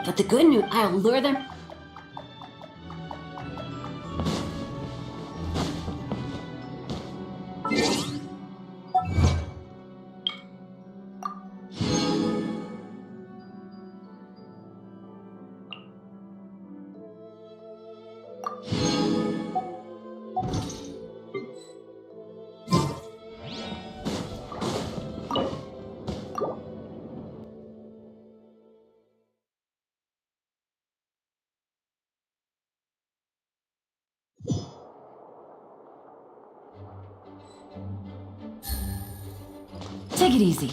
But the good news, I'll lure them. Take it easy.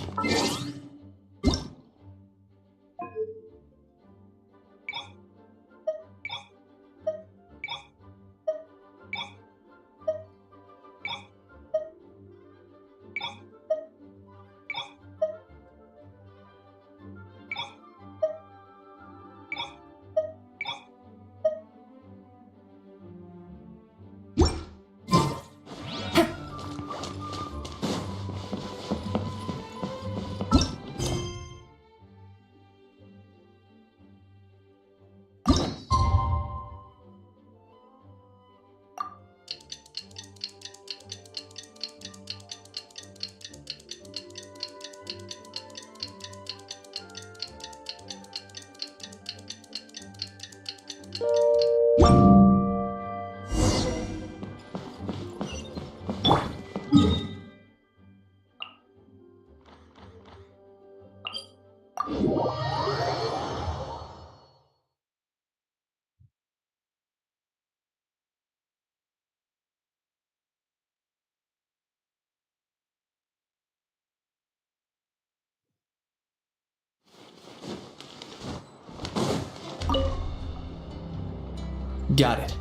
Got it.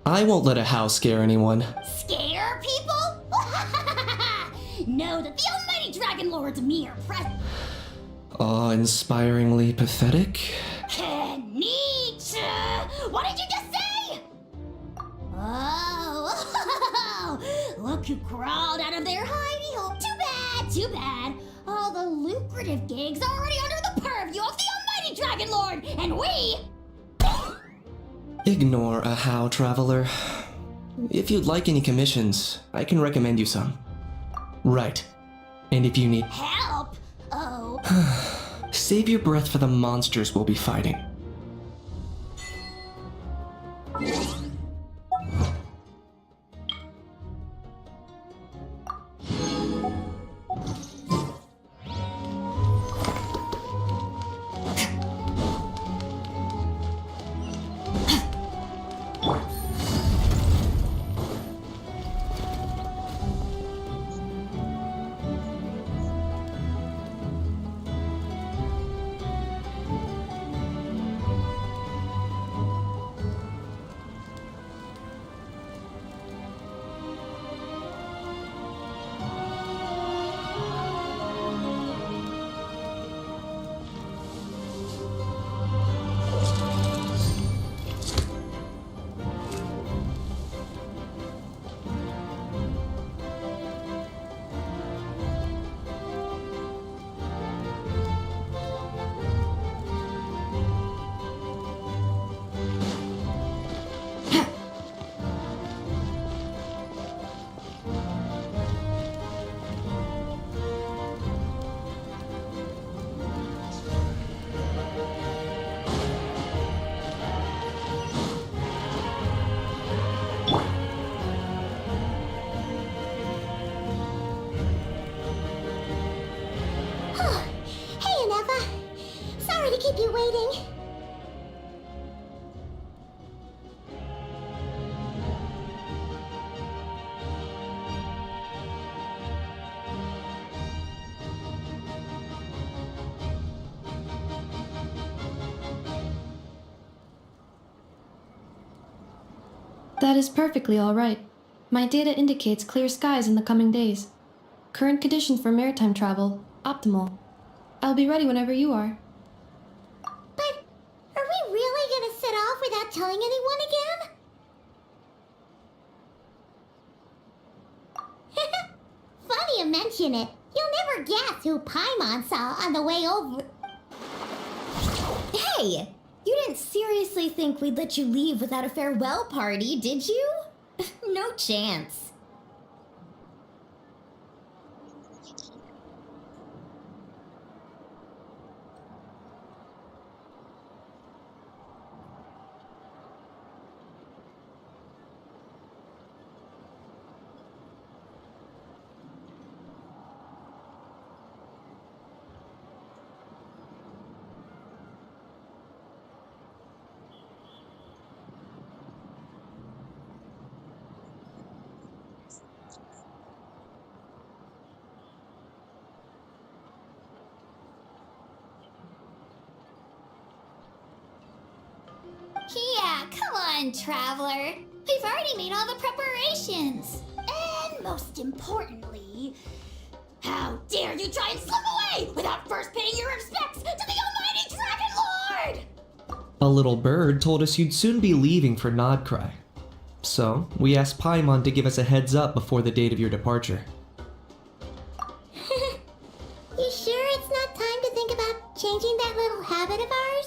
I won't let a house scare anyone. Scare people? Know that the almighty Dragon Lord's mere presence. Awe-inspiringly pathetic? Neat! What did you just say? Oh, look who crawled out of their hidey hole. Too bad. All the lucrative gigs are already under the purview of the almighty Dragon Lord, and we... Ignore a how, traveler. If you'd like any commissions, I can recommend you some. Right. And if you need... Help? Oh. Save your breath for the monsters we'll be fighting. Keep you waiting. That is perfectly all right. My data indicates clear skies in the coming days. Current conditions for maritime travel, optimal. I'll be ready whenever you are. But are we really gonna set off without telling anyone again? Funny you mention it. You'll never guess who Paimon saw on the way over. Hey! You didn't seriously think we'd let you leave without a farewell party, did you? No chance. Yeah, come on, Traveler. We've already made all the preparations. And most importantly, how dare you try and slip away without first paying your respects to the almighty Dragon Lord! A little bird told us you'd soon be leaving for Krai. So, we asked Paimon to give us a heads up before the date of your departure. You sure it's not time to think about changing that little habit of ours?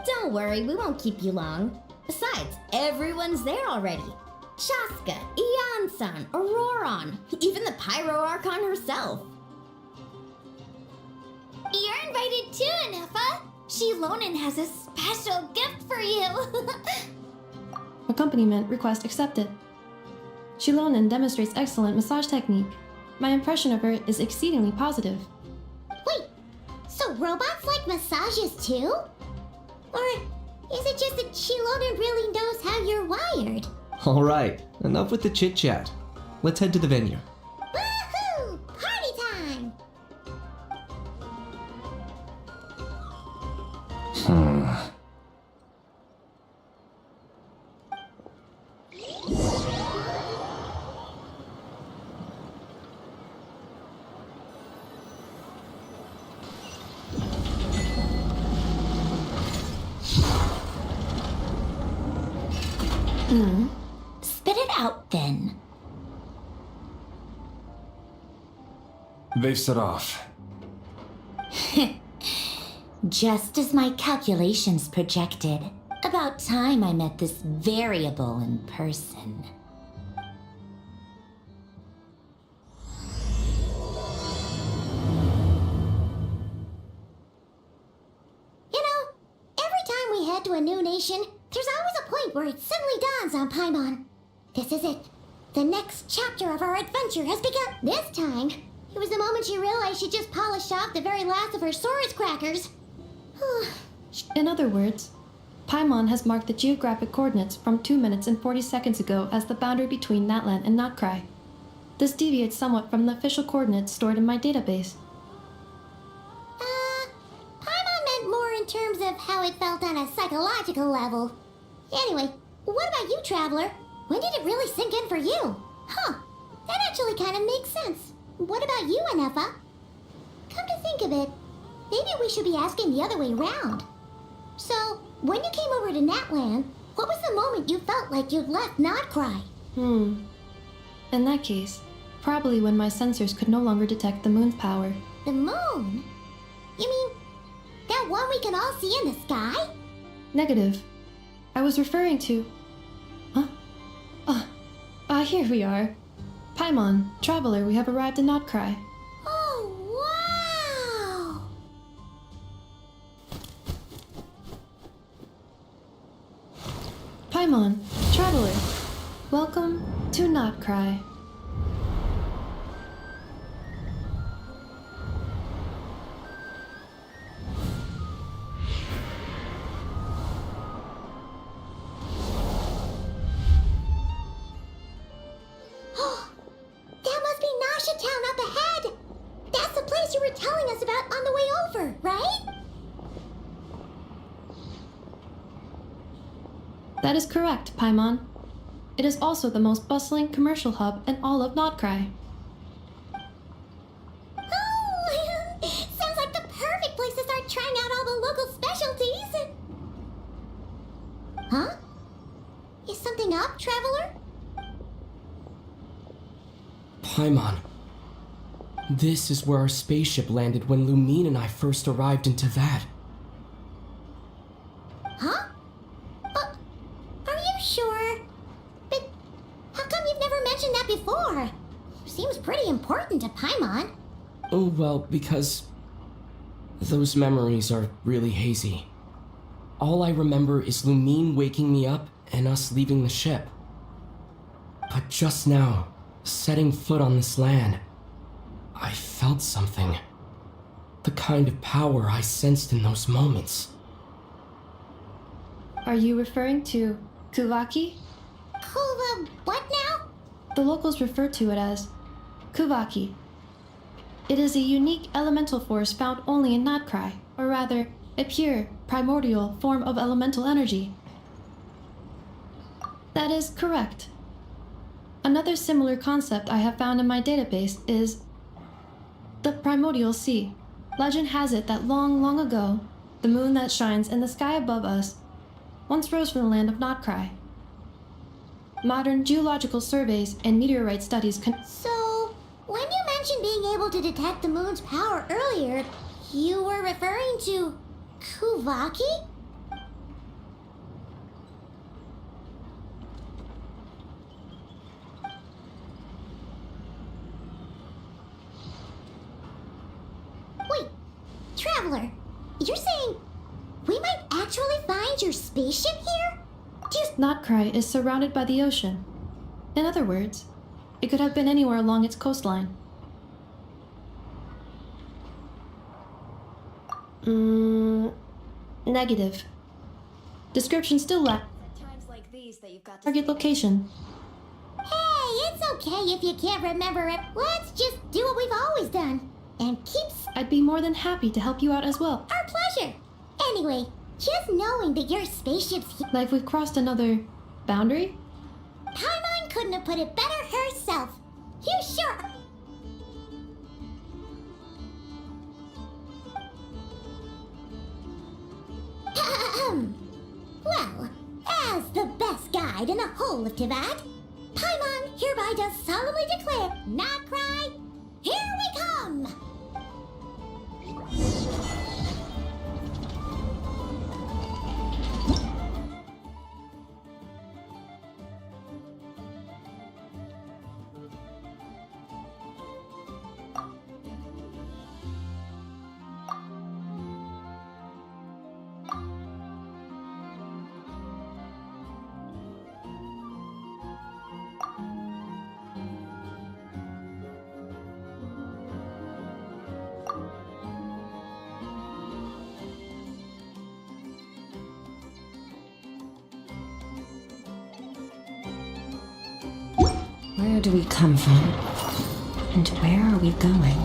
Don't worry, we won't keep you long. Besides, everyone's there already. Chaska, Ian-san, Auroron, even the Pyro Archon herself. You're invited too, Anefa. Shilonen has a special gift for you. Accompaniment request accepted. Shilonen demonstrates excellent massage technique. My impression of her is exceedingly positive. Wait, so robots like massages too? Or is it just that Shilonen really knows how you're wired? Alright, enough with the chit chat. Let's head to the venue. Woohoo! Party time! Spit it out then. They've set off. Just as my calculations projected. About time I met this variable in person. You know, every time we head to a new nation, there's always a point where it suddenly dawns on Paimon. This is it. The next chapter of our adventure has begun. This time, it was the moment she realized she just polished off the very last of her Saurus crackers. In other words, Paimon has marked the geographic coordinates from 2 minutes and 40 seconds ago as the boundary between Natlan and Krai. This deviates somewhat from the official coordinates stored in my database. Paimon meant more in terms of how it felt on a psychological level. Anyway, what about you, Traveler? When did it really sink in for you? Huh, that actually kind of makes sense. What about you, Anefa? Come to think of it, maybe we should be asking the other way around. So, when you came over to Natlan, what was the moment you felt like you'd left Krai? In that case, probably when my sensors could no longer detect the moon's power. The moon? You mean, that one we can all see in the sky? Negative. I was referring to... Huh? Here we are. Paimon, Traveler, we have arrived in Krai. Oh, wow! Paimon, Traveler, welcome to Krai. That must be Nasha Town up ahead! That's the place you were telling us about on the way over, right? That is correct, Paimon. It is also the most bustling commercial hub in all of Krai. Oh, sounds like the perfect place to start trying out all the local specialties. Huh? Is something up, Traveler? Paimon. This is where our spaceship landed when Lumine and I first arrived in Teyvat. Huh? Are you sure? But how come you've never mentioned that before? Seems pretty important to Paimon. Oh, well, because those memories are really hazy. All I remember is Lumine waking me up and us leaving the ship. But just now, setting foot on this land, I felt something. The kind of power I sensed in those moments. Are you referring to Kuvaki? What now? The locals refer to it as Kuvaki. It is a unique elemental force found only in Krai, or rather, a pure, primordial form of elemental energy. That is correct. Another similar concept I have found in my database is the primordial sea. Legend has it that long, long ago, the moon that shines in the sky above us once rose from the land of Krai. Modern geological surveys and meteorite studies So, when you mentioned being able to detect the moon's power earlier, you were referring to Kuvaki? Wait, Traveler, you're saying we might actually find your spaceship here? Krai is surrounded by the ocean. In other words, it could have been anywhere along its coastline. Negative. Description still lacks Times like these that you've got to target location. Hey, it's okay if you can't remember it. Let's just do what we've always done and keep I'd be more than happy to help you out as well. our pleasure. Anyway, just knowing that your spaceship's here. Like we've crossed another boundary? Paimon couldn't have put it better herself. You sure? Well, as the best guide in the whole of Tibet, Paimon hereby does solemnly declare, not cry, here we come! Where do we come from? And where are we going?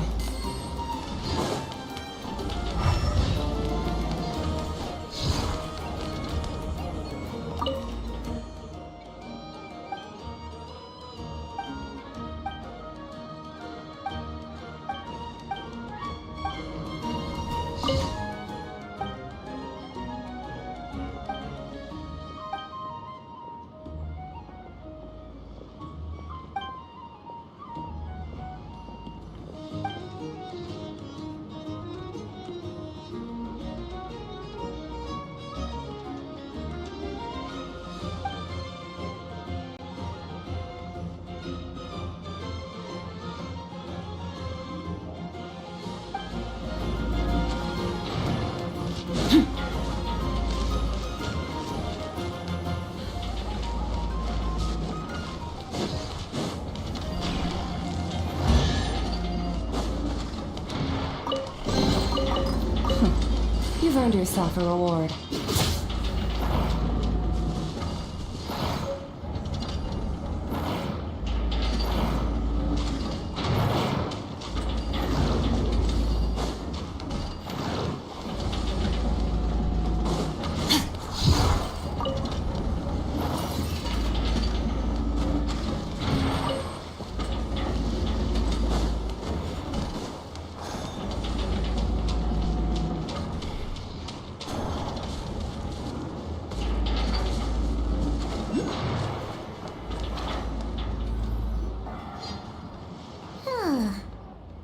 You've earned yourself a reward.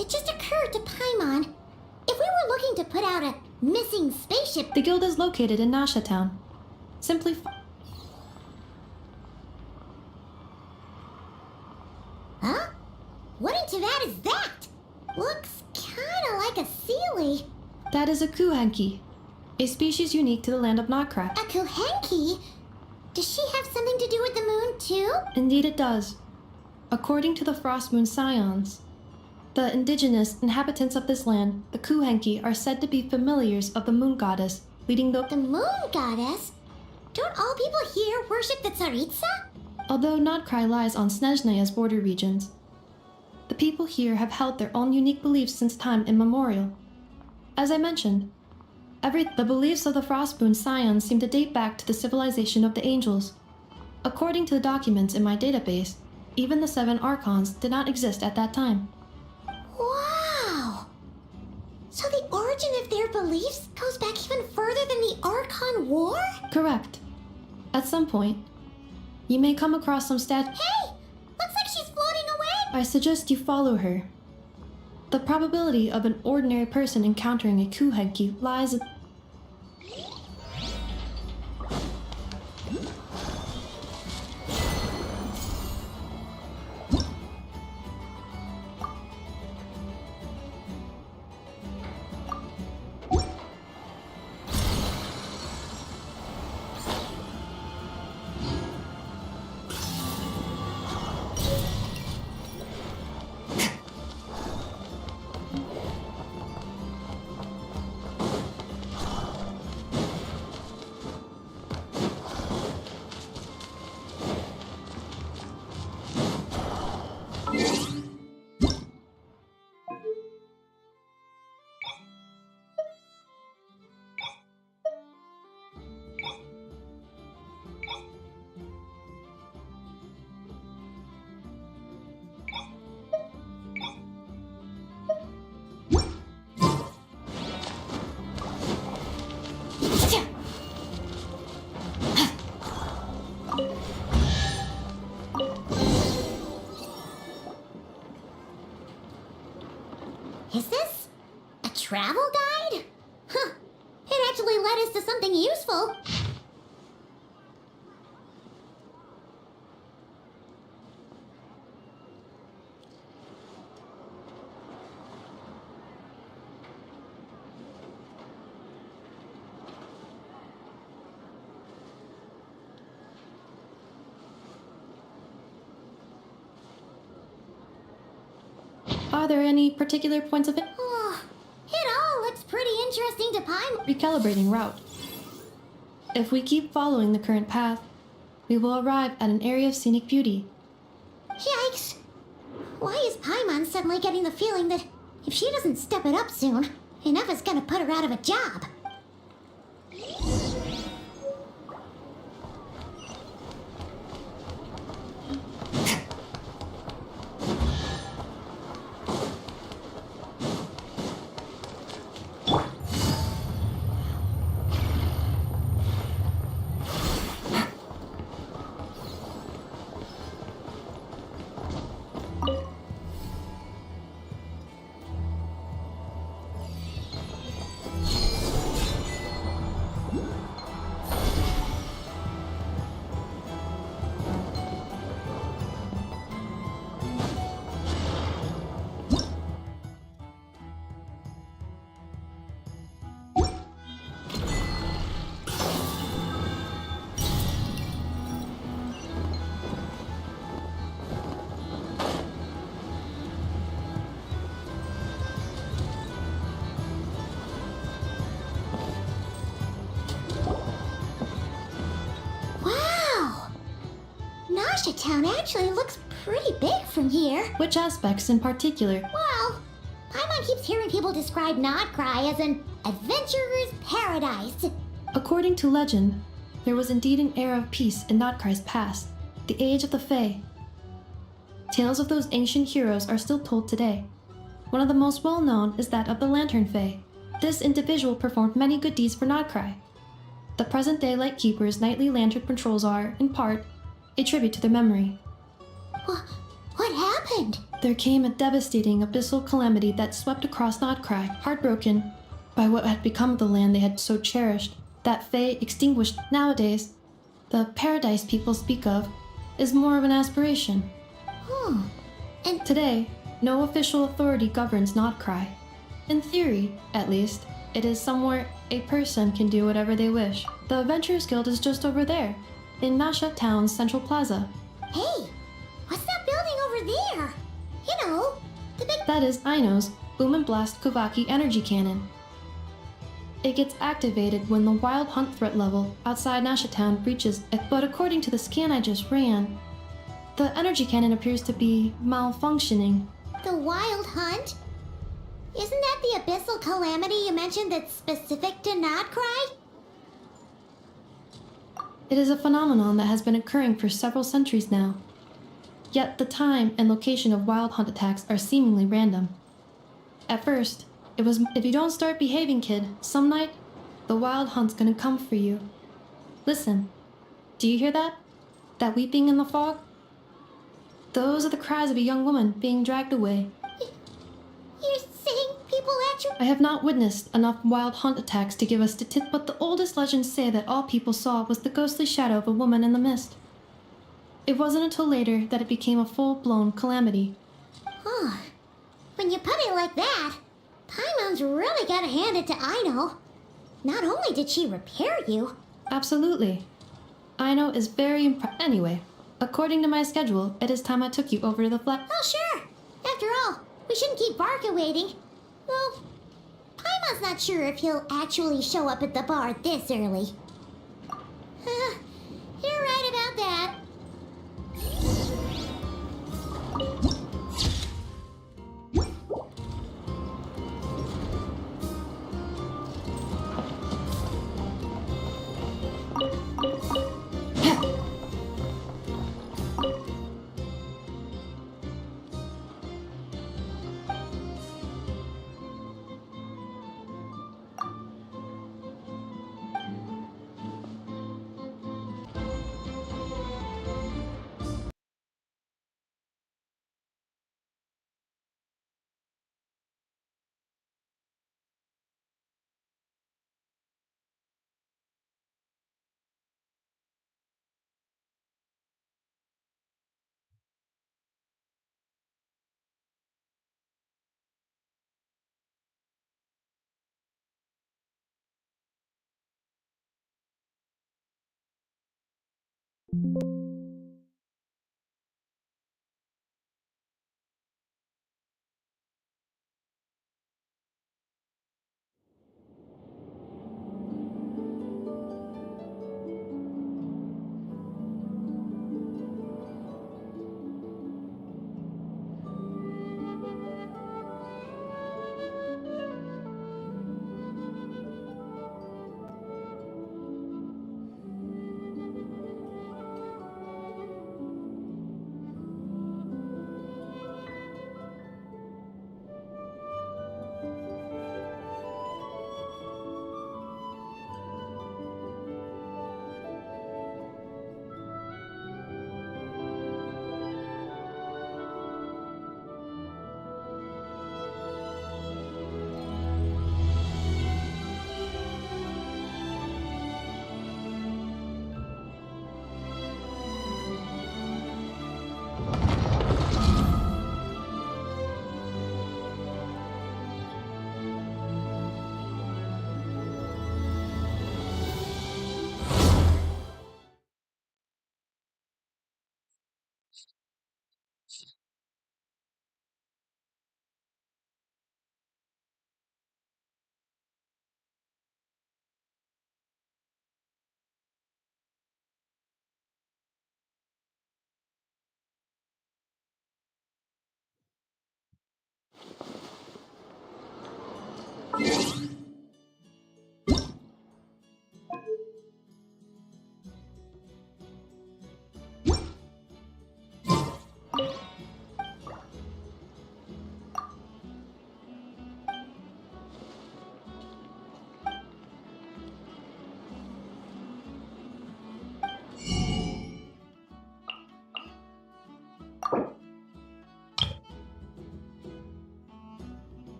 It just occurred to Paimon. If we were looking to put out a missing spaceship, The guild is located in Nasha Town. Simply Huh? What into that is that? Looks kinda like a Sealy. that is a kuhenki, a species unique to the land of Notcrack. A Kuhenki? Does she have something to do with the moon, too? Indeed it does. According to the Frost Moon Scions, the indigenous inhabitants of this land, the kuhenki, are said to be familiars of the moon goddess, leading The moon goddess? Don't all people here worship the Tsaritsa? Although Notcrai lies on Snezhneya's border regions, the people here have held their own unique beliefs since time immemorial. As I mentioned, the beliefs of the Frostmoon Scions seem to date back to the civilization of the angels. According to the documents in my database, even the 7 Archons did not exist at that time. Wow! So the origin of their beliefs goes back even further than the Archon War? Correct. At some point, you may come across some Hey! Looks like she's floating away! I suggest you follow her. The probability of an ordinary person encountering a kuhenki lies at Is this a travel guide? Huh. It actually led us to something useful. Are there any particular points of it? Oh, it all looks pretty interesting to Paimon. Recalibrating route. If we keep following the current path, we will arrive at an area of scenic beauty. Yikes! Why is Paimon suddenly getting the feeling that if she doesn't step it up soon, enough is gonna put her out of a job? Town actually looks pretty big from here. Which aspects in particular? Well, Paimon keeps hearing people describe Krai as an adventurer's paradise. According to legend, there was indeed an era of peace in Notkrai's past, the Age of the Fae. Tales of those ancient heroes are still told today. One of the most well-known is that of the Lantern Fae. This individual performed many good deeds for Krai. The present-day Lightkeeper's nightly lantern patrols are, in part, a tribute to their memory. What happened? There came a devastating abyssal calamity that swept across Krai. Heartbroken by what had become of the land they had so cherished, that Fae extinguished nowadays, the paradise people speak of, is more of an aspiration. And Today, no official authority governs Not Krai. In theory, at least, it is somewhere a person can do whatever they wish. The Adventurers Guild is just over there, in Nasha Town's central plaza. hey, what's that building over there? You know, the big. That is Aino's Boom and Blast Kuvaki energy cannon. It gets activated when the Wild Hunt threat level outside Nasha Town reaches it, but according to the scan I just ran, the energy cannon appears to be malfunctioning. The Wild Hunt? Isn't that the abyssal calamity you mentioned that's specific to Nodcry? It is a phenomenon that has been occurring for several centuries now. Yet the time and location of Wild Hunt attacks are seemingly random. At first, it was, if you don't start behaving, kid, some night, the Wild Hunt's gonna come for you. Listen, do you hear that? That weeping in the fog? Those are the cries of a young woman being dragged away. You're saying people actually. I have not witnessed enough Wild Hunt attacks to give a statistic, but the oldest legends say that all people saw was the ghostly shadow of a woman in the mist. It wasn't until later that it became a full-blown calamity. Huh. When you put it like that, Paimon's really gotta hand it to Aino. Not only did she repair you. Absolutely. Aino is very Anyway, according to my schedule, it is time I took you over to the flat. Oh, sure. After all, we shouldn't keep Barca waiting. Well, Paimon's not sure if he'll actually show up at the bar this early. You're right about that.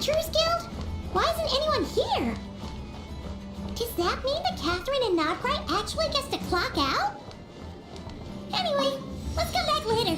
Adventurers Guild? Why isn't anyone here? Does that mean that Catherine and Krai actually gets to clock out? Anyway, let's come back later.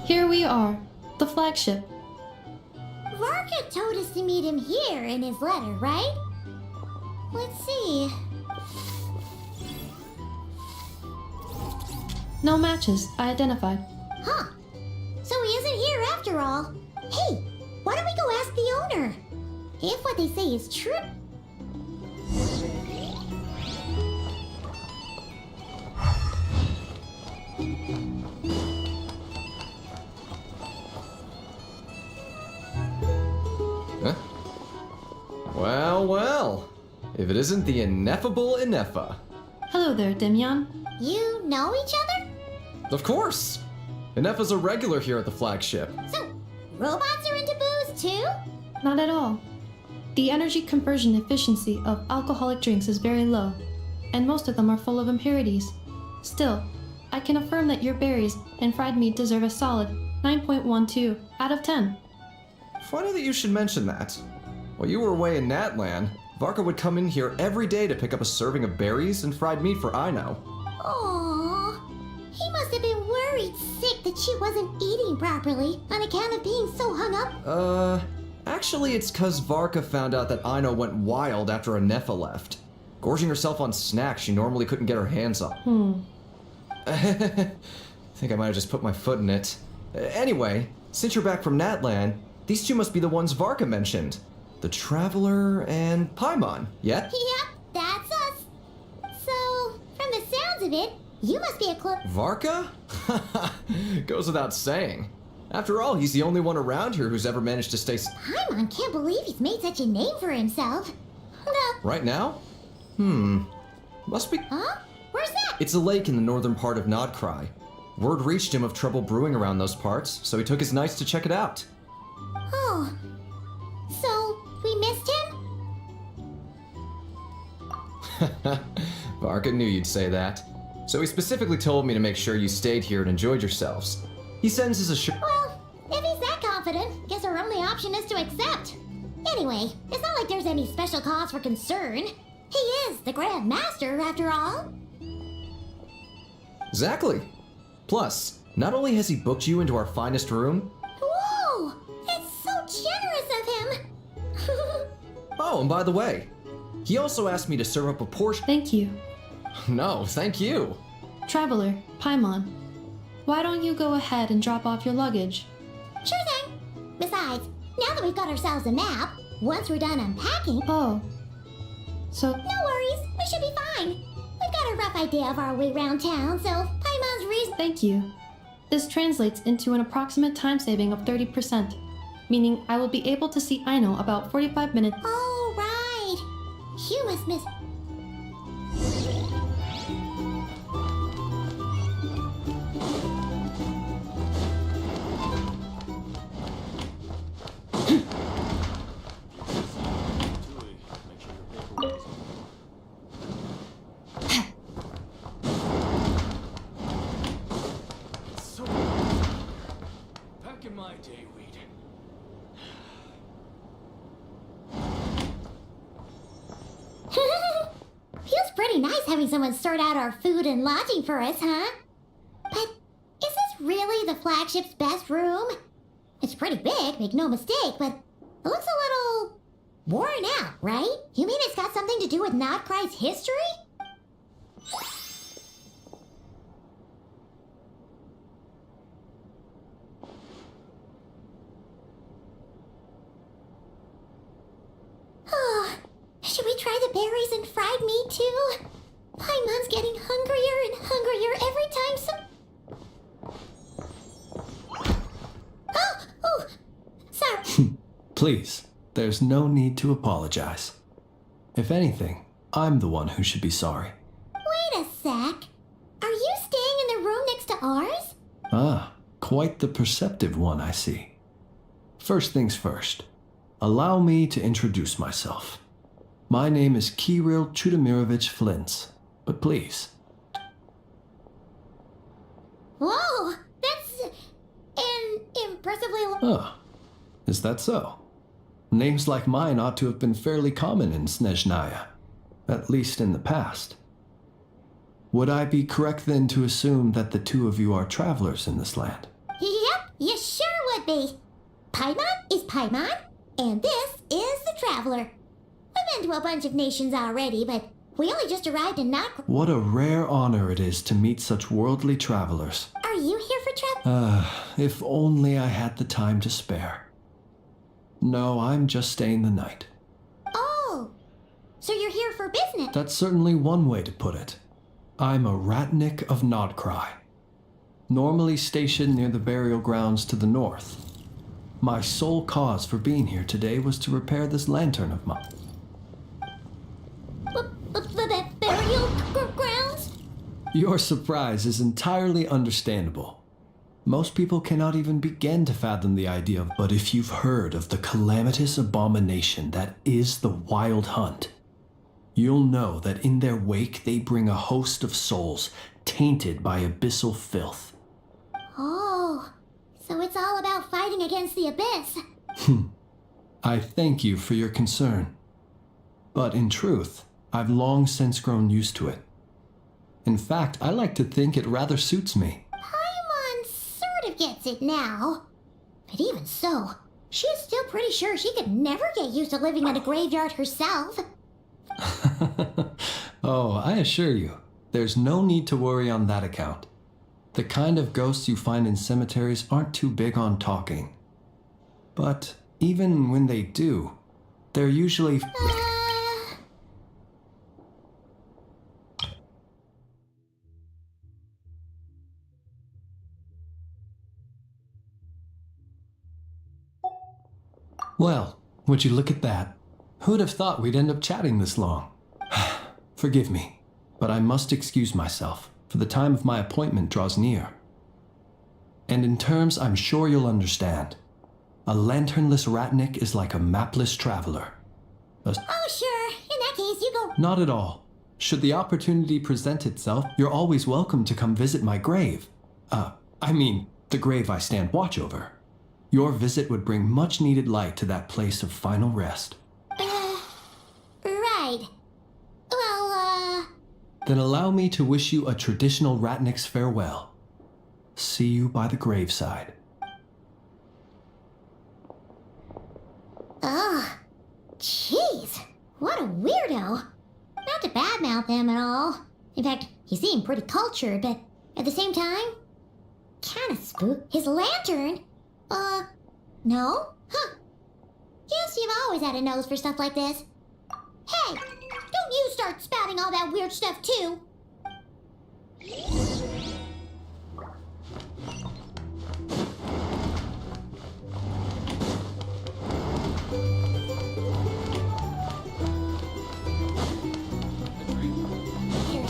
Here we are, the flagship. Varka told us to meet him here in his letter, right? Let's see. No matches, I identified. Huh. So he isn't here after all. Hey, why don't we go ask the owner? If what they say is true. Huh? Well, well. If it isn't the ineffable Ineffa. Hello there, Demyan. You know each other? Of course! Ineffa's a regular here at the flagship. So, robots are into booze too? Not at all. The energy conversion efficiency of alcoholic drinks is very low, and most of them are full of impurities. Still, I can affirm that your berries and fried meat deserve a solid 9.12 out of 10. Funny that you should mention that. While you were away in Natlan, Varka would come in here every day to pick up a serving of berries and fried meat for Aino. Aww. He must have been worried sick that she wasn't eating properly on account of being so hung up. Actually it's cause Varka found out that Aino went wild after Ineffa left, gorging herself on snacks she normally couldn't get her hands on. I think I might have just put my foot in it. Anyway, since you're back from Natlan, these two must be the ones Varka mentioned. The Traveler and Paimon, yeah? Yep, that's us. So, from the sounds of it, you must be a Varka? Goes without saying. After all, he's the only one around here who's ever managed to stay Paimon can't believe he's made such a name for himself. right now? Must be. Huh? Where's that? It's a lake in the northern part of Krai. Word reached him of trouble brewing around those parts, so he took his knights to check it out. Oh. So, we missed him? Varka knew you'd say that. So he specifically told me to make sure you stayed here and enjoyed yourselves. He sends his assurance. Well, if he's that confident, guess our only option is to accept. Anyway, it's not like there's any special cause for concern. He is the Grand Master, after all. Exactly. Plus, not only has he booked you into our finest room. Whoa! It's so generous of him! Oh, and by the way, he also asked me to serve up a portion. Thank you. No, thank you. Traveler, Paimon, why don't you go ahead and drop off your luggage? Sure thing. Besides, now that we've got ourselves a map, once we're done unpacking, Oh. So, no worries, we should be fine. We've got a rough idea of our way around town, so Paimon's reason. thank you. This translates into an approximate time saving of 30%, meaning I will be able to see Aino about 45 minutes. Oh, right. You must miss. Back in my day, we'd... Feels pretty nice having someone sort out our food and lodging for us, huh? But is this really the flagship's best room? It's pretty big, make no mistake, but it looks a little worn out, right? You mean it's got something to do with Krai's history? Oh, should we try the berries and fried meat too? Paimon's getting hungrier and hungrier every time Oh, Please, there's no need to apologize. If anything, I'm the one who should be sorry. Wait a sec. Are you staying in the room next to ours? Ah, quite the perceptive one, I see. First things first, allow me to introduce myself. My name is Kirill Chudamirovich Flintz, but please. Whoa, that's impressively. Oh, is that so? Names like mine ought to have been fairly common in Snezhnaya, at least in the past. Would I be correct then to assume that the two of you are travelers in this land? Yep, you sure would be. Paimon is Paimon, and this is the Traveler. We've been to a bunch of nations already, but we only just arrived in Nak. What a rare honor it is to meet such worldly travelers. Are you here for travel? If only I had the time to spare. No, I'm just staying the night. Oh, so you're here for business? That's certainly one way to put it. I'm a Ratnik of Krai, normally stationed near the burial grounds to the north. My sole cause for being here today was to repair this lantern of mine. The burial grounds? Your surprise is entirely understandable. Most people cannot even begin to fathom the idea of, but if you've heard of the calamitous abomination that is the Wild Hunt, you'll know that in their wake they bring a host of souls tainted by abyssal filth. Oh, so it's all about fighting against the abyss. I thank you for your concern. But in truth, I've long since grown used to it. In fact, I like to think it rather suits me. Paimon sort of gets it now. But even so, she's still pretty sure she could never get used to living in a graveyard herself. Oh, I assure you, there's no need to worry on that account. The kind of ghosts you find in cemeteries aren't too big on talking. But even when they do, they're usually... Well, would you look at that? Who'd have thought we'd end up chatting this long? Forgive me, but I must excuse myself, for the time of my appointment draws near. And in terms I'm sure you'll understand, a lanternless Ratnik is like a mapless traveler. Oh, sure. In that case, you go. Not at all. Should the opportunity present itself, you're always welcome to come visit my grave. The grave I stand watch over. Your visit would bring much needed light to that place of final rest. Right. Well, Then allow me to wish you a traditional Ratnik's farewell. See you by the graveside. Jeez. What a weirdo. Not to badmouth him at all. In fact, he seemed pretty cultured, but at the same time, kinda spook. His lantern? No? Huh. Guess you've always had a nose for stuff like this. Hey! Don't you start spouting all that weird stuff, too! Here's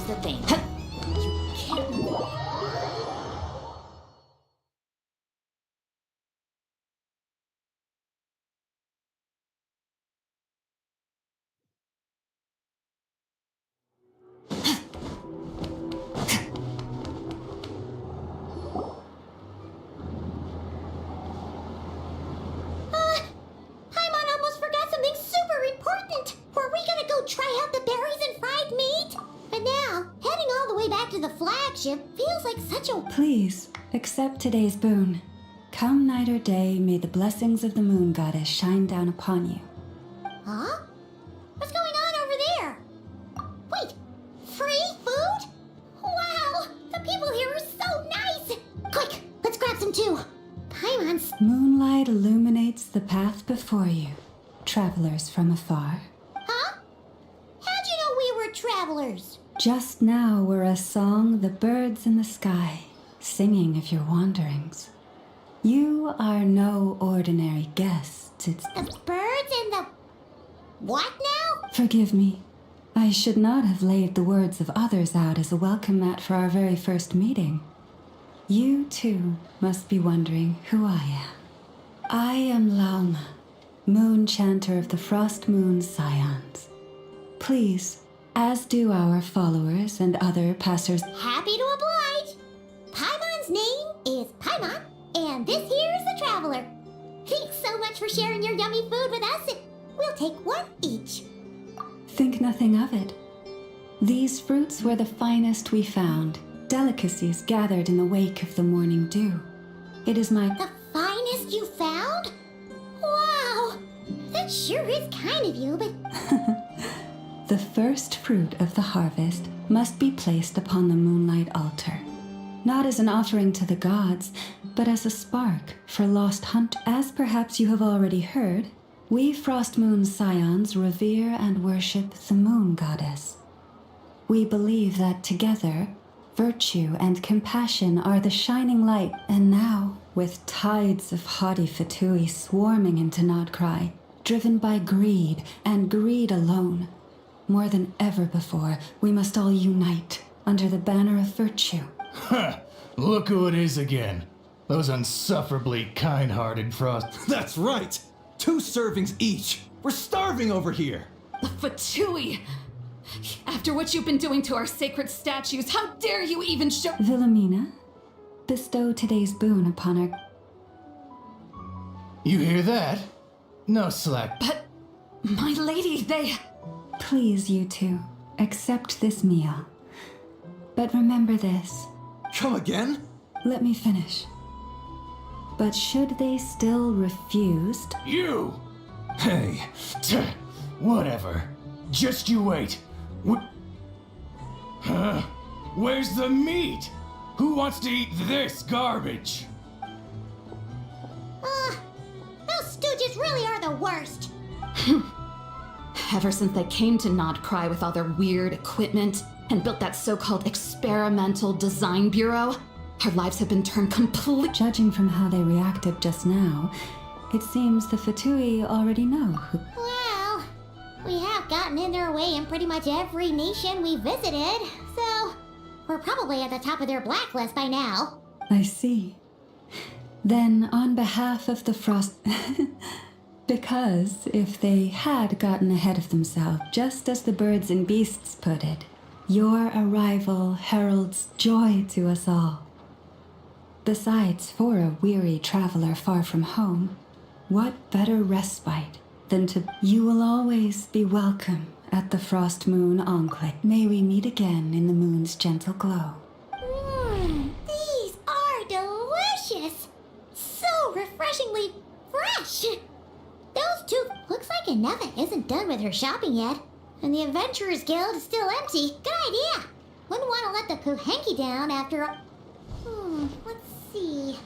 the thing. You can't. Paimon almost forgot something super important! Were we gonna go try out the berries and fried meat? But now, heading all the way back to the flagship feels like such a... Please, accept today's boon. Come night or day, may the blessings of the moon goddess shine down upon you. Huh? What's going on over there? Wait, free food? Wow, the people here are so nice! Quick, let's grab some too. Paimon's... Moonlight illuminates the path before you, travelers from afar. Huh? How'd you know we were travelers? Just now were a song the birds in the sky, singing of your wanderings. You are no ordinary guests birds, it's... The birds and the... What now? Forgive me. I should not have laid the words of others out as a welcome mat for our very first meeting. You, too, must be wondering who I am. I am Lauma, moon chanter of the Frost Moon Scions. Please, as do our followers and other passers... Happy to oblige. Paimon's name is Paimon, and this here is the Traveler. Thanks so much for sharing your yummy food with us. We'll take one each. Think nothing of it. These fruits were the finest we found, delicacies gathered in the wake of the morning dew. It is my... The finest you found? Wow! That sure is kind of you, but... The first fruit of the harvest must be placed upon the moonlight altar. Not as an offering to the gods, but as a spark for lost hunt. As perhaps you have already heard, we Frost Moon Scions revere and worship the moon goddess. We believe that together, virtue and compassion are the shining light, and now, with tides of haughty Fatui swarming into Krai, driven by greed and greed alone, more than ever before, we must all unite under the banner of virtue. Ha! Look who it is again. Those unsufferably kind-hearted Frost... That's right! 2 servings each! We're starving over here! The Fatui! After what you've been doing to our sacred statues, how dare you even show— Wilhelmina, bestow today's boon upon our... You hear that? No slack. But, my lady, they— Please, you two, accept this meal. But remember this. Come again? Let me finish. But should they still refuse... You! Hey, Tch, whatever. Just you wait. Huh? Where's the meat? Who wants to eat this garbage? Those stooges really are the worst. Ever since they came to Krai with all their weird equipment and built that so-called experimental design bureau, our lives have been turned completely— Judging from how they reacted just now, it seems the Fatui already know who... Well, we have gotten in their way in pretty much every nation we visited, so we're probably at the top of their blacklist by now. I see. Then, on behalf of the Frost... Because if they had gotten ahead of themselves, just as the birds and beasts put it, your arrival heralds joy to us all. Besides, for a weary traveler far from home, what better respite than to... You will always be welcome at the Frost Moon Enclave. May we meet again in the moon's gentle glow. These are delicious! So refreshingly fresh! Those two... Looks like Ineva isn't done with her shopping yet. And the Adventurers Guild is still empty. Good idea! Wouldn't want to let the Kuhenki down after a... let's see...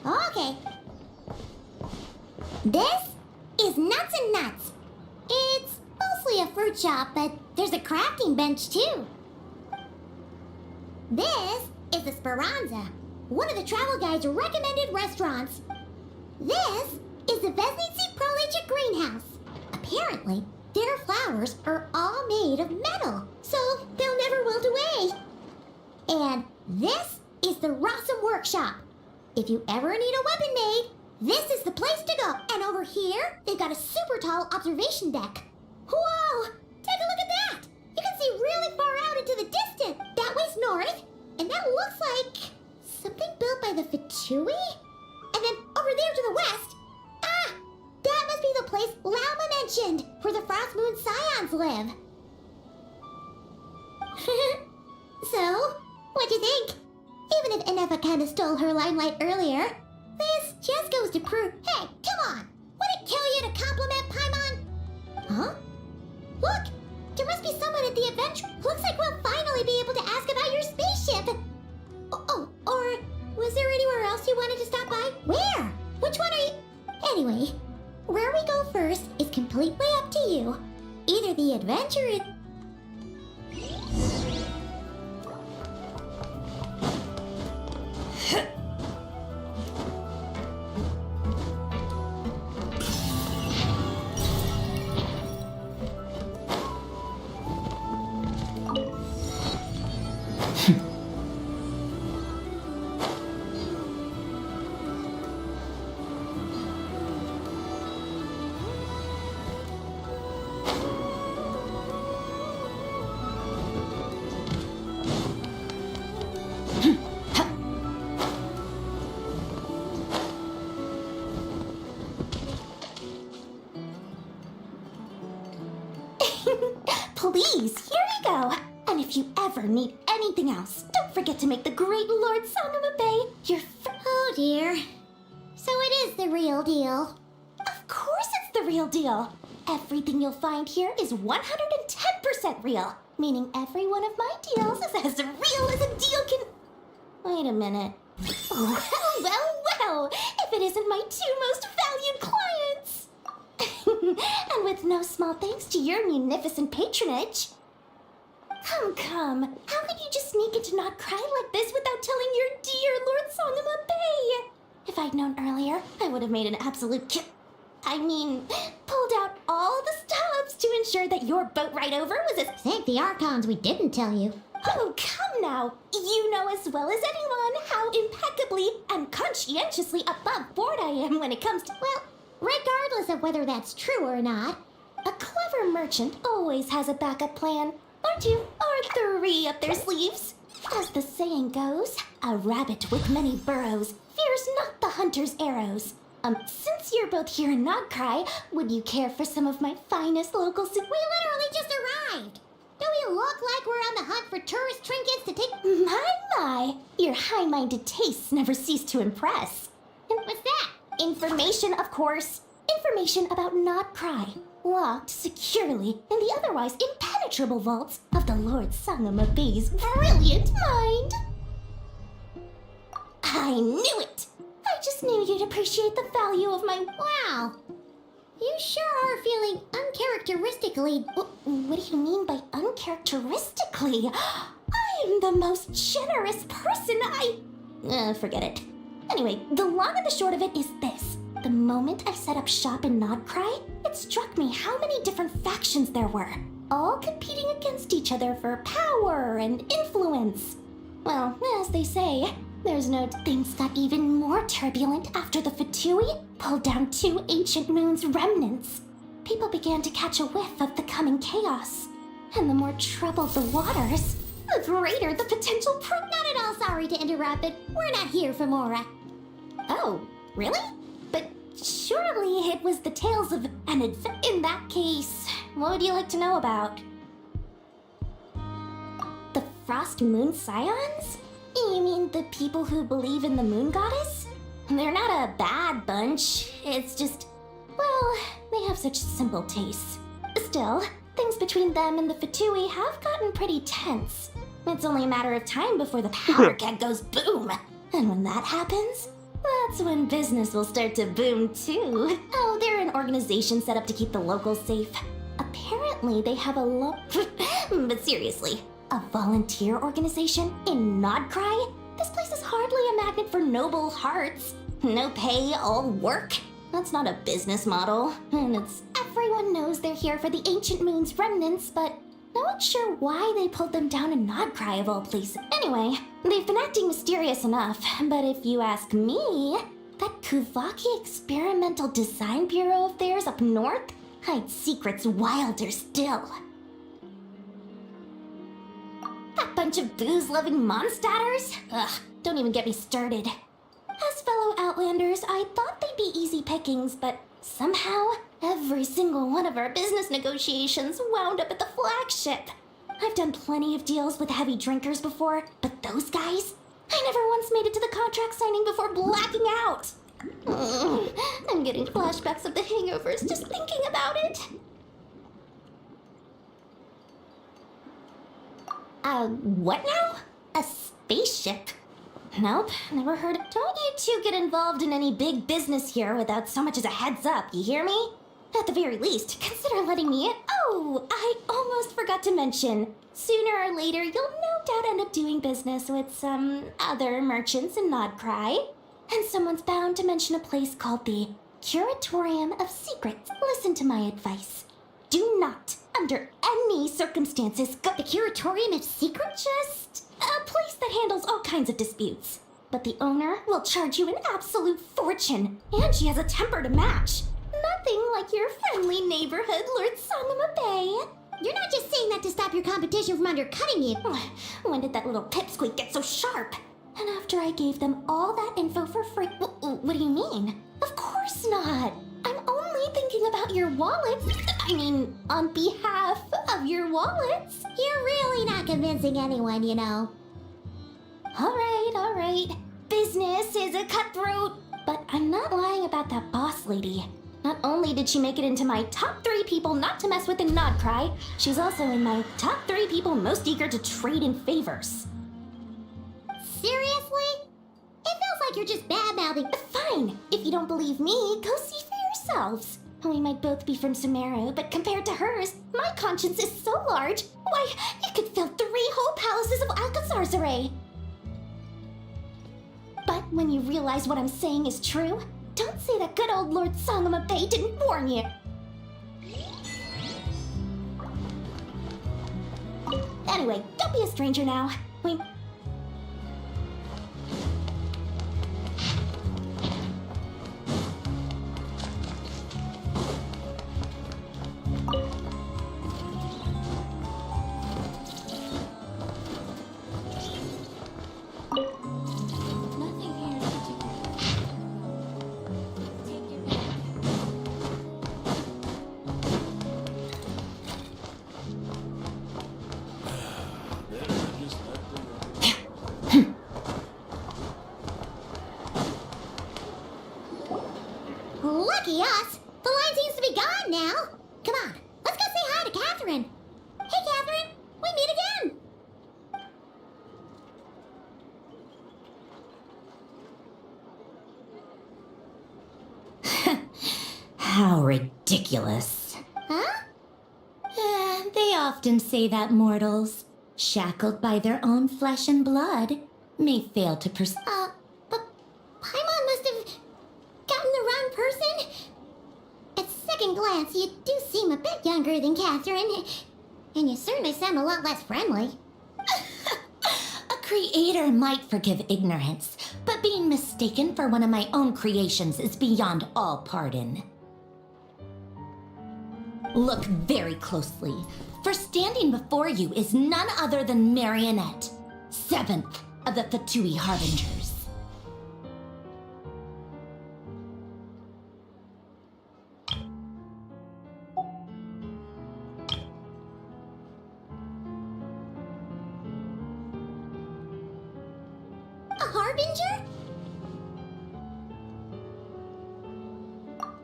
Okay. This is Nuts and Nuts. It's mostly a fruit shop, but there's a crafting bench too. This is the Speranza, one of the travel guide's recommended restaurants. This is the Vesnitsi Prolicha greenhouse. Apparently, their flowers are all made of metal, so they'll never wilt away. And this is the Rossum Workshop. If you ever need a weapon made, this is the place to go. And over here, they've got a super tall observation deck. Whoa! Take a look at that! You can see really far out into the distance. That way's north, and that looks like something built by the Fatui? And then over there to the west, that must be the place Lauma mentioned, where the Frost Moon Scions live. So, what'd you think? Even if Ineva kinda stole her limelight earlier, this just goes to prove... Hey, come on! Would it kill you to compliment Paimon? Huh? Look! There must be someone at the adventure. Looks like we'll finally be able to ask about your spaceship. Oh, or was there anywhere else you wanted to stop by? Where? Which one are you... Anyway, where we go first is completely up to you. Either the adventure is... Please, here you go. And if you ever need anything else, don't forget to make the great Lord Sangama Bay your Oh dear. So it is the real deal. Of course it's the real deal. Everything you'll find here is 110% real, meaning every one of my deals is as real as a deal can... Wait a minute. Well, if it isn't my two most valued clients. And with no small thanks to your munificent patronage. Come. How could you just sneak into Not Cry like this without telling your dear Lord Sangama Bay? If I'd known earlier, I would have made an absolute pulled out all the stops to ensure that your boat ride over was as... Thank the Archons we didn't tell you. Oh, come now. You know as well as anyone how impeccably and conscientiously above board I am when it comes to... Well, regardless of whether that's true or not, a clever merchant always has a backup plan. Or two, or three up their sleeves. As the saying goes, a rabbit with many burrows fears not the hunter's arrows. Since you're both here in Not Cry, would you care for some of my finest local... We literally just arrived. Do we look like we're on the hunt for tourist trinkets to take... My, your high-minded tastes never cease to impress. And what's that? Information, of course. Information about Not Cry, locked securely in the otherwise impenetrable vaults of the Lord Sangama Bay's brilliant mind. I knew it! I just knew you'd appreciate the value of my... Wow. You sure are feeling uncharacteristically... What do you mean by uncharacteristically? I'm the most generous person forget it. Anyway, the long and the short of it is this. The moment I set up shop in Not Cry, it struck me how many different factions there were, all competing against each other for power and influence. Well, as they say, there's no... Things got even more turbulent after the Fatui pulled down 2 ancient moon's remnants. People began to catch a whiff of the coming chaos. And the more troubled the waters, the greater the potential Not at all sorry to interrupt, but we're not here for Mora. Oh, really? But surely it was the tales of an In that case, what would you like to know about? The Frost Moon Scions? You mean the people who believe in the moon goddess? They're not a bad bunch. It's just, well, they have such simple tastes. Still, things between them and the Fatui have gotten pretty tense. It's only a matter of time before the power keg goes boom. And when that happens, that's when business will start to boom too. Oh, they're an organization set up to keep the locals safe. Apparently they have but seriously, a volunteer organization in Not Cry? This place is hardly a magnet for noble hearts. No pay, all work. That's not a business model. And everyone knows they're here for the ancient moon's remnants, but no one's sure why they pulled them down in Not Cry of all places. Anyway, they've been acting mysterious enough, but if you ask me, that Kuvaki Experimental Design Bureau of theirs up north hides secrets wilder still. That bunch of booze-loving monstators? Ugh, don't even get me started. As fellow Outlanders, I thought they'd be easy pickings, but somehow, every single one of our business negotiations wound up at the flagship. I've done plenty of deals with heavy drinkers before, but those guys? I never once made it to the contract signing before blacking out. I'm getting flashbacks of the hangovers just thinking about it. What now? A spaceship? Nope, never heard of... Don't you two get involved in any big business here without so much as a heads up, you hear me? At the very least, consider letting me in. Oh, I almost forgot to mention. Sooner or later, you'll no doubt end up doing business with some other merchants in Not Cry. And someone's bound to mention a place called the Curatorium of Secrets. Listen to my advice. Do not, under any circumstances, go... The Curatorium of Secrets? Just a place that handles all kinds of disputes. But the owner will charge you an absolute fortune, and she has a temper to match. Nothing like your friendly neighborhood, Lord Sangama Bay. You're not just saying that to stop your competition from undercutting you. When did that little pipsqueak get so sharp? And after I gave them all that info for free... What do you mean? Of course not. I'm only thinking about your wallet. I mean, on behalf Of your wallets? You're really not convincing anyone, you know. All right. Business is a cutthroat. But I'm not lying about that boss lady. Not only did she make it into my top 3 people not to mess with in Nod Krai, she's also in my top 3 people most eager to trade in favors. Seriously? It feels like you're just bad-mouthing. Fine. If you don't believe me, go see for yourselves. We might both be from Sumeru, but compared to hers, my conscience is so large. Why, it could fill 3 whole palaces of Alcazar's array. But when you realize what I'm saying is true, don't say that good old Lord Sangama Bay didn't warn you. Anyway, don't be a stranger now. Lucky us! The line seems to be gone now. Come on, let's go say hi to Catherine. Hey, Catherine, we meet again. How ridiculous. Huh? They often say that mortals, shackled by their own flesh and blood, may fail to but Paimon must have gotten the wrong person? At second glance, you do seem a bit younger than Catherine, and you certainly sound a lot less friendly. A creator might forgive ignorance, but being mistaken for one of my own creations is beyond all pardon. Look very closely, for standing before you is none other than Marionette, 7th of the Fatui Harbingers. A Harbinger?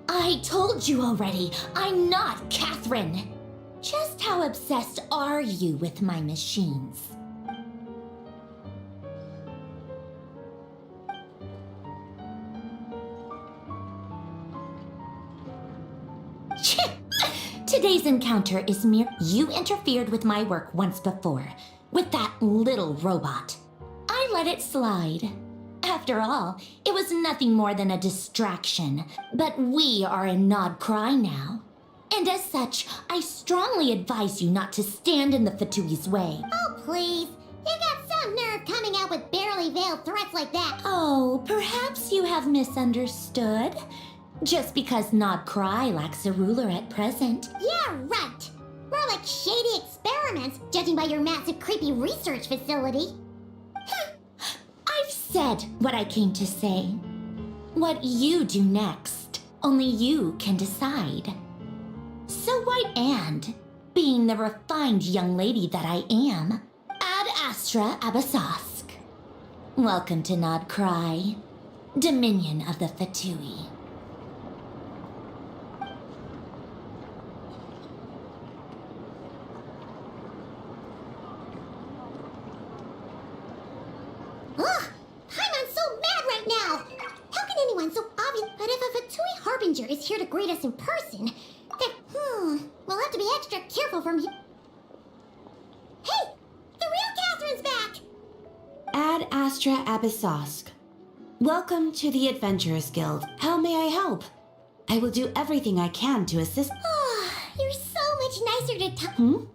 I told you already, I'm not Catherine. Just how obsessed are you with my machines? Today's encounter is mere... You interfered with my work once before, with that little robot. I let it slide. After all, it was nothing more than a distraction, but we are in Nod Krai now. And as such, I strongly advise you not to stand in the Fatui's way. Oh, please. You got some nerve coming out with barely veiled threats like that. Oh, perhaps you have misunderstood. Just because Nod Krai lacks a ruler at present. Yeah, right. More like shady experiments, judging by your massive creepy research facility. I've said what I came to say. What you do next, only you can decide. So why and, being the refined young lady that I am, Ad Astra Abasask. Welcome to Nod Krai, Dominion of the Fatui. Ugh! Paimon's so mad right now! How can anyone so obvious... But if a Fatui Harbinger is here to greet us in person, then, we'll have to be extra careful from here. Hey! The real Catherine's back! Ad Astra Abyssosque. Welcome to the Adventurers Guild. How may I help? I will do everything I can to assist. You're so much nicer to talk.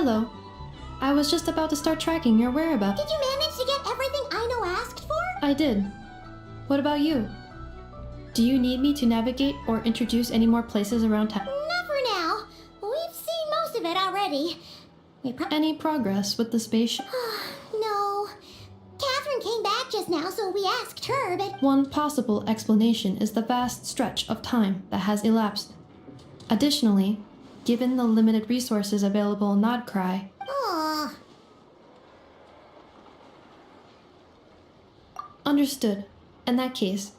hello. I was just about to start tracking your whereabouts. Did you manage to get everything Aino asked for? I did. What about you? Do you need me to navigate or introduce any more places around town? Not for now. We've seen most of it already. Any progress with the spaceship? No. Catherine came back just now, so we asked her, but... One possible explanation is the vast stretch of time that has elapsed. Additionally, given the limited resources available in Krai, Aw. understood. In that case,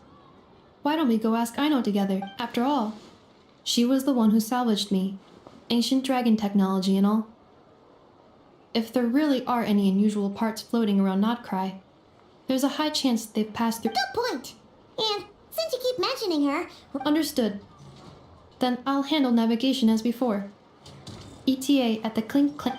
why don't we go ask Aino together? After all, she was the one who salvaged me. Ancient dragon technology and all. If there really are any unusual parts floating around Krai, there's a high chance they've passed through. Good point. And since you keep mentioning her... Understood. Then I'll handle navigation as before. ETA at the Clink Clink.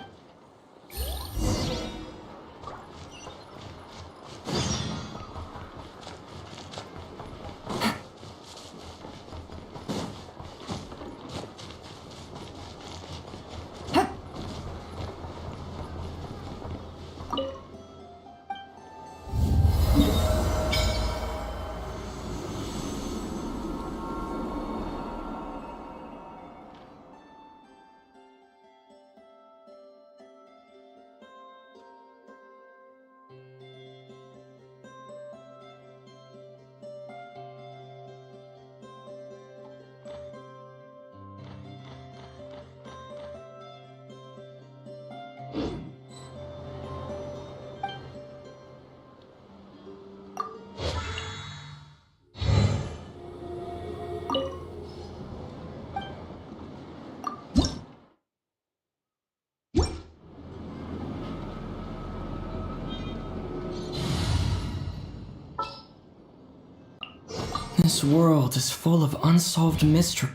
This world is full of unsolved mystery.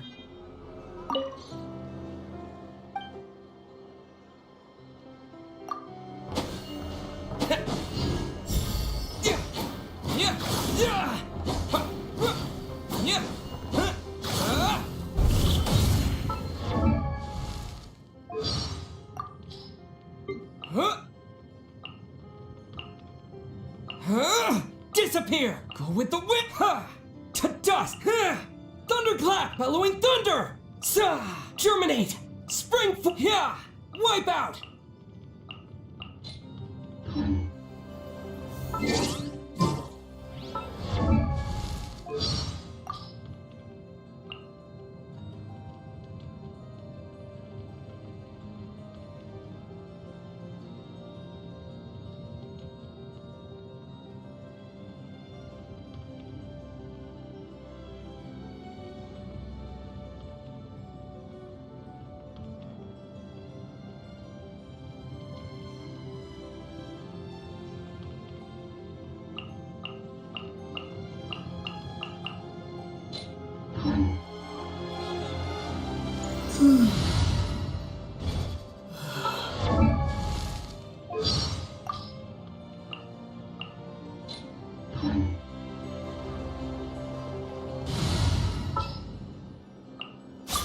Disappear! Go with the whip! To dust! Thunderclap! Bellowing thunder! Germinate! Spring! Wipe out!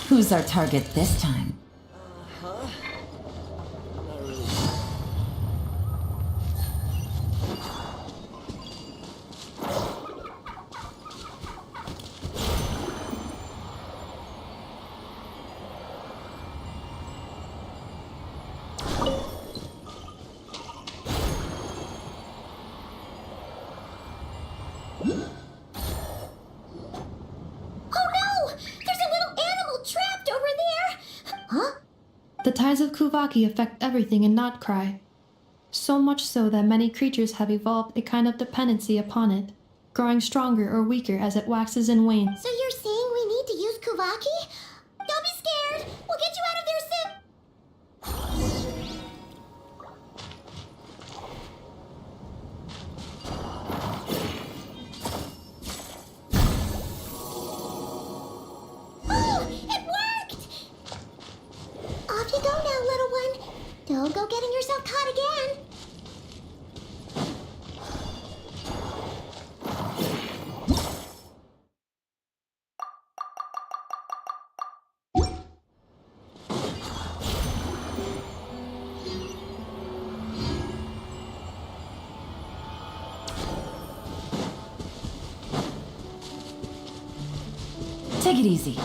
Who's our target this time? The tides of Kuvaki affect everything in Krai, so much so that many creatures have evolved a kind of dependency upon it, growing stronger or weaker as it waxes and wanes. So you're saying we need to use Kuvaki? Don't be scared! We'll get you out of there soon! Off you go now, little one. Don't go getting yourself caught again. Take it easy.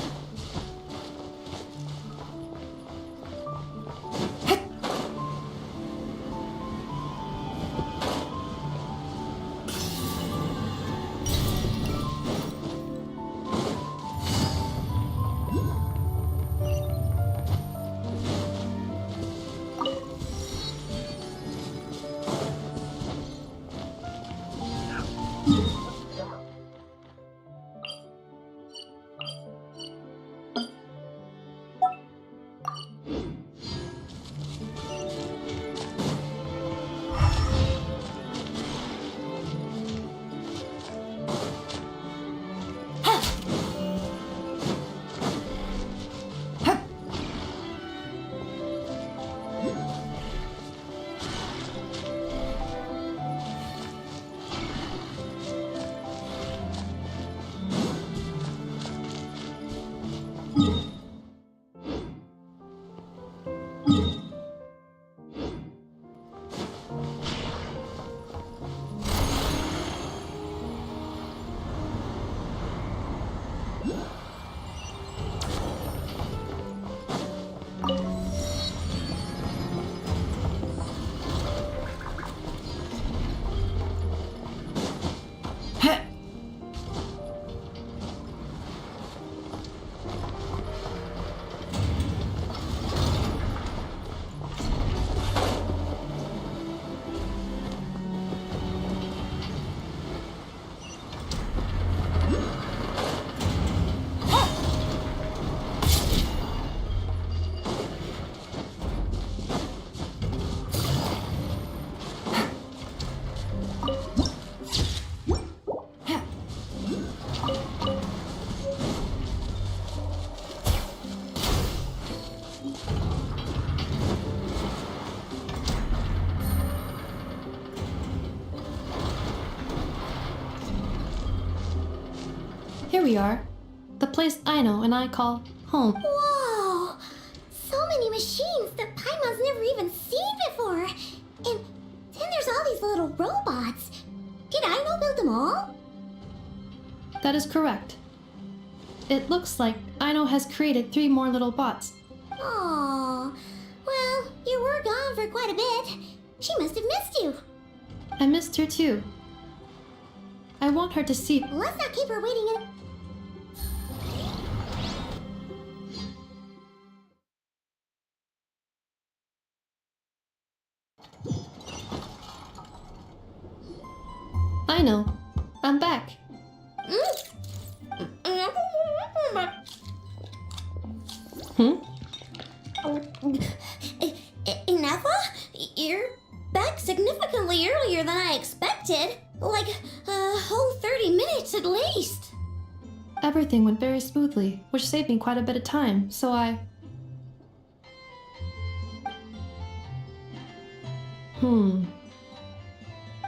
Here we are. The place Aino and I call home. Whoa! So many machines that Paimon's never even seen before. And then there's all these little robots. Did Aino build them all? That is correct. It looks like Aino has created 3 more little bots. Aww. Well, you were gone for quite a bit. She must have missed you. I missed her too. I want her to see. Let's not keep her waiting in. Aino, I'm back. Ineffa? You're back significantly earlier than I expected. Like a whole 30 minutes at least. Everything went very smoothly, which saved me quite a bit of time, so I...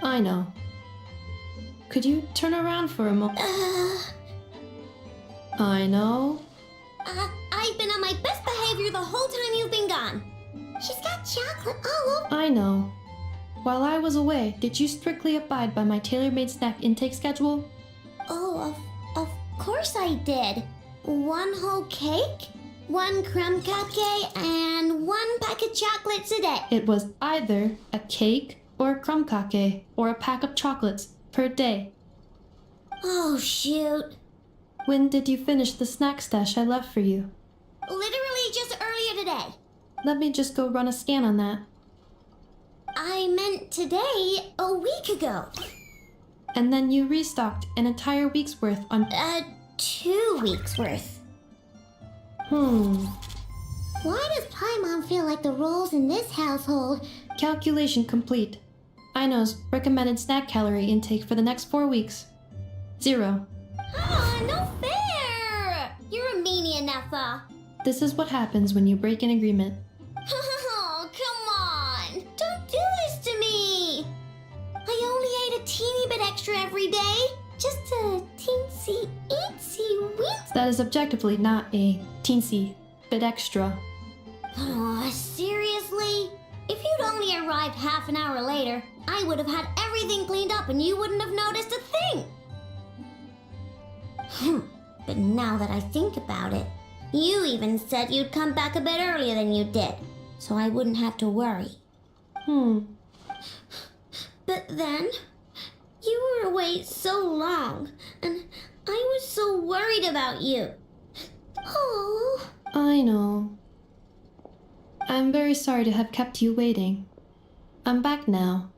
Aino. Could you turn around for a moment? Aino. I've been on my best behavior the whole time you've been gone. She's got chocolate all over. I know. While I was away, did you strictly abide by my tailor-made snack intake schedule? Oh, of course I did. 1 whole cake, 1 crumb cupcake, and 1 pack of chocolates a day. It was either a cake or a crumb cake or a pack of chocolates per day. Oh, shoot. When did you finish the snack stash I left for you? Literally just earlier today. Let me just go run a scan on that. I meant today, a week ago. And then you restocked an entire week's worth on... 2 weeks worth. Why does Paimon feel like the roles in this household? Calculation complete. Aino's recommended snack calorie intake for the next 4 weeks. 0. Ah, no fair! You're a meanie, Ineffa. This is what happens when you break an agreement. Oh, come on! Don't do this to me! I only ate a teeny bit extra every day. Just a teensy, eensy, weensy. That is objectively not a teensy bit extra. Oh, seriously? If you'd only arrived half an hour later, I would have had everything cleaned up and you wouldn't have noticed a thing. But now that I think about it, you even said you'd come back a bit earlier than you did, so I wouldn't have to worry. But then, you were away so long, and I was so worried about you. Oh. I know. I'm very sorry to have kept you waiting. I'm back now.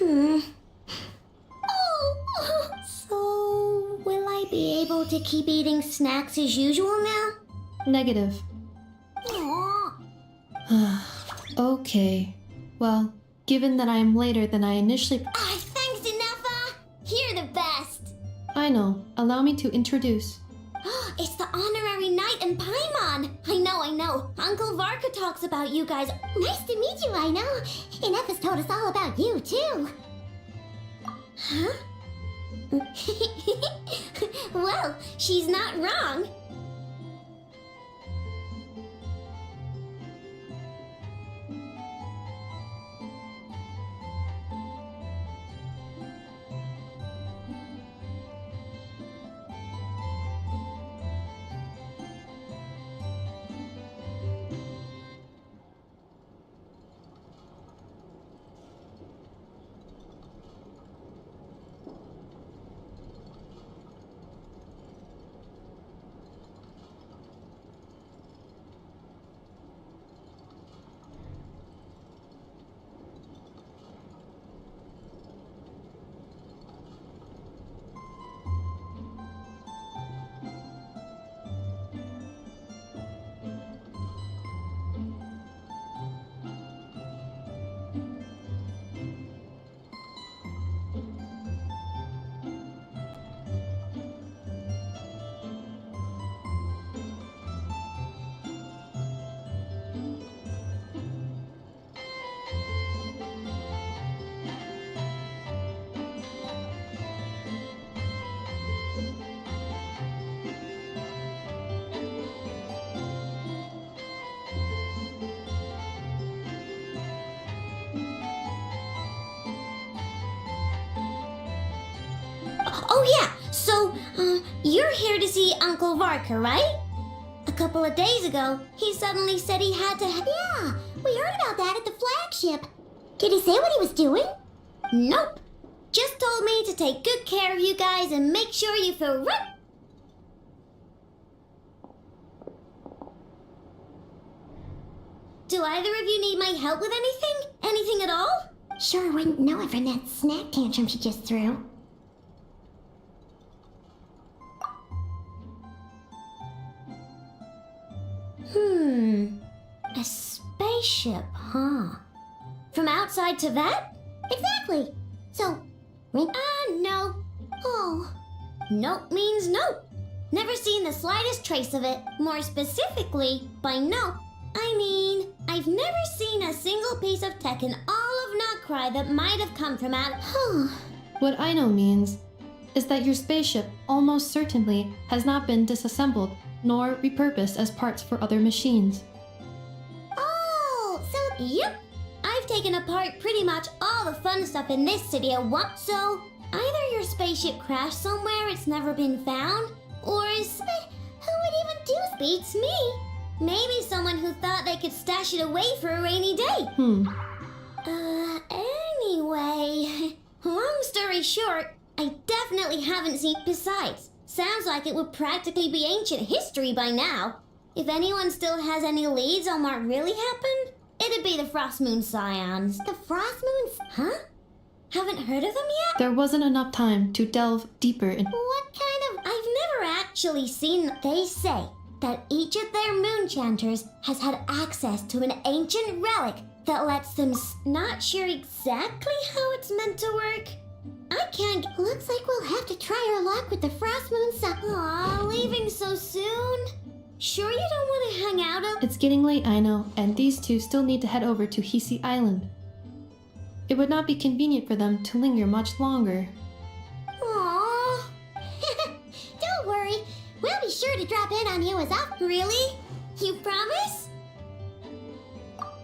Oh, so will I be able to keep eating snacks as usual now? Negative. Aw. Okay. Well, given that I am later than I initially... Thanks, Inefa! You're the best! I know. Allow me to introduce. It's the honorary knight and Paimon! I know. Uncle Varka talks about you guys. Nice to meet you, I know. Inefa's told us all about you, too. Huh? Well, she's not wrong. Oh yeah, so, you're here to see Uncle Varka, right? A couple of days ago, he suddenly said he had to... Yeah, we heard about that at the flagship. Did he say what he was doing? Nope. Just told me to take good care of you guys and make sure you feel right... Do either of you need my help with anything? Anything at all? Sure wouldn't know it from that snack tantrum she just threw. A spaceship, huh? From outside to that? Exactly. So, no. Oh. Nope means nope. Never seen the slightest trace of it. More specifically, by nope, I mean, I've never seen a single piece of tech in all of Krai that might have come from out... What I know means is that your spaceship almost certainly has not been disassembled nor repurposed as parts for other machines. Oh, so... Yep. I've taken apart pretty much all the fun stuff in this city at once, so... Either your spaceship crashed somewhere it's never been found, or is... Who would even do beats me? Maybe someone who thought they could stash it away for a rainy day. Anyway... Long story short, I definitely haven't seen... Besides, sounds like it would practically be ancient history by now. If anyone still has any leads on what really happened, it'd be the Frost Moon Scions. The Frost Moons? Huh? Haven't heard of them yet? There wasn't enough time to delve deeper in... What kind of... I've never actually seen... They say that each of their moon chanters has had access to an ancient relic that lets them... Not sure exactly how it's meant to work. I can't... Looks like we'll have to try our luck with the Frost Moon Aw, leaving so soon? Sure you don't want to hang out It's getting late, I know, and these two still need to head over to Hisi Island. It would not be convenient for them to linger much longer. Aww. Don't worry. We'll be sure to drop in on you as often. Really? You promise?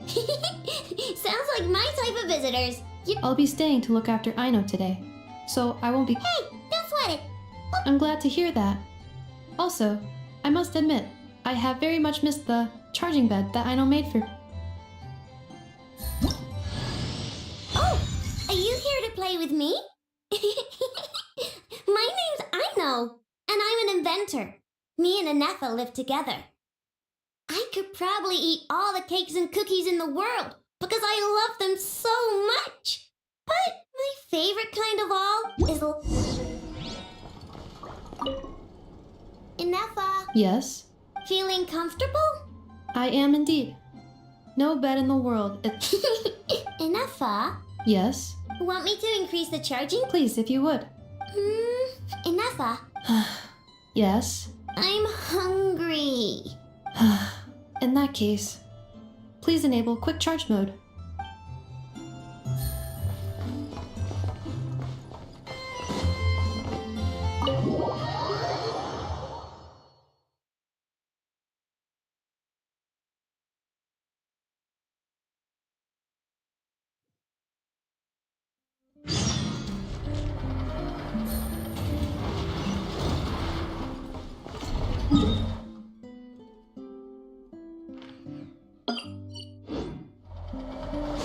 Sounds like my type of visitors. I'll be staying to look after Aino today, so I won't be... Hey, don't sweat it. I'm glad to hear that. Also, I must admit, I have very much missed the charging bed that Aino made for. Oh, are you here to play with me? My name's Aino, and I'm an inventor. Me and Anetha live together. I could probably eat all the cakes and cookies in the world because I love them so much. But my favorite kind of all is... Anetha, Yes, feeling comfortable? I am indeed. No bed in the world. Anetha, Yes, want me to increase the charging? please, if you would. Anetha, Yes. I'm hungry. In that case, please enable quick charge mode.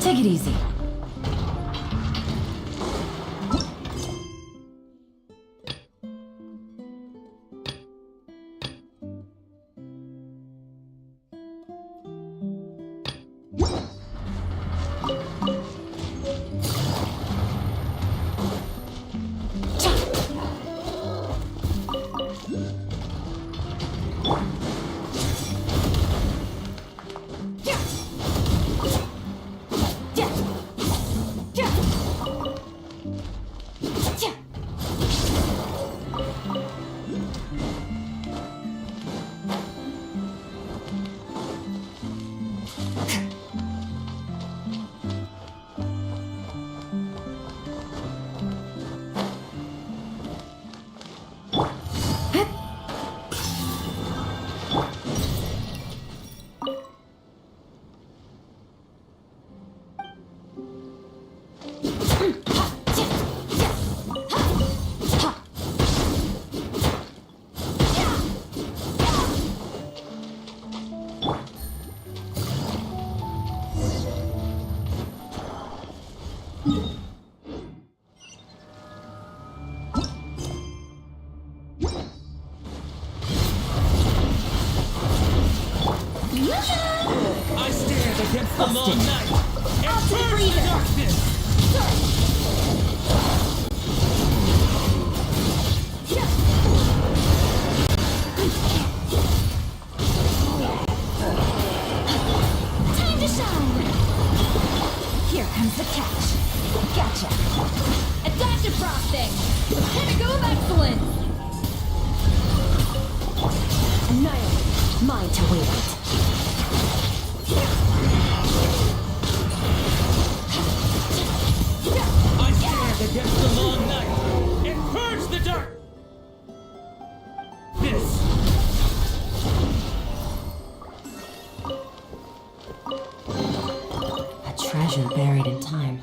Take it easy. I stand against the long night and burn the darkness! Time to shine! Here comes the catch. Gotcha. A dash of frosting! Pinnacle of excellence! Annihilate. Mine to wield. I stand against the long night and purge the dark! This! A treasure buried in time.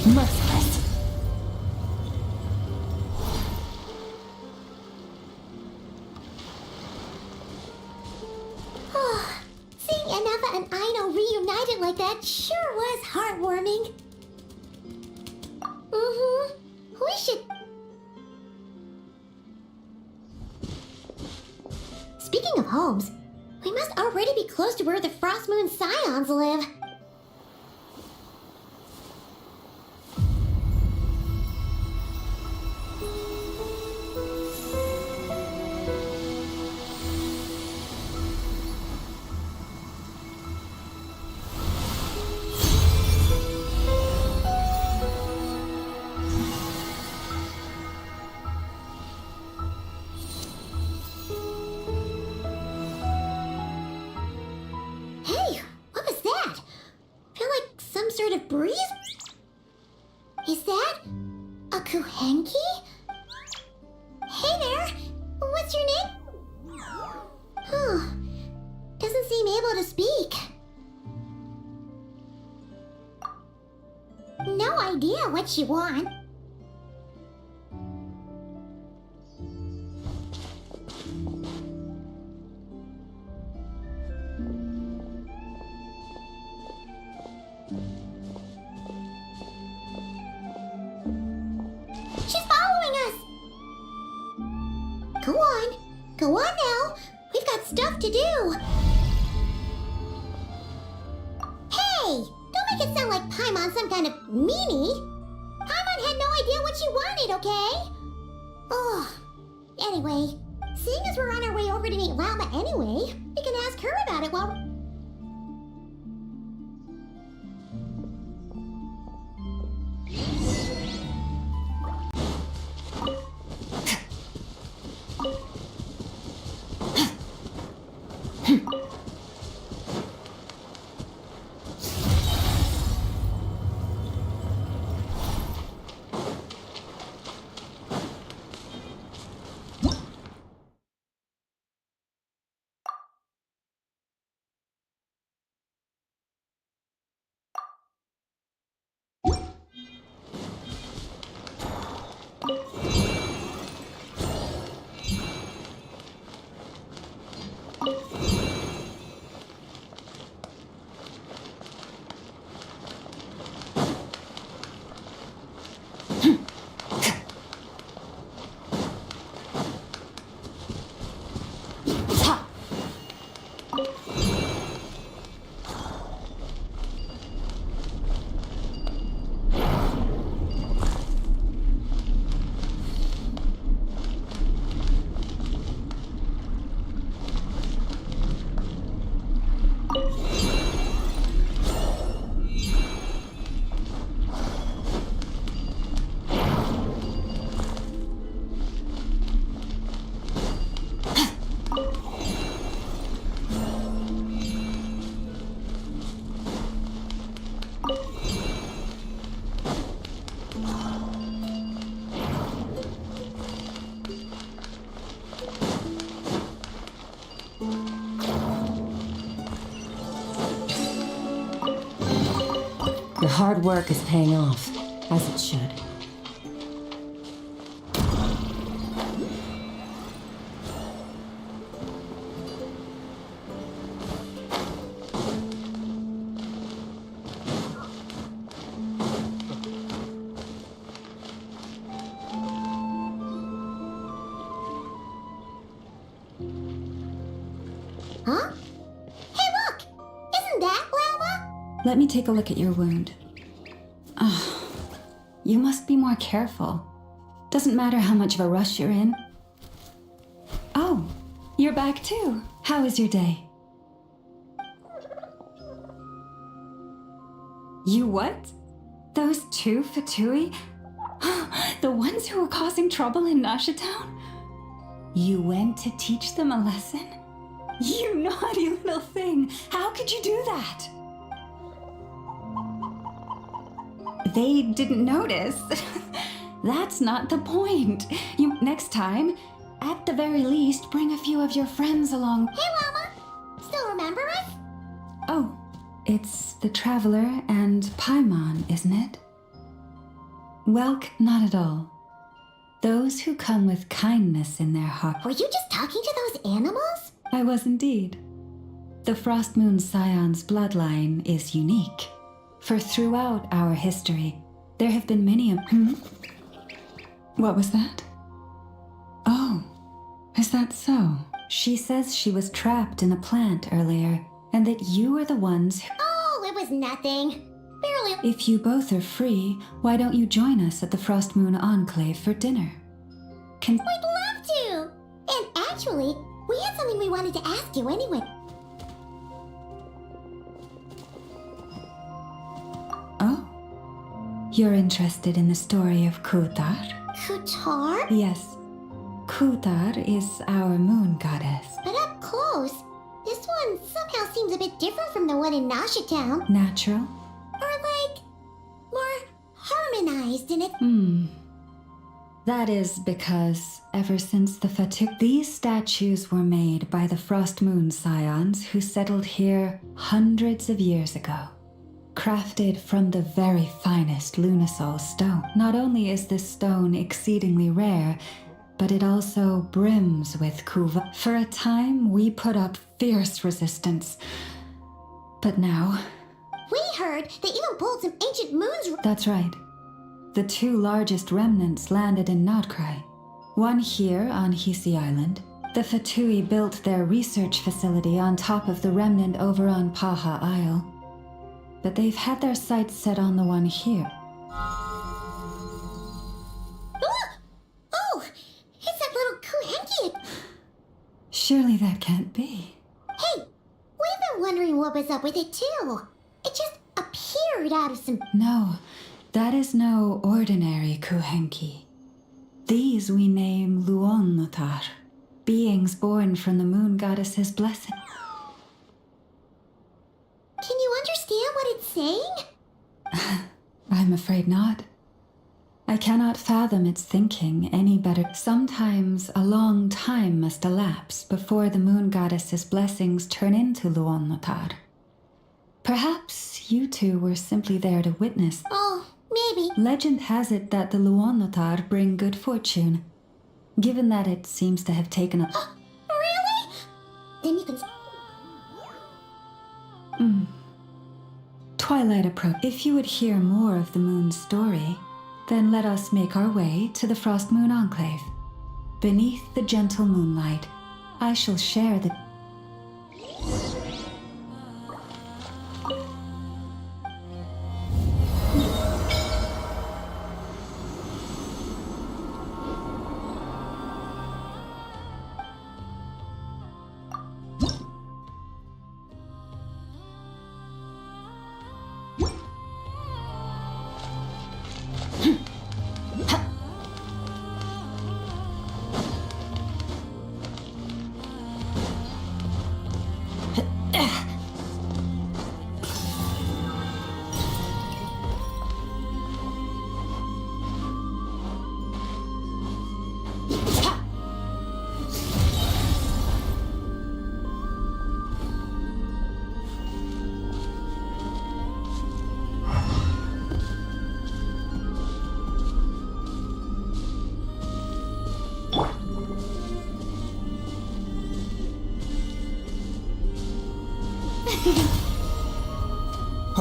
Merciless. Seeing Anetha and Aino reunited like that sure was heartwarming. We should... Speaking of homes, we must already be close to where the Frost Moon Scions live. Hey, what was that? Kuhenki? Hey there! What's your name? Huh. Doesn't seem able to speak. No idea what she wants. She's following us! Go on. Go on now. We've got stuff to do. Hey! Don't make it sound like Paimon's some kind of meanie. Paimon had no idea what she wanted, okay? Oh. Anyway, seeing as we're on our way over to meet Llama anyway, we can ask her about it while... Your hard work is paying off, as it should. Huh? Hey, look! Isn't that Llama? Let me take a look at your wound. Ah, you must be more careful. Doesn't matter how much of a rush you're in. Oh, you're back too. How was your day? You what? Those two Fatui? The ones who were causing trouble in Nasha Town? You went to teach them a lesson? You naughty little thing! How could you do that? They didn't notice. That's not the point. Next time, at the very least, bring a few of your friends along. Hey, Llama! Still remember us? Oh, it's the Traveler and Paimon, isn't it? Welk, not at all. Those who come with kindness in their heart. Were you just talking to those animals? I was indeed. The Frost Moon Scion's bloodline is unique. For throughout our history, there have been many What was that? Oh, is that so? She says she was trapped in a plant earlier, and that you are the ones who... Oh, it was nothing. Barely... If you both are free, why don't you join us at the Frost Moon Enclave for dinner? We'd love to! And actually, we had something we wanted to ask you anyway. Oh? You're interested in the story of Kutar? Kutar? Yes. Kutar is our moon goddess. But up close, this one somehow seems a bit different from the one in Nasha Town. Natural? Or like, more harmonized in it. That is because ever since the Fatuk, these statues were made by the Frost Moon Scions who settled here hundreds of years ago. Crafted from the very finest Lunasol stone. Not only is this stone exceedingly rare, but it also brims with kuva. For a time, we put up fierce resistance. But now... We heard that you pulled some ancient moons... That's right. The two largest remnants landed in Krai. One here on Hisi Island. The Fatui built their research facility on top of the remnant over on Paha Isle. But they've had their sights set on the one here. Oh! It's that little Kuhenki! Surely that can't be. Hey! We've been wondering what was up with it too. It just appeared out of some... No, that is no ordinary Kuhenki. These we name Luonnotar, beings born from the moon goddess's blessing. Can you understand what it's saying? I'm afraid not. I cannot fathom its thinking any better. Sometimes a long time must elapse before the moon goddess's blessings turn into Luonnotar. Perhaps you two were simply there to witness. Oh, maybe. Legend has it that the Luonnotar bring good fortune, given that it seems to have taken a... Really? Then you can... Twilight approach. If you would hear more of the moon's story, then let us make our way to the Frost Moon Enclave. Beneath the gentle moonlight, I shall share the...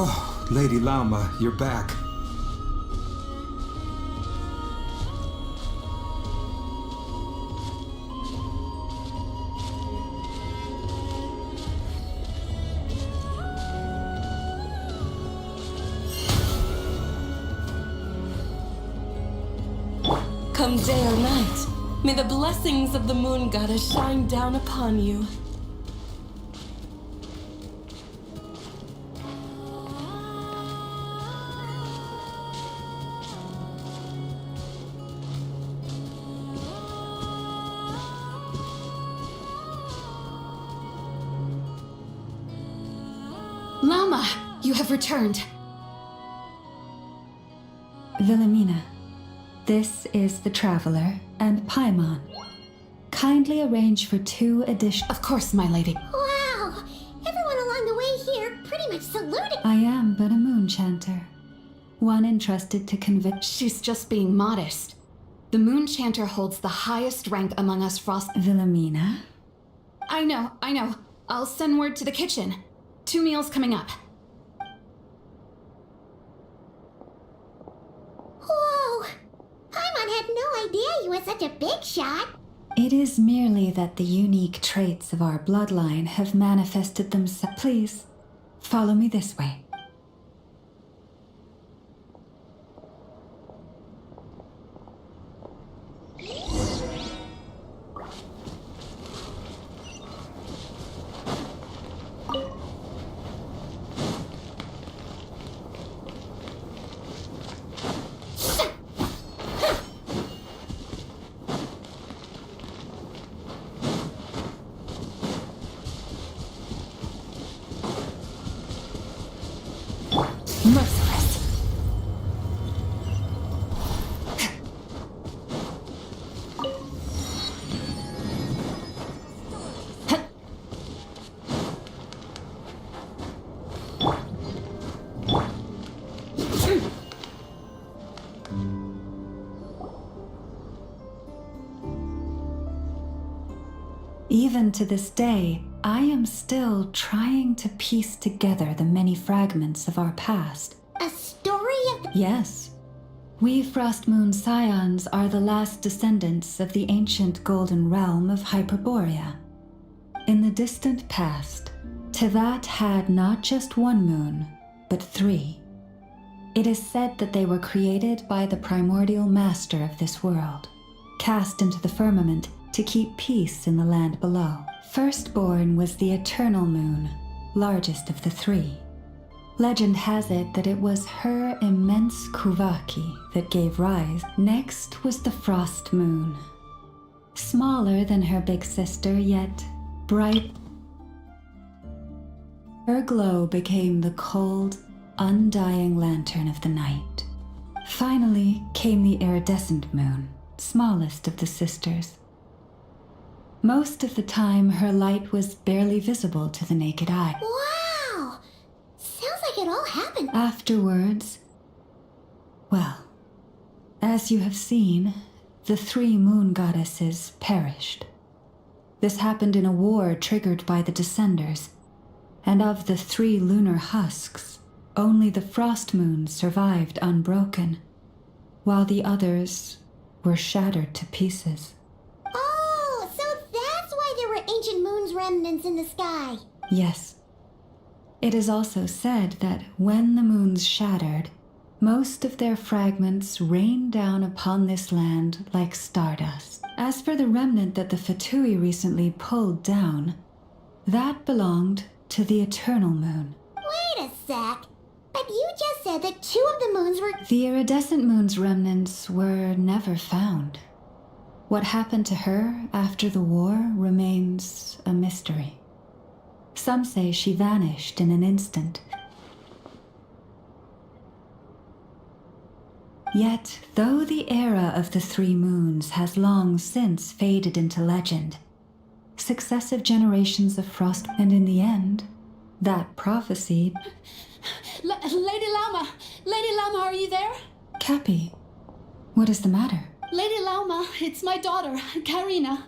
Oh, Lady Lauma, you're back. Come day or night, may the blessings of the moon goddess shine down upon you. Lama, you have returned. Wilhelmina, this is the Traveler and Paimon. Kindly arrange for 2 additional... Of course, my lady. Wow! Everyone along the way here pretty much saluted... I am but a moon chanter. One entrusted to convict... She's just being modest. The moon chanter holds the highest rank among us frost... Wilhelmina? I know. I'll send word to the kitchen. 2 meals coming up. Whoa! Paimon had no idea you were such a big shot. It is merely that the unique traits of our bloodline have manifested themselves. Please, follow me this way. Even to this day, I am still trying to piece together the many fragments of our past. A story of the... Yes. We Frost Moon Scions are the last descendants of the ancient golden realm of Hyperborea. In the distant past, Tevat had not just one moon, but 3. It is said that they were created by the primordial master of this world, cast into the firmament to keep peace in the land below. Firstborn was the eternal moon, largest of the 3. Legend has it that it was her immense Kuvaki that gave rise. Next was the frost moon. Smaller than her big sister, yet bright. Her glow became the cold, undying lantern of the night. Finally came the iridescent moon, smallest of the sisters. Most of the time, her light was barely visible to the naked eye. Wow! Sounds like it all happened. Afterwards, well, as you have seen, the 3 moon goddesses perished. This happened in a war triggered by the Descenders, and of the 3 lunar husks, only the frost moons survived unbroken, while the others were shattered to pieces. Oh, so that's why there were ancient moon's remnants in the sky. Yes. It is also said that when the moons shattered, most of their fragments rained down upon this land like stardust. As for the remnant that the Fatui recently pulled down, that belonged to the eternal moon. Wait a sec. But you just said that 2 of the moons were... The iridescent moon's remnants were never found. What happened to her after the war remains a mystery. Some say she vanished in an instant. Yet, though the era of the 3 moons has long since faded into legend, successive generations of frost, and in the end, that prophecy... Lady Lauma! Lady Lauma, are you there? Cappy, what is the matter? Lady Lauma, it's my daughter, Karina.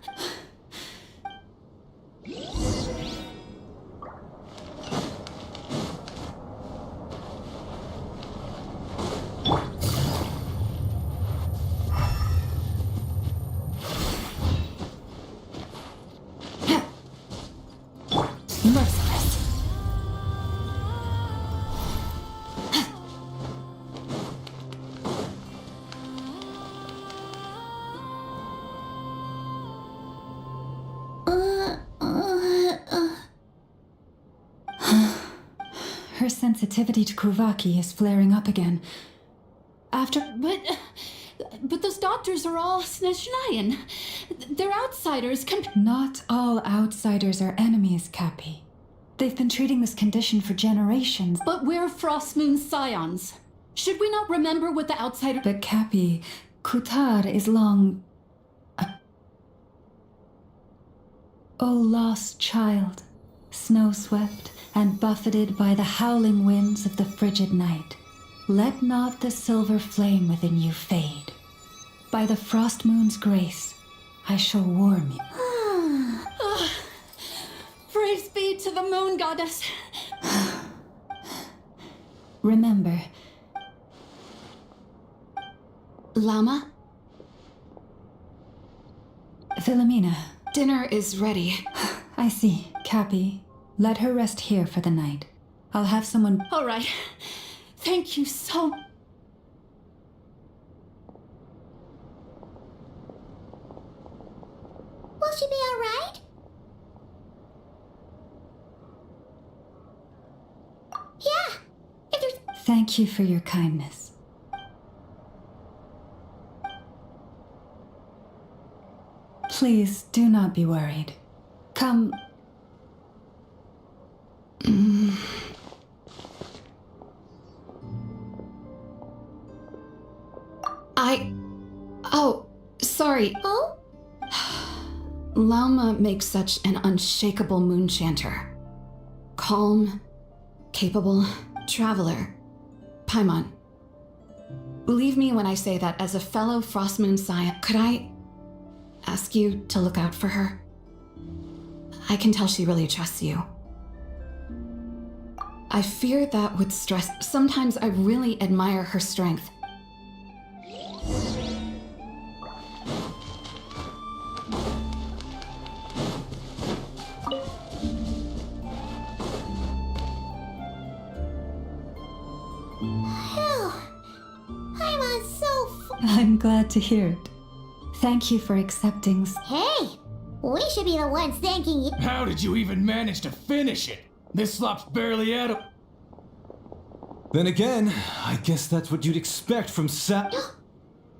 Merciless. Her sensitivity to Kuvaki is flaring up again. But those doctors are all Snezhnayan. They're outsiders. Not all outsiders are enemies, Cappy. They've been treating this condition for generations. But we're Frost Moon Scions. Should we not remember what the outsider... But Cappy, Kutar is long... O lost child, snow-swept and buffeted by the howling winds of the frigid night, let not the silver flame within you fade. By the frost moon's grace, I shall warm you. Praise be to the moon goddess. Remember... Lama? Philomena. Dinner is ready. I see. Cappy, let her rest here for the night. I'll have someone... All right. Thank you so... Will she be all right? Yeah. If there's... Thank you for your kindness. Please do not be worried. Come... Oh, sorry. Oh? Lauma makes such an unshakable moon chanter. Calm, capable, traveler. Paimon. Believe me when I say that as a fellow Frost Moon Scion, could I ask you to look out for her? I can tell she really trusts you. I fear that would stress. Sometimes I really admire her strength. I'm glad to hear it. Thank you for accepting. Hey, we should be the ones thanking you. How did you even manage to finish it? This slop's barely at a... Then again, I guess that's what you'd expect from It's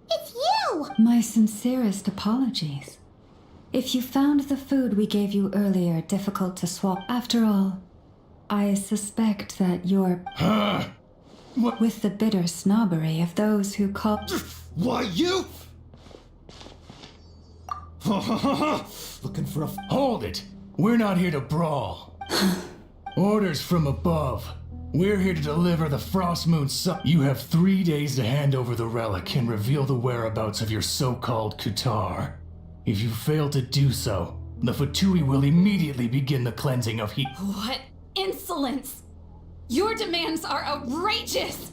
you! My sincerest apologies. If you found the food we gave you earlier difficult to swallow, after all, I suspect that you're... What? With the bitter snobbery of those who call... Why, you? Looking for a... Hold it! We're not here to brawl. Orders from above. We're here to deliver the Frost Moon You have 3 days to hand over the relic and reveal the whereabouts of your so-called Kutar. If you fail to do so, the Fatui will immediately begin the cleansing of heat. What insolence! Your demands are outrageous!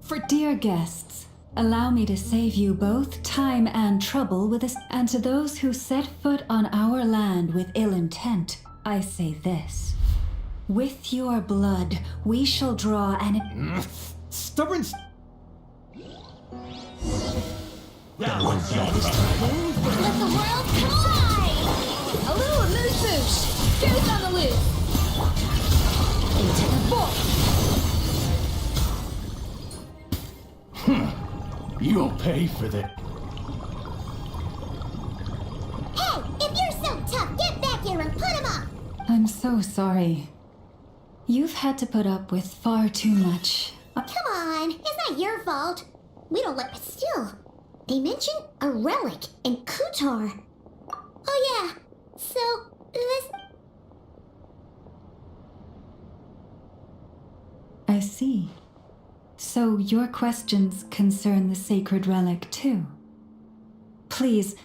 For dear guests, allow me to save you both time and trouble with this. And to those who set foot on our land with ill intent, I say this. With your blood, we shall draw an... Stubborn... Let the world collide! A little amuse-bouche! Goose on the loose! Into the book! You'll pay for that. Hey, if you're so tough, get back here and put him up! I'm so sorry. You've had to put up with far too much. Come on, it's not your fault. We don't let... But still, they mentioned a relic in Kutar. Oh yeah, so this... I see. So your questions concern the sacred relic too. Please,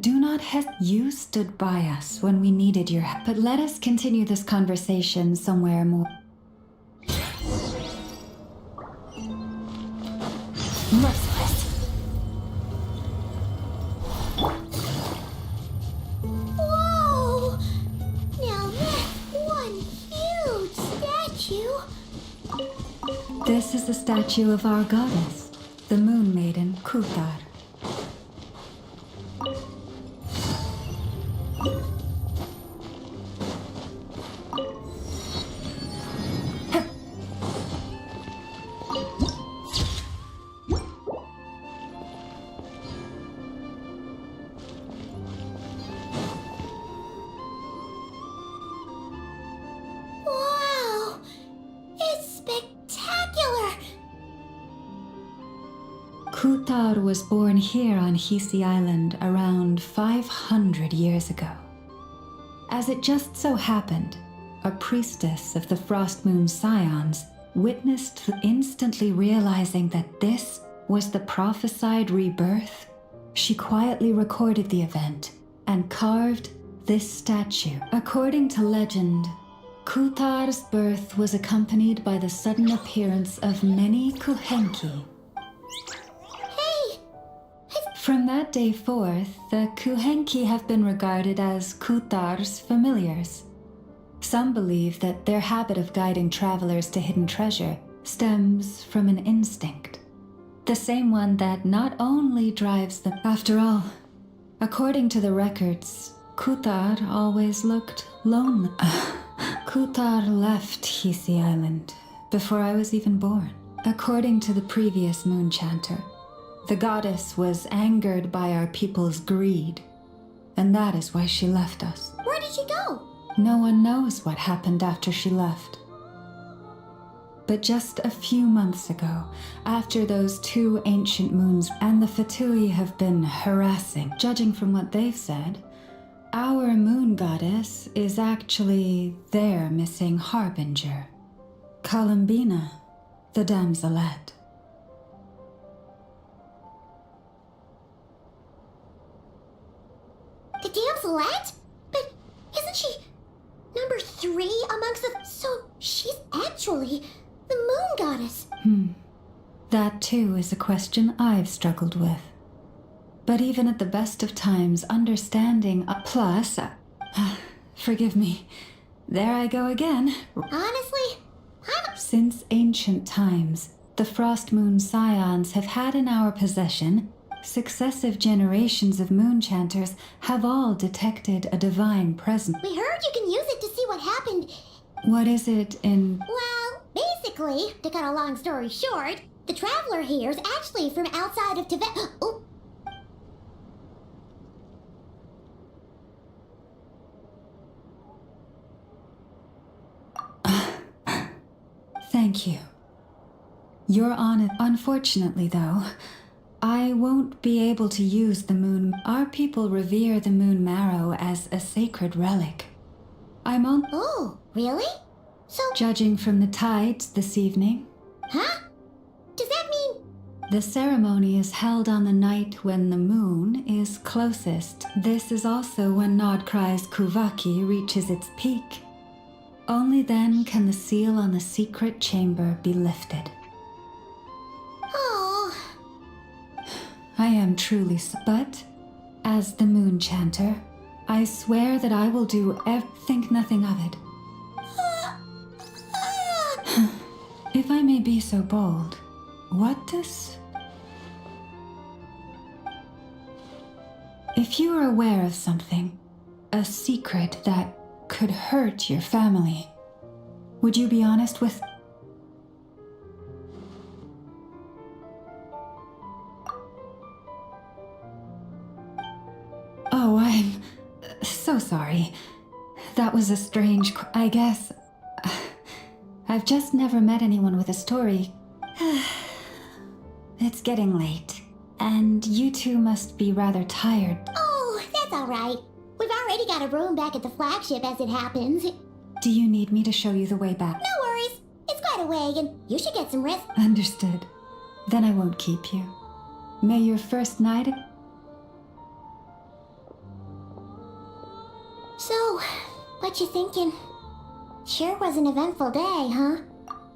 do not hesitate. You stood by us when we needed your help, but let us continue this conversation somewhere more. Merciless. Whoa! Now that's one huge statue. This is a statue of our goddess, the Moon Maiden Kutar. Wow! It's spectacular! Kutar was born here on Hisi Island around 500 years ago. As it just so happened, a priestess of the Frost Moon Scions witnessed, instantly realizing that this was the prophesied rebirth. She quietly recorded the event and carved this statue. According to legend, Kutar's birth was accompanied by the sudden appearance of many Kuhenki. Hey! From that day forth, the Kuhenki have been regarded as Kutar's familiars. Some believe that their habit of guiding travelers to hidden treasure stems from an instinct. The same one that not only drives them. After all, according to the records, Kutar always looked lonely. Kutar left Hisi Island before I was even born. According to the previous moon chanter, the goddess was angered by our people's greed, and that is why she left us. Where did she go? No one knows what happened after she left. But just a few months ago, after those 2 ancient moons, and the Fatui have been harassing, judging from what they've said, our moon goddess is actually their missing harbinger, Columbina, the damselette. The damselette? But isn't she... three amongst the... So she's actually the moon goddess. That too is a question I've struggled with. But even at the best of times, understanding a plus... forgive me. There I go again. Honestly, Since ancient times, the Frost Moon Scions have had in our possession. Successive generations of moon chanters have all detected a divine presence. we heard you can use it to see what happened. What is it in... Well, basically, to cut a long story short, the traveler here is actually from outside of Tibet. Oh. Thank you. You're on it. Unfortunately, though, I won't be able to use the moon. Our people revere the moon marrow as a sacred relic. I'm on... Oh, really? So... Judging from the tides this evening. Huh? Does that mean... The ceremony is held on the night when the moon is closest. This is also when Nod Krai's Kuvaki reaches its peak. Only then can the seal on the secret chamber be lifted. Oh... I am truly but as the moon chanter, I swear that I will do think nothing of it. If I may be so bold, what does... If you are aware of something, a secret that could hurt your family, would you be honest with... Oh, I'm so sorry. That was a strange... I guess... I've just never met anyone with a story. It's getting late, and you two must be rather tired. Oh, that's all right. We've already got a room back at the flagship as it happens. Do you need me to show you the way back? No worries. It's quite a way, and you should get some rest. Understood. Then I won't keep you. May your first night... So, what you thinking? Sure was an eventful day, huh?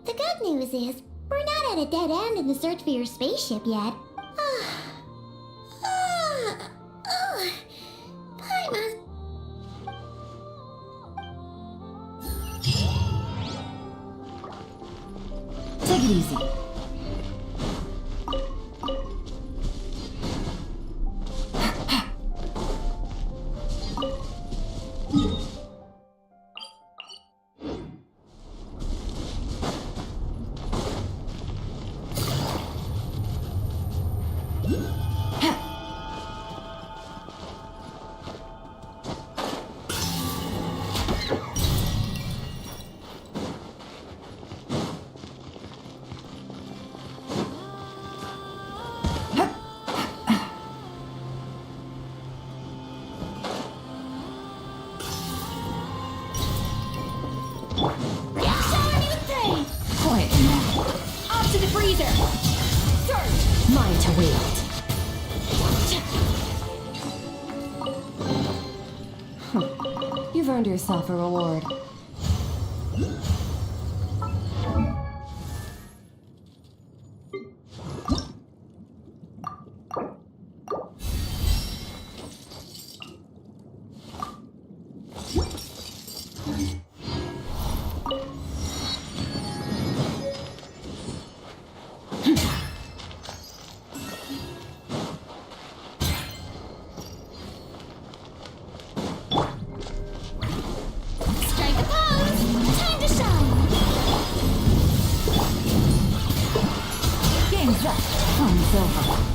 The good news is, we're not at a dead end in the search for your spaceship yet. Paimon. Take it easy. Mine to wield. You've earned yourself a reward.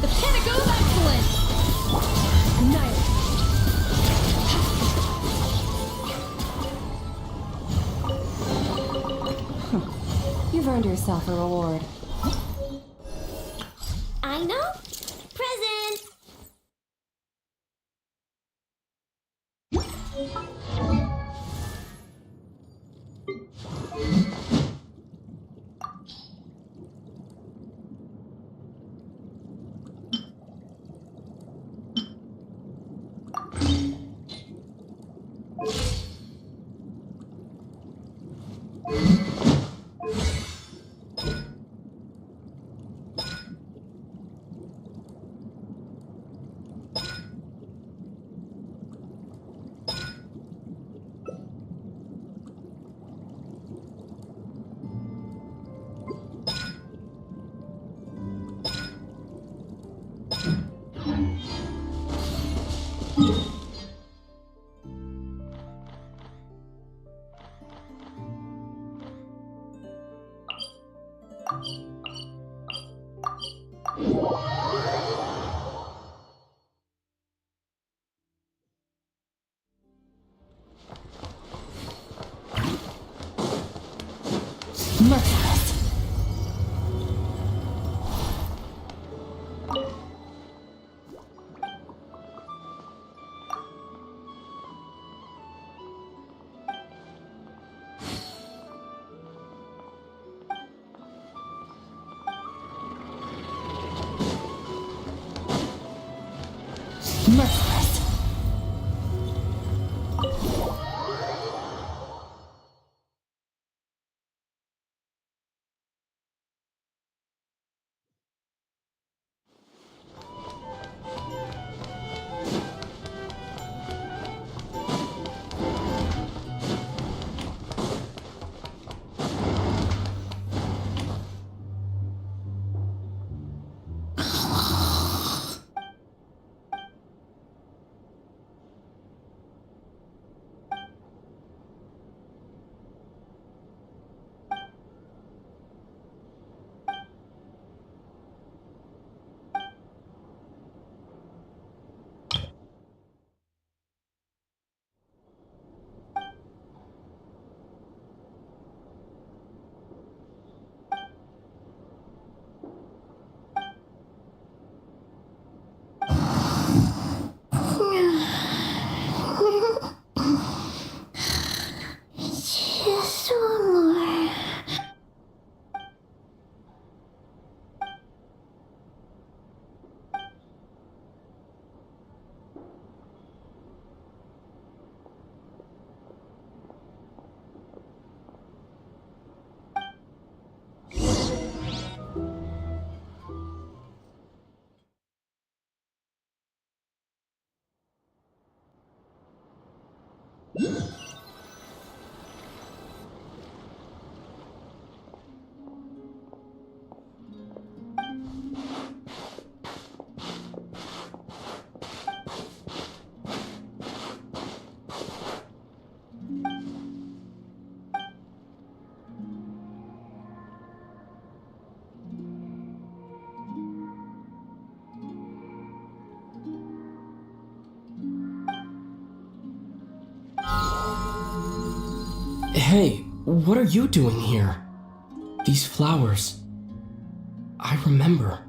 The pinnacle of excellence! You've earned yourself a reward. I know. Present. Merciless. Merciless. Just one more. Hey, what are you doing here? These flowers. I remember.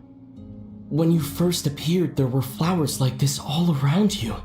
When you first appeared, there were flowers like this all around you.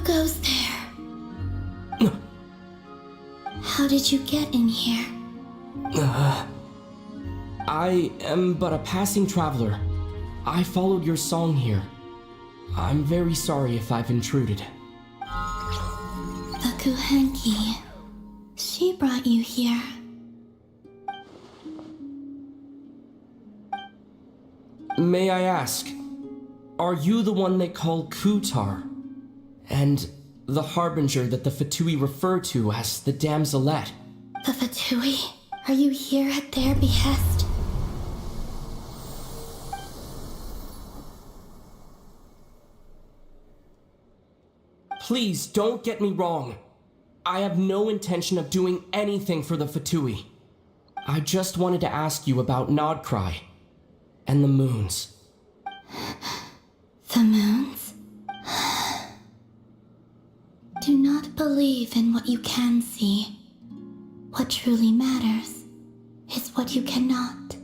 goes there? How did you get in here? I am but a passing traveler. I followed your song here. I'm very sorry if I've intruded. The Kuhenki. She brought you here. May I ask, are you the one they call Kutar? And the harbinger that the Fatui refer to as the Damselette? The Fatui? Are you here at their behest? Please don't get me wrong. I have no intention of doing anything for the Fatui. I just wanted to ask you about Krai and the moons. The moons? Do not believe in what you can see. What truly matters is what you cannot.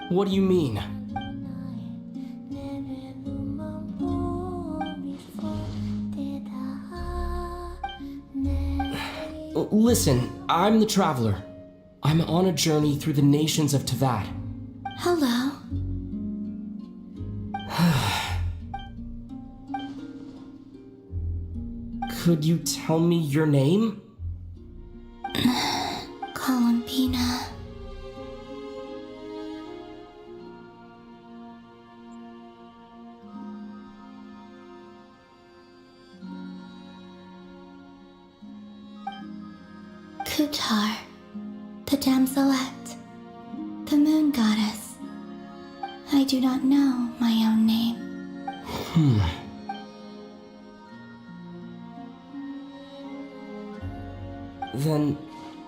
What do you mean? Listen, I'm the traveler. I'm on a journey through the nations of Tevat. Hello. Could you tell me your name? Columbina. Kutar, the Damselette, the moon goddess. I do not know my own name. Then,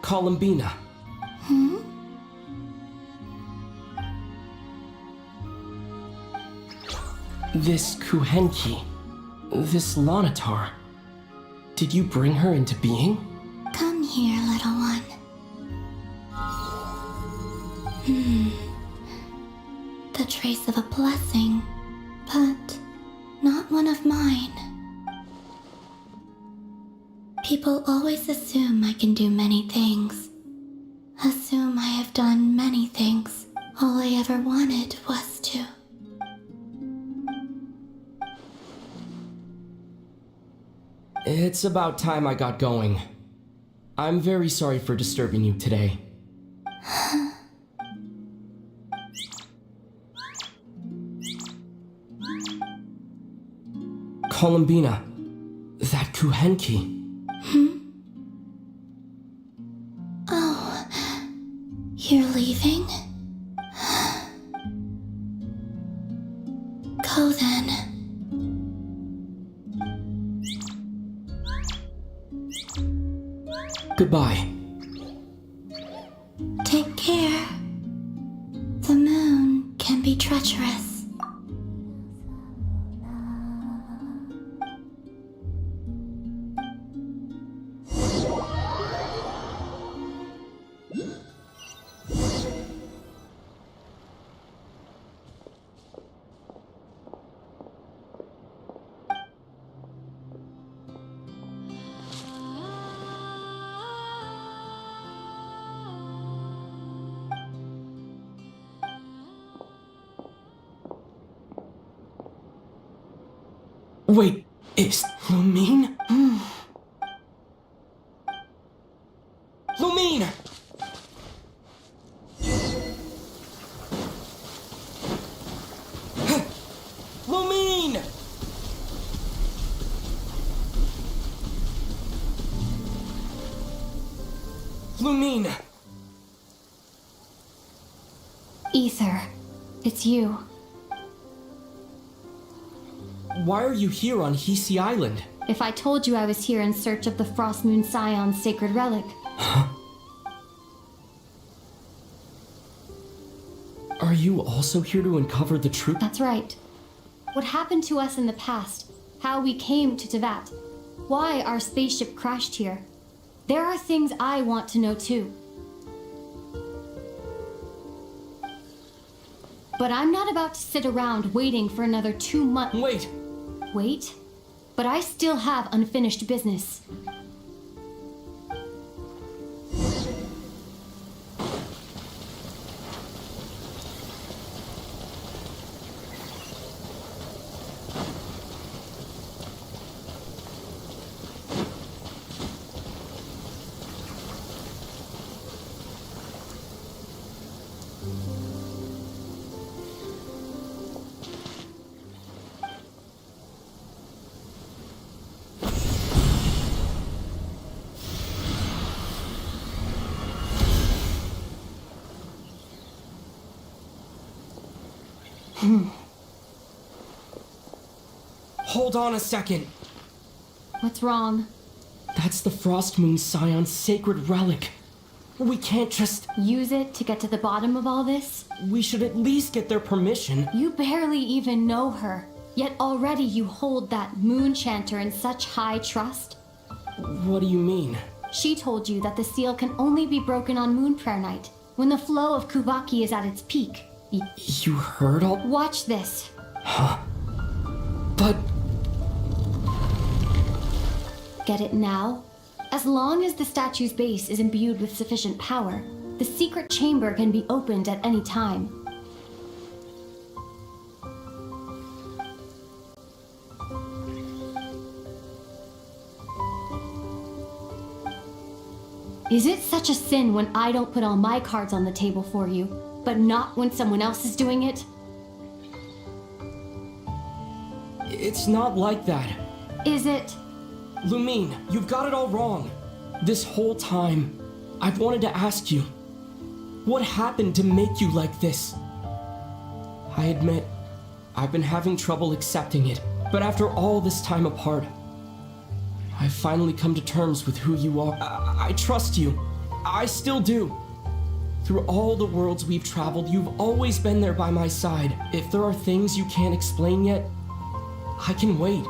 Columbina. This Kuhenki, this Lanatar, did you bring her into being? Come here, little one. The trace of a blessing, but not one of mine. People always assume I can do many things. Assume I have done many things. All I ever wanted was to. It's about time I got going. I'm very sorry for disturbing you today. Columbina, that Kuhenki. Oh, you're leaving? Go then. Goodbye. Take care. The moon can be treacherous. Wait, is Lumine? Lumine! Lumine! Lumine! Ether, it's you. Why are you here on Hisi Island? If I told you I was here in search of the Frost Moon Scion's sacred relic. Are you also here to uncover the truth? That's right. What happened to us in the past, how we came to Tevat, why our spaceship crashed here. There are things I want to know too. But I'm not about to sit around waiting for another 2 months. Wait! Wait? But I still have unfinished business. Hold on a second. What's wrong? That's the Frost Moon Scion's sacred relic. We can't just use it to get to the bottom of all this? We should at least get their permission. You barely even know her, yet already you hold that moon chanter in such high trust. What do you mean? She told you that the seal can only be broken on Moon Prayer Night, when the flow of Kuvaki is at its peak. You heard all? Watch this. Huh? But... Get it now? As long as the statue's base is imbued with sufficient power, the secret chamber can be opened at any time. Is it such a sin when I don't put all my cards on the table for you, but not when someone else is doing it? It's not like that. Is it? Lumine, you've got it all wrong. This whole time, I've wanted to ask you, what happened to make you like this? I admit, I've been having trouble accepting it, but after all this time apart, I've finally come to terms with who you are. I trust you. I still do. Through all the worlds we've traveled, you've always been there by my side. If there are things you can't explain yet, I can wait.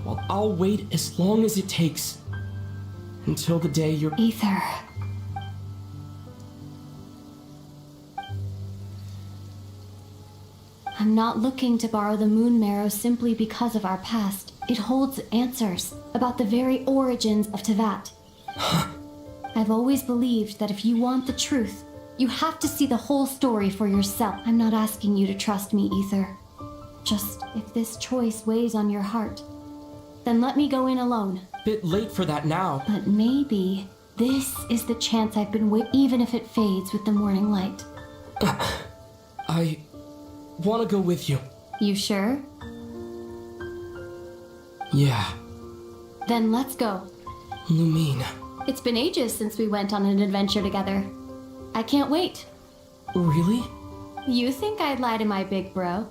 Well, I'll wait as long as it takes. Until the day you're... Ether. I'm not looking to borrow the moon marrow simply because of our past. It holds answers about the very origins of Tevat. I've always believed that if you want the truth, you have to see the whole story for yourself. I'm not asking you to trust me, Ether. Just if this choice weighs on your heart, then let me go in alone. Bit late for that now. But maybe this is the chance I've been waiting, even if it fades with the morning light. I want to go with you. You sure? Yeah. Then let's go. Lumine. It's been ages since we went on an adventure together. I can't wait. Really? You think I'd lie to my big bro?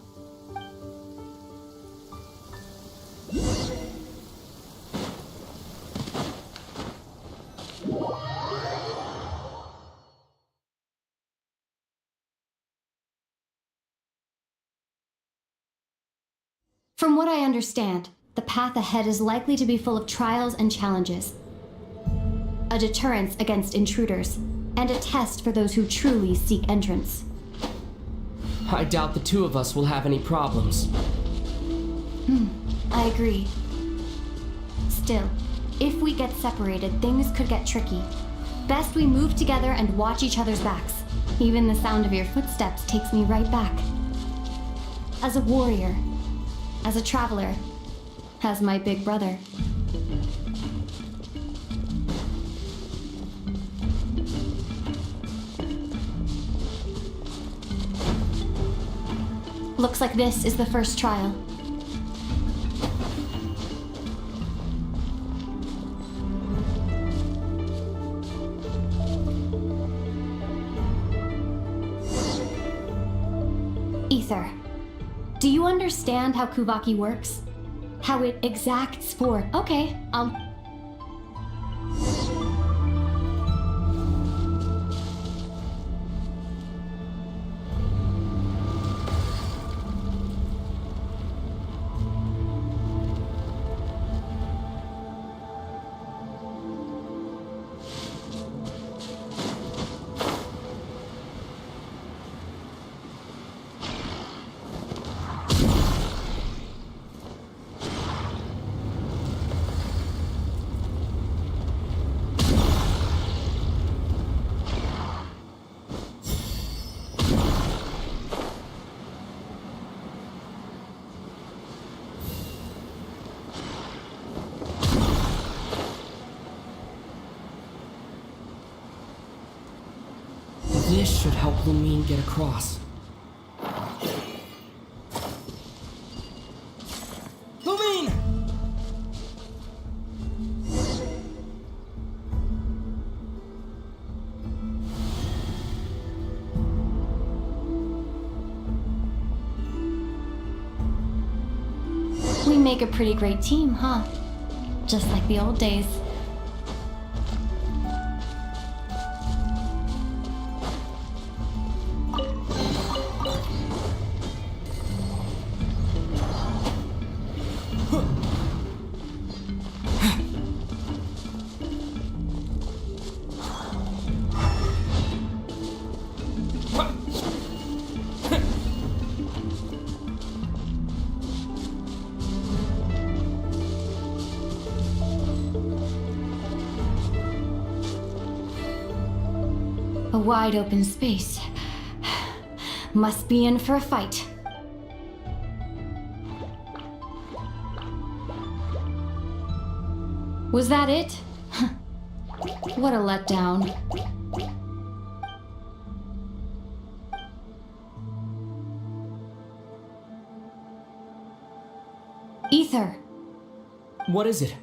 From what I understand, the path ahead is likely to be full of trials and challenges. A deterrence against intruders, and a test for those who truly seek entrance. I doubt the two of us will have any problems. I agree. Still, if we get separated, things could get tricky. Best we move together and watch each other's backs. Even the sound of your footsteps takes me right back. As a warrior, as a traveler, as my big brother. Looks like this is the first trial. Ether, do you understand how Kuvaki works? How it exacts for... Okay, This should help Lumine get across. Lumine! We make a pretty great team, huh? Just like the old days. A wide open space. Must be in for a fight. Was that it? What a letdown. Ether, What is it?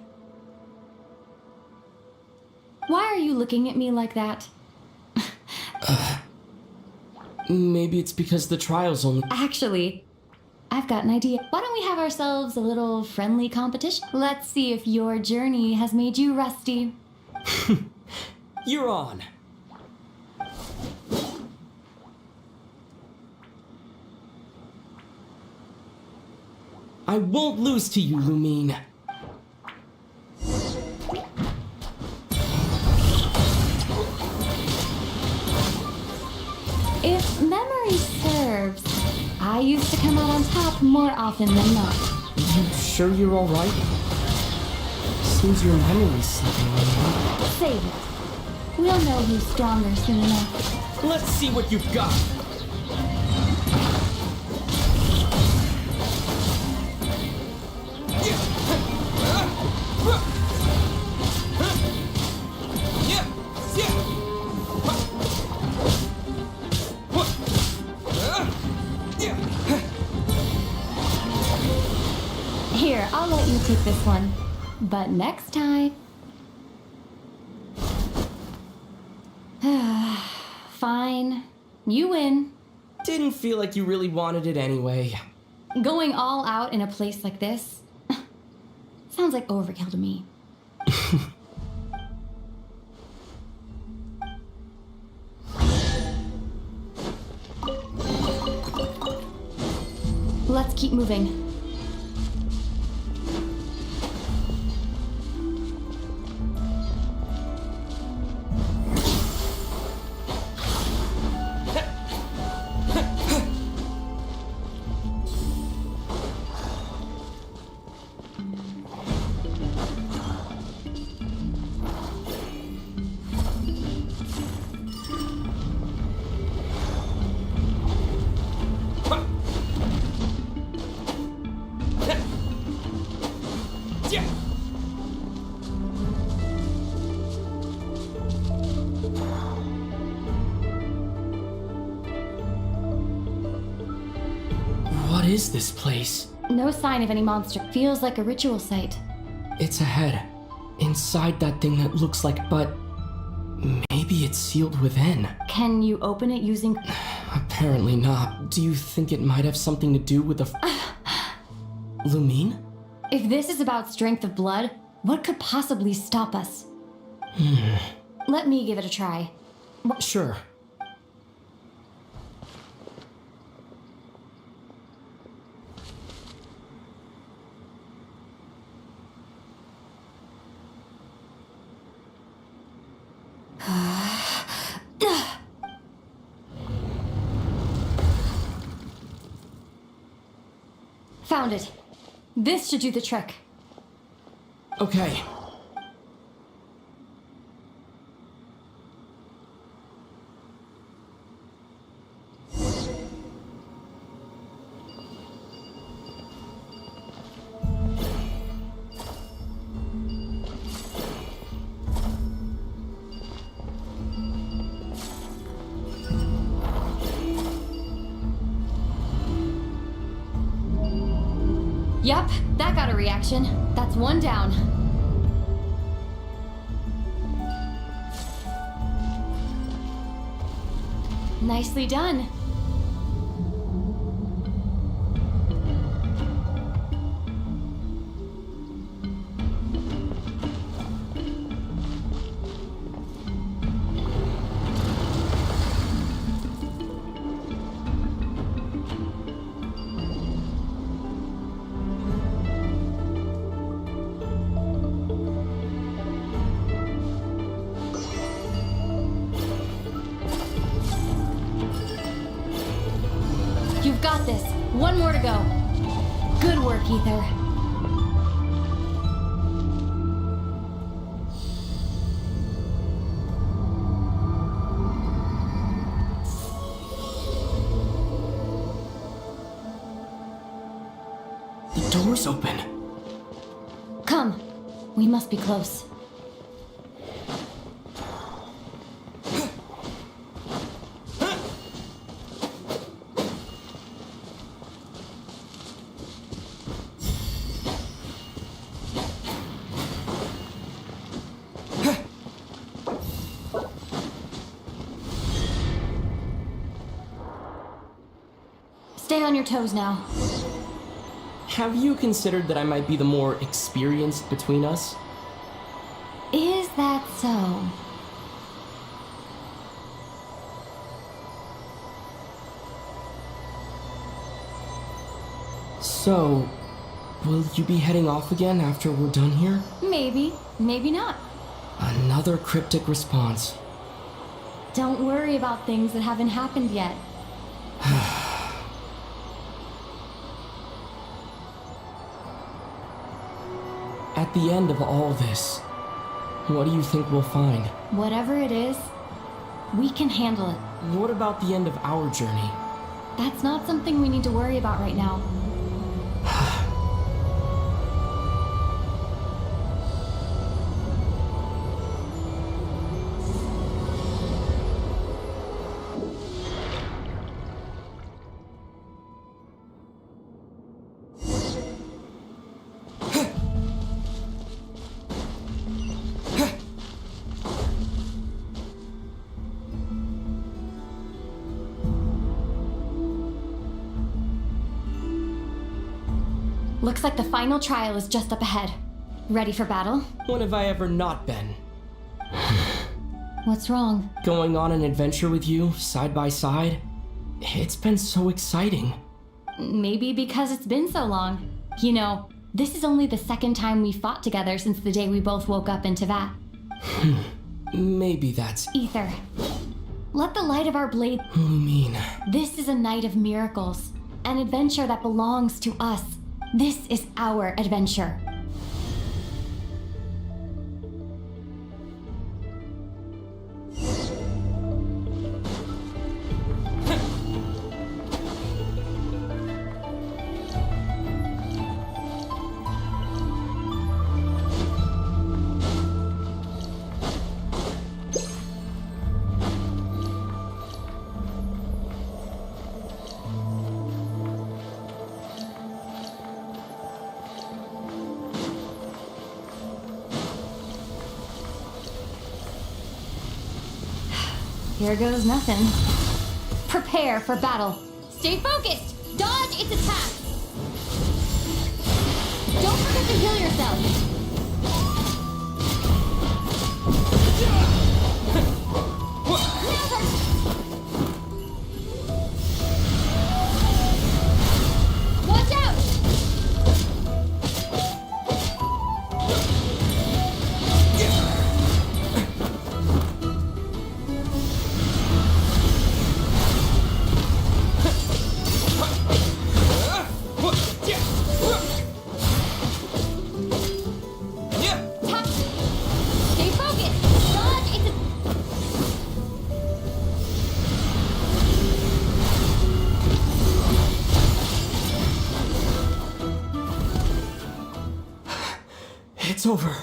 why are you looking at me like that? Maybe it's because the trial's only. Actually, I've got an idea. Why don't we have ourselves a little friendly competition? Let's see if your journey has made you rusty. You're on. I won't lose to you, Lumine. If memory serves, I used to come out on top more often than not. You sure you're alright? Seems your memory's slipping on you. Save it. We'll know who's stronger soon enough. Let's see what you've got. Here, I'll let you take this one. But next time... Fine. You win. Didn't feel like you really wanted it anyway. Going all out in a place like this... sounds like overkill to me. Let's keep moving. What is this place? No sign of any monster. Feels like a ritual site. It's ahead. Inside that thing that looks like, but maybe it's sealed within. Can you open it using... Apparently not. Do you think it might have something to do with the... Lumine? If this is about strength of blood, what could possibly stop us? Let me give it a try. Sure. Found it. This should do the trick. Okay. Yup, that got a reaction. That's one down. Nicely done. You've got this. One more to go. Good work, Ether. The door's open. Come. We must be close. Stay on your toes now. Have you considered that I might be the more experienced between us? Is that so? So, will you be heading off again after we're done here? Maybe, maybe not. Another cryptic response. Don't worry about things that haven't happened yet. At the end of all this, what do you think we'll find? Whatever it is, we can handle it. What about the end of our journey? That's not something we need to worry about right now. Looks like the final trial is just up ahead. Ready for battle? When have I ever not been? What's wrong? Going on an adventure with you, side by side? It's been so exciting. Maybe because it's been so long. You know, this is only the second time we fought together since the day we both woke up in Tevat. Maybe that's... Ether, let the light of our blade... Lumine. This is a night of miracles. An adventure that belongs to us. This is our adventure. Here goes nothing. Prepare for battle. Stay focused! Dodge its attack! Don't forget to heal yourself! Watch out! It's over.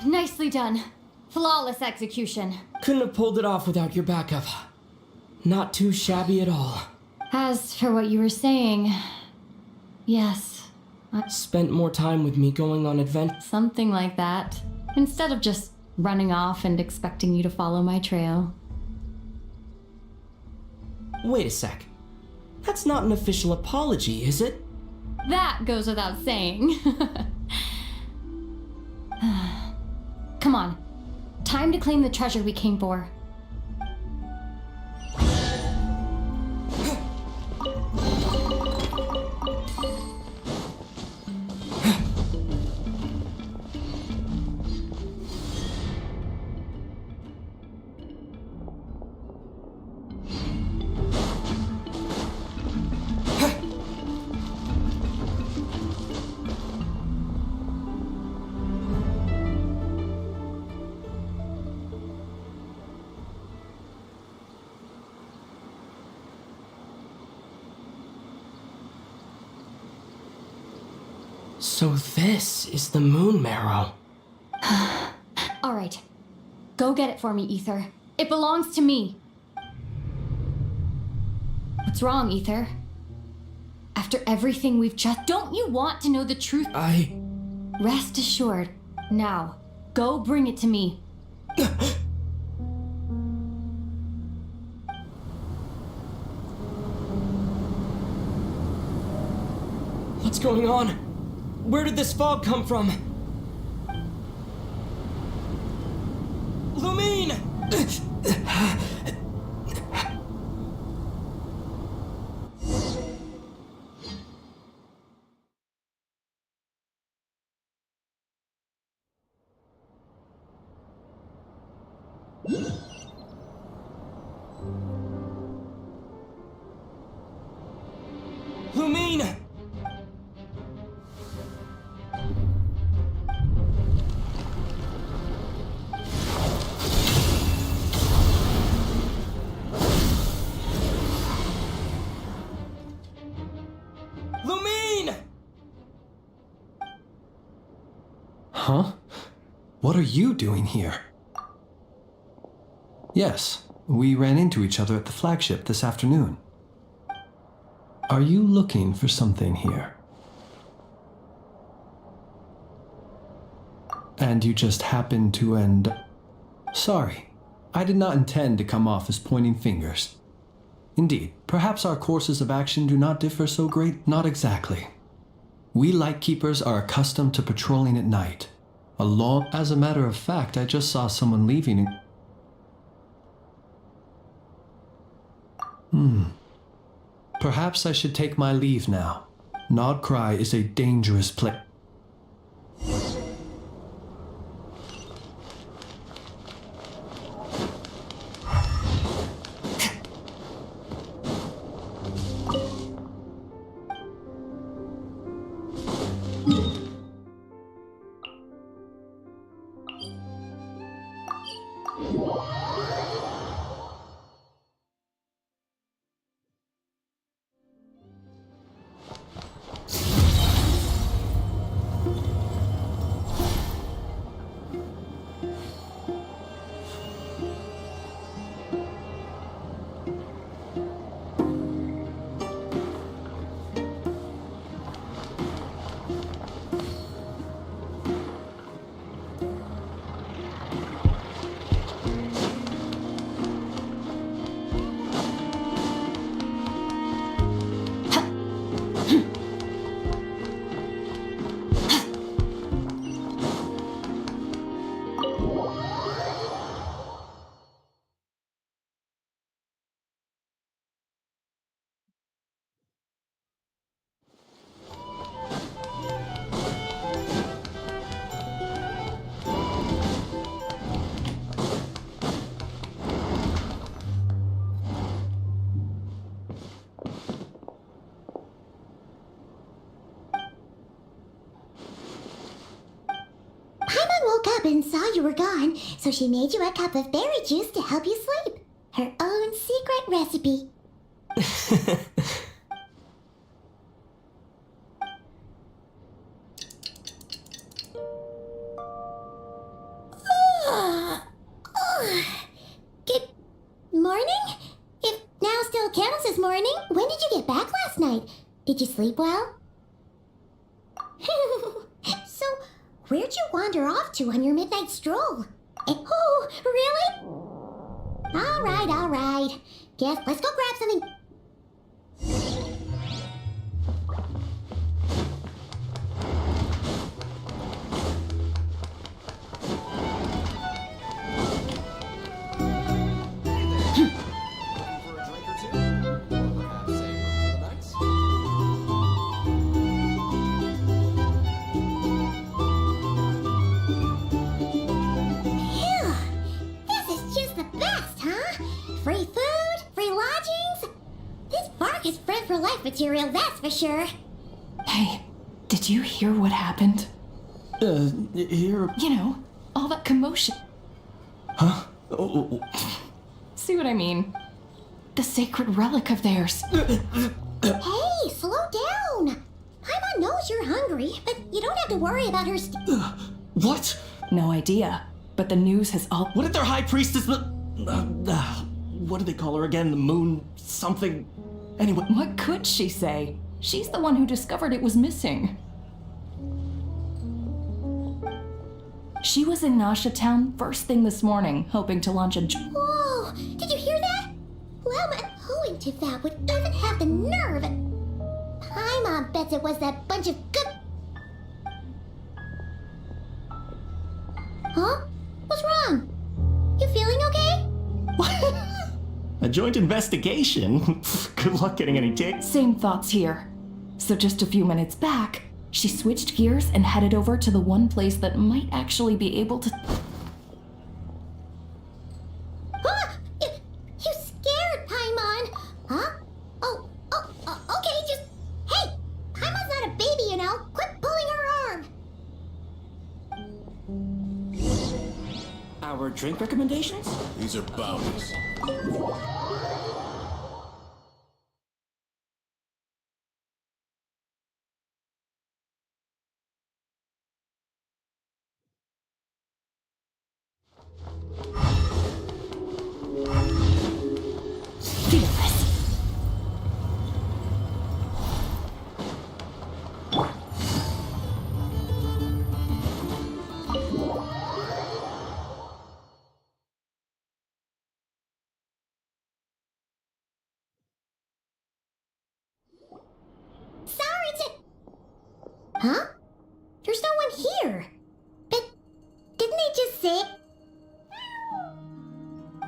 Nicely done. Flawless execution. Couldn't have pulled it off without your backup. Not too shabby at all. As for what you were saying, yes, Spent more time with me going on adventures. Something like that. Instead of just running off and expecting you to follow my trail. Wait a sec. That's not an official apology, is it? That goes without saying. Come on. Time to claim the treasure we came for. So this is the moon marrow. All right. Go get it for me, Ether. It belongs to me. What's wrong, Ether? After everything we've just... Don't you want to know the truth? Rest assured. Now, go bring it to me. What's going on? Where did this fog come from? Lumine! Lumine! Lumine! Huh? What are you doing here? Yes, we ran into each other at the flagship this afternoon. Are you looking for something here? And you just happened to end... Sorry, I did not intend to come off as pointing fingers. Indeed, perhaps our courses of action do not differ so great. Not exactly. We Lightkeepers are accustomed to patrolling at night. As a matter of fact, I just saw someone leaving. Perhaps I should take my leave now. Nod Krai is a dangerous place. And saw you were gone, so she made you a cup of berry juice to help you sleep. Her own secret recipe. Good morning? If now still counts as morning, when did you get back last night? Did you sleep well? where'd you wander off to on your midnight stroll? Oh, really? All right. Guess let's go grab something. Free food, free lodgings. This Vark is friend for life material, that's for sure. Hey, did you hear what happened? Here. You know, all that commotion. Huh? Oh. See what I mean? The sacred relic of theirs. Hey, slow down. Paimon knows you're hungry, but you don't have to worry about her What? No idea, but the news has all... What if their high priestess... what do they call her again? The moon something? Anyway... What could she say? She's the one who discovered it was missing. She was in Nasha Town first thing this morning, hoping to launch a... Whoa! Did you hear that? Lama and Hoeing to that would even have the nerve. Paimon bets it was that bunch of good... Huh? What's wrong? You feeling okay? A joint investigation? Good luck getting any tips. Same thoughts here. So just a few minutes back, she switched gears and headed over to the one place that might actually be able to... Huh? You scared, Paimon! Huh? Okay, just... Hey! Paimon's not a baby, you know! Quit pulling her arm! Our drink recommendations? These are bounties. Feel this. Huh? There's no one here. But didn't they just say...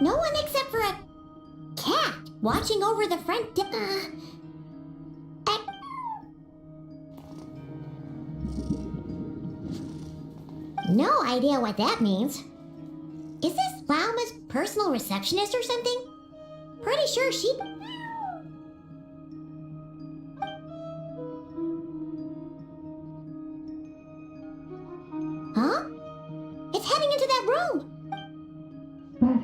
No one except for a cat watching over the front No idea what that means. Is this Lauma's personal receptionist or something? Pretty sure she... Huh? It's heading into that room! But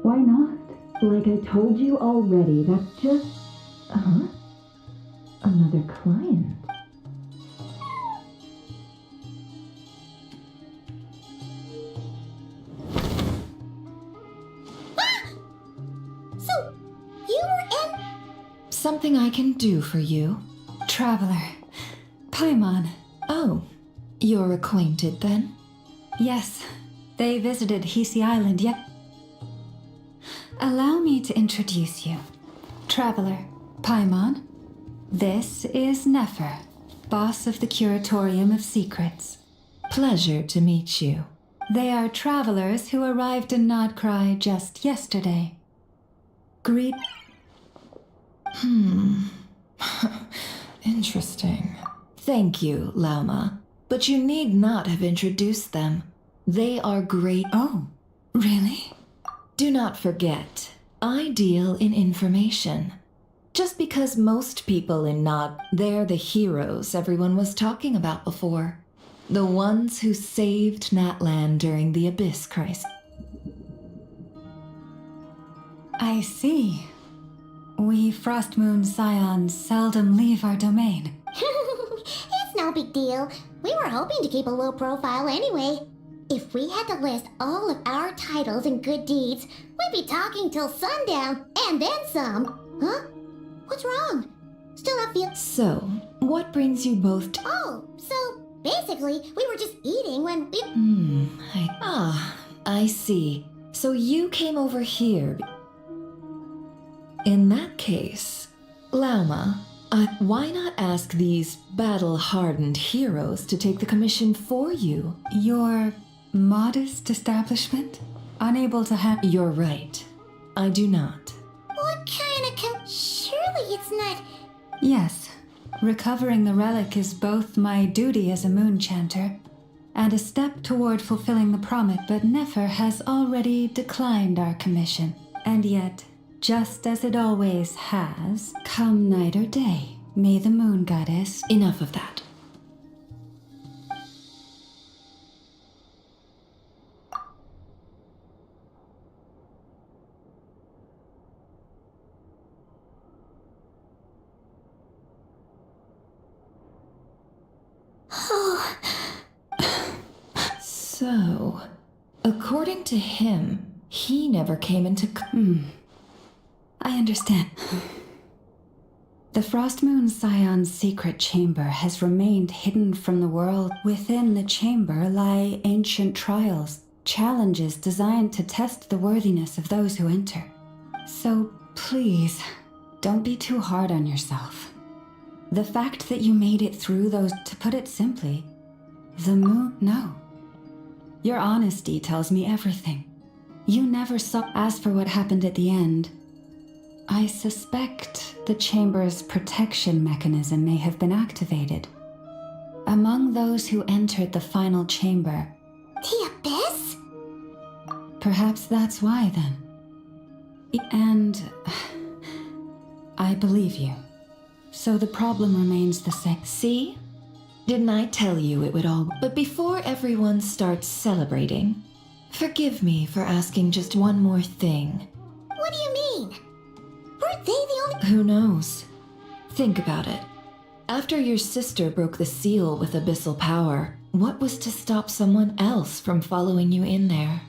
why not? Like I told you already, that's just... Huh? Another client. So, you were in... Something I can do for you? Traveler. Paimon. Oh, you're acquainted then? Yes, they visited Hisi Island yet. Allow me to introduce you. Traveler, Paimon. This is Nefer, boss of the Curatorium of Secrets. Pleasure to meet you. They are travelers who arrived in Krai just yesterday. Greet... Interesting. Thank you, Lauma. But you need not have introduced them. They are great... Oh, really? Do not forget, I deal in information. Just because most people in Nod, they're the heroes everyone was talking about before. The ones who saved Natlan during the Abyss crisis. I see. We Frostmoon Scions seldom leave our domain. It's no big deal. We were hoping to keep a low profile anyway. If we had to list all of our titles and good deeds, we'd be talking till sundown, and then some. Huh? What's wrong? Still not feel... So, what brings you both to... Oh, so Basically, we were just eating when we... I see. So you came over here. In that case, Lauma, why not ask these battle-hardened heroes to take the commission for you? Your modest establishment? Unable to have... You're right. I do not. What kind of Surely it's not... Yes. Recovering the relic is both my duty as a moon chanter and a step toward fulfilling the promise, but Nefer has already declined our commission. And yet, just as it always has, come night or day, may the moon goddess... Enough of that. So, according to him, he never came into... I understand. The Frost Moon Scion's secret chamber has remained hidden from the world. Within the chamber lie ancient trials, challenges designed to test the worthiness of those who enter. So please, don't be too hard on yourself. The fact that you made it through those, to put it simply, the moon, no. Your honesty tells me everything. You never saw. As for what happened at the end, I suspect the chamber's protection mechanism may have been activated. Among those who entered the final chamber... The Abyss? Perhaps that's why, then. And... I believe you. So the problem remains the same. See? Didn't I tell you it would all... But before everyone starts celebrating, forgive me for asking just one more thing. What do you mean? Weren't they the only... Who knows? Think about it. After your sister broke the seal with abyssal power, what was to stop someone else from following you in there?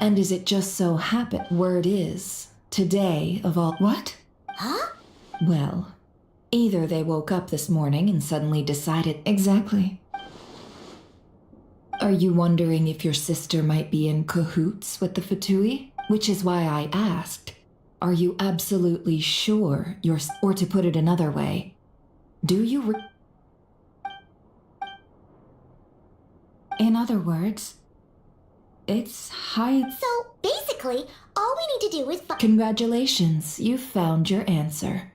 And is it just so happen... Word is, today of all... What? Huh? Well... Either they woke up this morning and suddenly decided... Exactly. Are you wondering if your sister might be in cahoots with the Fatui? Which is why I asked, are you absolutely sure you're... Or to put it another way, do you... In other words, it's high... So, basically, all we need to do is... Congratulations, you've found your answer.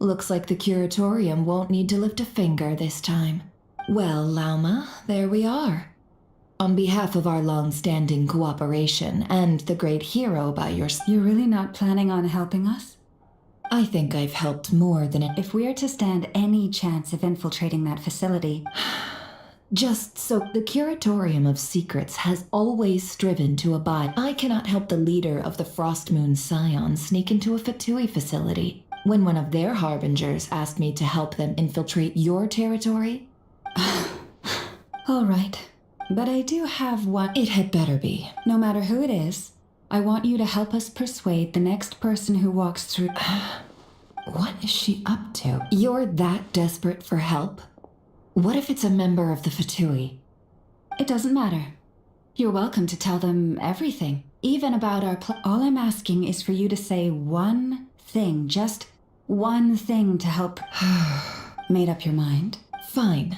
Looks like the curatorium won't need to lift a finger this time. Well, Lauma, there we are. On behalf of our long-standing cooperation and the great hero by your... You're really not planning on helping us? I think I've helped more than... If we're to stand any chance of infiltrating that facility... Just so the Curatorium of Secrets has always striven to abide. I cannot help the leader of the Frost Moon Scion sneak into a Fatui facility. When one of their harbingers asked me to help them infiltrate your territory? All right, but I do have one... It had better be. No matter who it is, I want you to help us persuade the next person who walks through... What is she up to? You're that desperate for help? What if it's a member of the Fatui? It doesn't matter. You're welcome to tell them everything, even about our All I'm asking is for you to say one thing, just one thing to help... Made up your mind? Fine.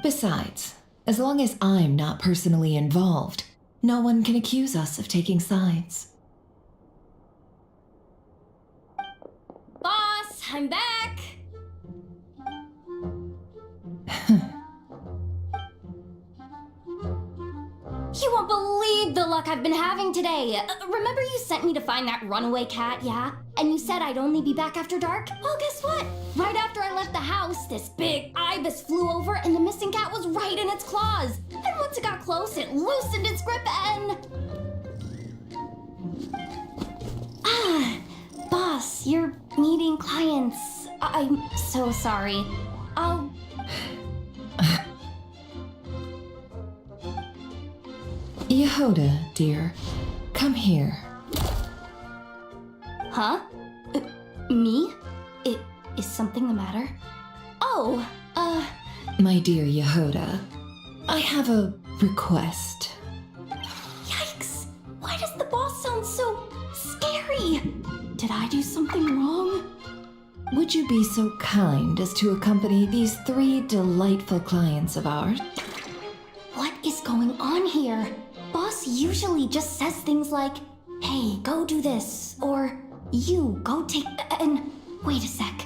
Besides, as long as I'm not personally involved, no one can accuse us of taking sides. Boss, I'm back! You won't believe the luck I've been having today. Remember you sent me to find that runaway cat, yeah? And you said I'd only be back after dark? Well, guess what? Right after I left the house, this big ibis flew over and the missing cat was right in its claws. And once it got close, it loosened its grip and... Boss, you're meeting clients. I'm so sorry. Yehoda, dear, come here. Huh? Me? Is something the matter? Oh, My My dear Yehoda, I have a request. Yikes! Why does the boss sound so scary? Did I do something wrong? Would you be so kind as to accompany these 3 delightful clients of ours? What is going on here? Boss usually just says things like, hey, go do this, or you, go take... And wait a sec.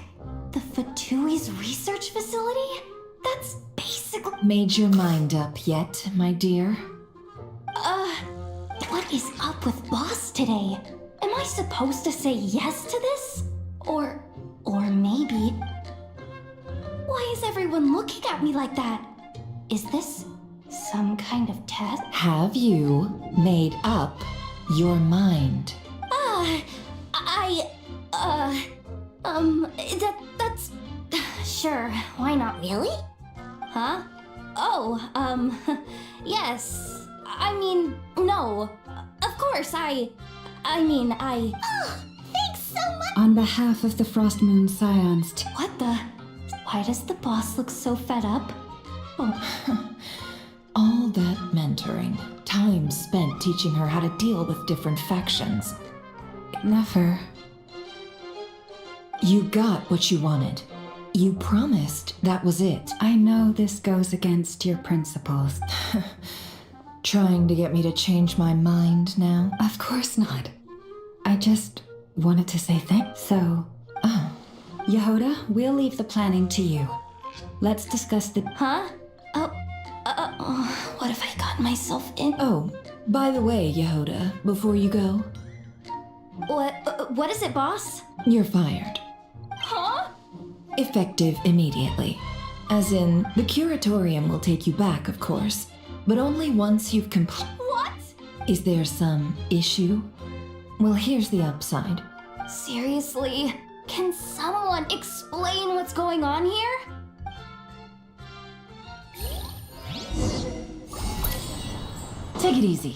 The Fatui's research facility? That's basically... Made your mind up yet, my dear? What is up with Boss today? Am I supposed to say yes to this? Or maybe... Why is everyone looking at me like that? Is this some kind of test? Have you made up your mind? That's... Sure, why not? Really? Huh? Oh, yes. I mean, no. Of course, I... Oh, thanks so much! On behalf of the Frost Moon Scions, What the... Why does the boss look so fed up? Oh, All that mentoring, time spent teaching her how to deal with different factions. never. You got what you wanted. You promised that was it. I know this goes against your principles. Trying to get me to change my mind now? Of course not. I just wanted to say thanks. So, Yehoda, we'll leave the planning to you. Let's discuss the... huh? What have I gotten myself in? Oh, by the way, Yehoda, before you go, What is it, boss? you're fired. Huh? Effective immediately. As in, the curatorium will take you back, of course, but only once you've What? Is there some issue? Well, here's the upside. Seriously? Can someone explain what's going on here? Take it easy.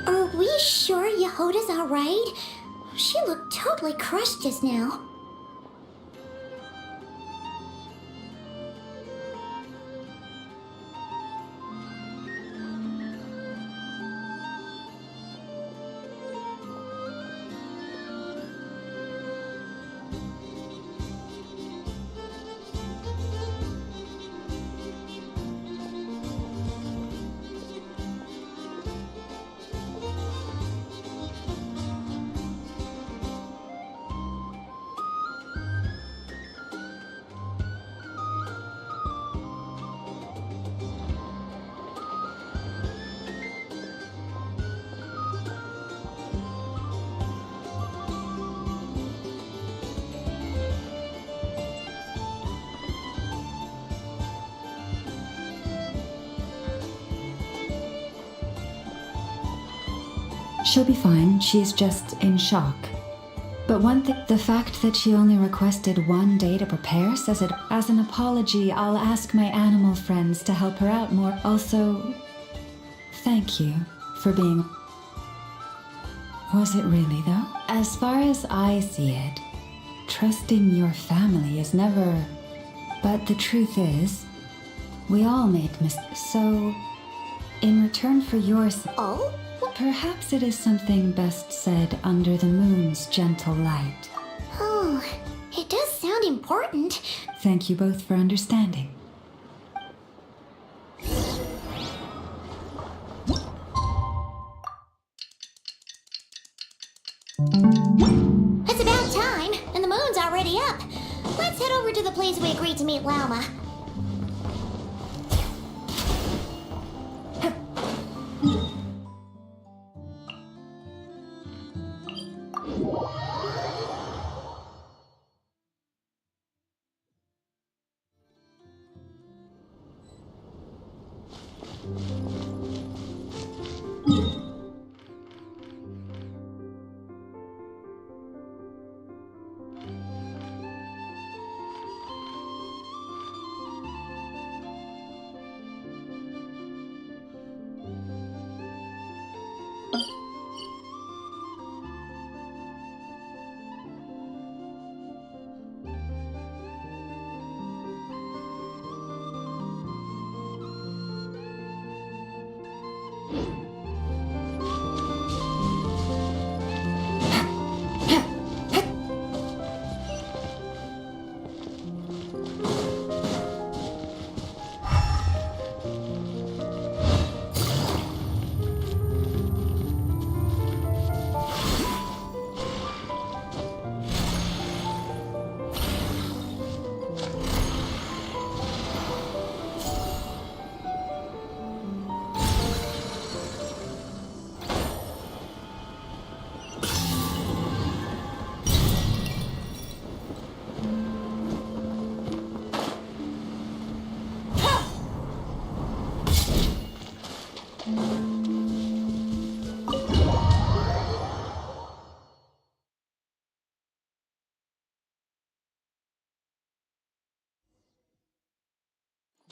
Are we sure Yehoda's alright? She looked totally crushed just now. She'll be fine. She's just in shock. But one thing, the fact that she only requested 1 day to prepare says it. As an apology, I'll ask my animal friends to help her out more. Also, thank you for being... Was it really, though? As far as I see it, trusting your family is never... But the truth is, we all make mistakes. So, in return for yours... Oh? Perhaps it is something best said under the moon's gentle light. Oh, it does sound important. Thank you both for understanding. It's about time, and the moon's already up. Let's head over to the place we agreed to meet Lauma.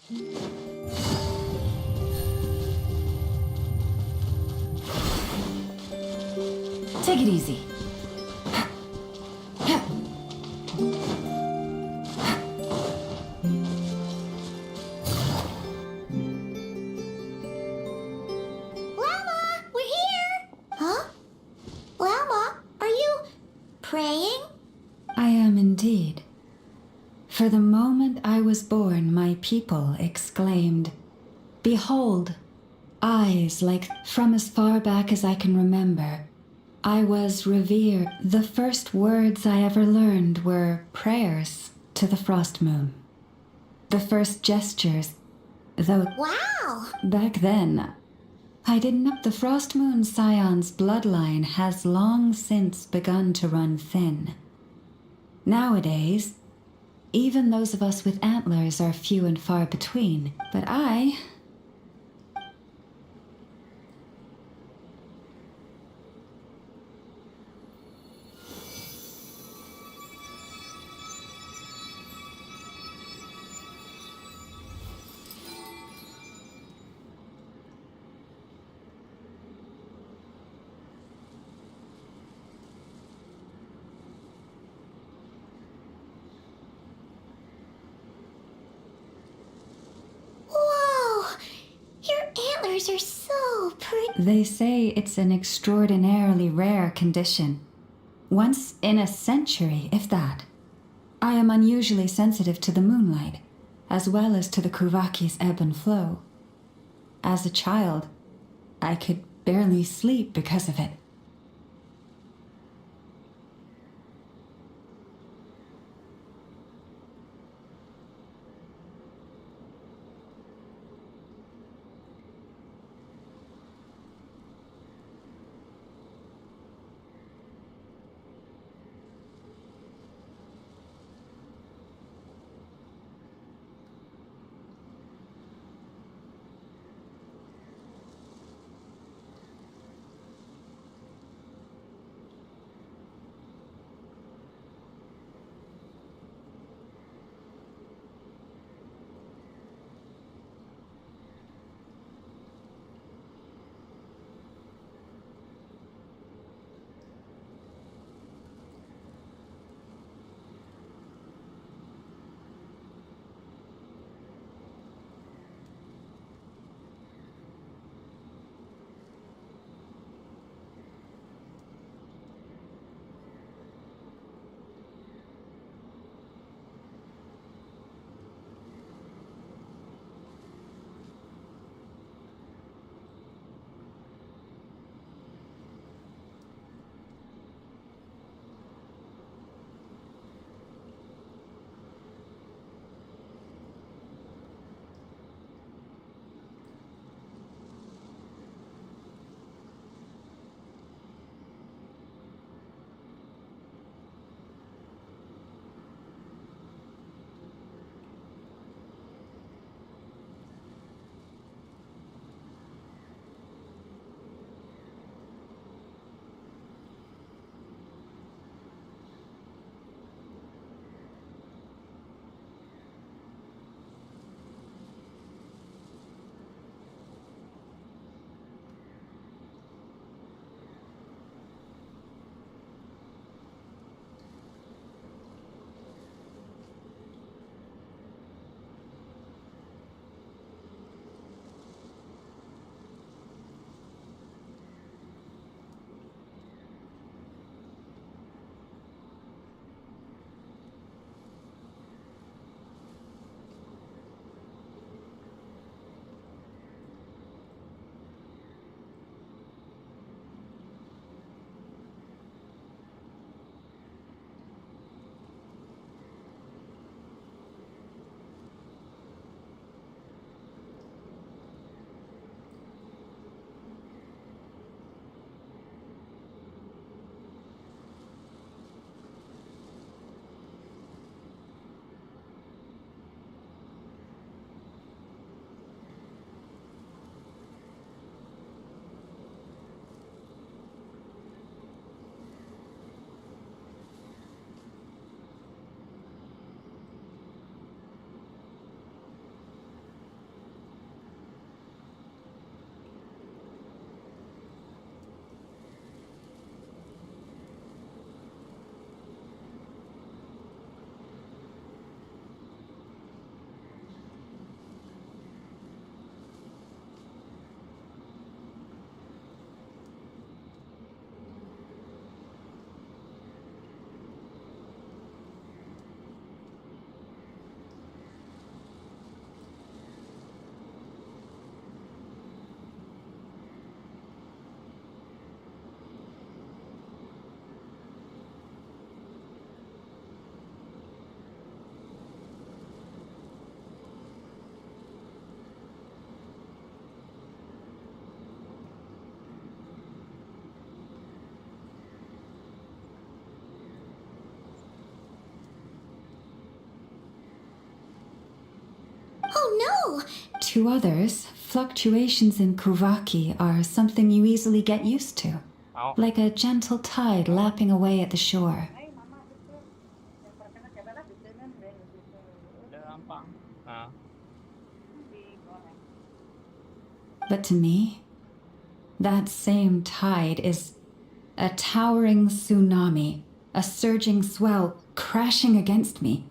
Take it easy. Llama, we're here! Huh? Llama, are you praying? I am indeed. For the moment I was born, my people exclaimed, "Behold, eyes like from as far back as I can remember. I was revered. The first words I ever learned were prayers to the frost moon. The first gestures, though Wow! back then, I didn't know the frost moon scion's bloodline has long since begun to run thin. Nowadays, even those of us with antlers are few and far between, but I... Whoa! Your antlers are so pretty. They say it's an extraordinarily rare condition. Once in a century, if that. I am unusually sensitive to the moonlight, as well as to the Kuvaki's ebb and flow. As a child, I could barely sleep because of it. no! To others, fluctuations in Kuvaki are something you easily get used to, like a gentle tide lapping away at the shore. But to me, that same tide is a towering tsunami, a surging swell crashing against me.